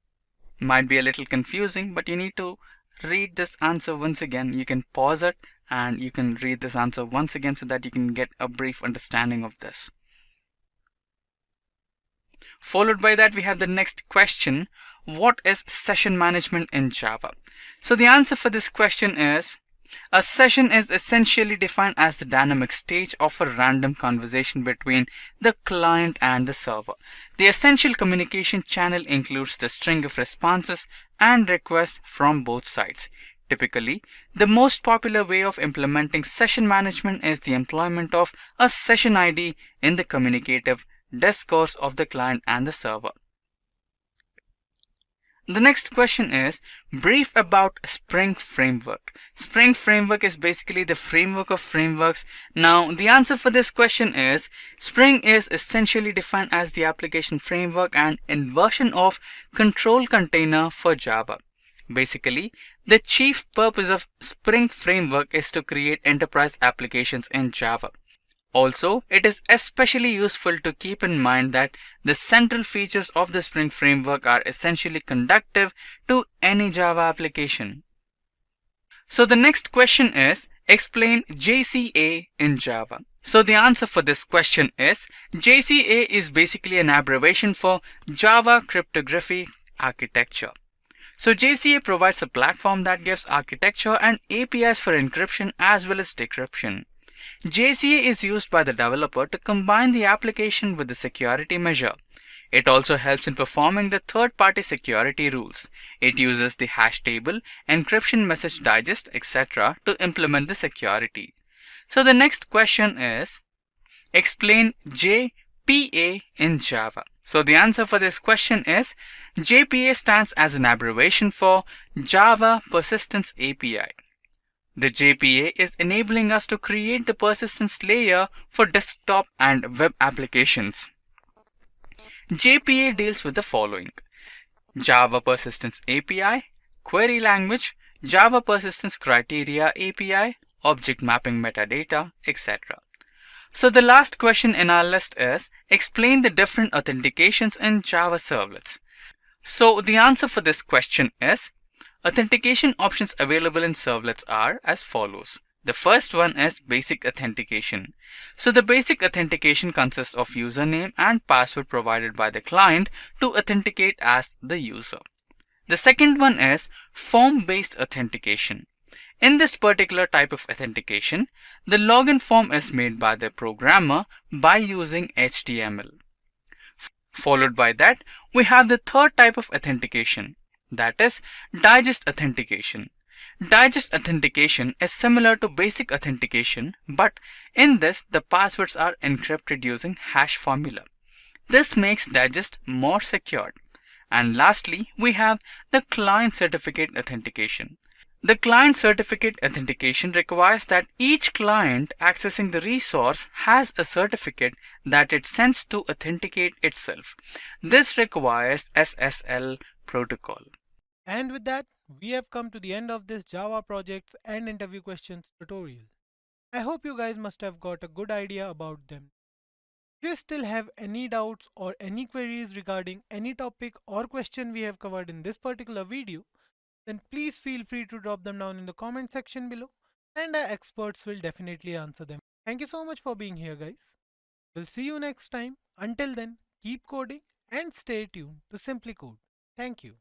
Might be a little confusing, but you need to read this answer once again. You can pause it and you can read this answer once again so that you can get a brief understanding of this. Followed by that we have the next question. What is session management in Java? So the answer for this question is a session is essentially defined as the dynamic stage of a random conversation between the client and the server. The essential communication channel includes the string of responses and requests from both sides. Typically, the most popular way of implementing session management is the employment of a session ID in the communicative discourse of the client and the server. The next question is brief about Spring Framework. Spring Framework is basically the framework of frameworks. Now the answer for this question is Spring is essentially defined as the application framework and inversion of control container for Java. Basically, the chief purpose of Spring Framework is to create enterprise applications in Java. Also, it is especially useful to keep in mind that the central features of the Spring Framework are essentially conducive to any Java application. So the next question is, explain JCA in Java. So the answer for this question is, JCA is basically an abbreviation for Java Cryptography Architecture. So JCA provides a platform that gives architecture and APIs for encryption as well as decryption. JCA is used by the developer to combine the application with the security measure. It also helps in performing the third-party security rules. It uses the hash table, encryption message digest, etc. to implement the security. So the next question is, explain JPA in Java. So the answer for this question is, JPA stands as an abbreviation for Java Persistence API. The JPA is enabling us to create the persistence layer for desktop and web applications. JPA deals with the following: Java Persistence API, Query Language, Java Persistence Criteria API, Object Mapping Metadata, etc. So the last question in our list is, explain the different authentications in Java servlets. So the answer for this question is, authentication options available in servlets are as follows. The first one is basic authentication. So the basic authentication consists of username and password provided by the client to authenticate as the user. The second one is form-based authentication. In this particular type of authentication, the login form is made by the programmer by using HTML. Followed by that, we have the third type of authentication, that is digest authentication. Digest authentication is similar to basic authentication, but in this the passwords are encrypted using hash formula. This makes digest more secured. And lastly, we have the client certificate authentication. The client certificate authentication requires that each client accessing the resource has a certificate that it sends to authenticate itself. This requires SSL protocol.
And with that, we have come to the end of this Java projects and interview questions tutorial. I hope you guys must have got a good idea about them. If you still have any doubts or any queries regarding any topic or question we have covered in this particular video, then please feel free to drop them down in the comment section below and our experts will definitely answer them. Thank you so much for being here, guys. We'll see you next time. Until then, keep coding and stay tuned to SimpliCode. Thank you.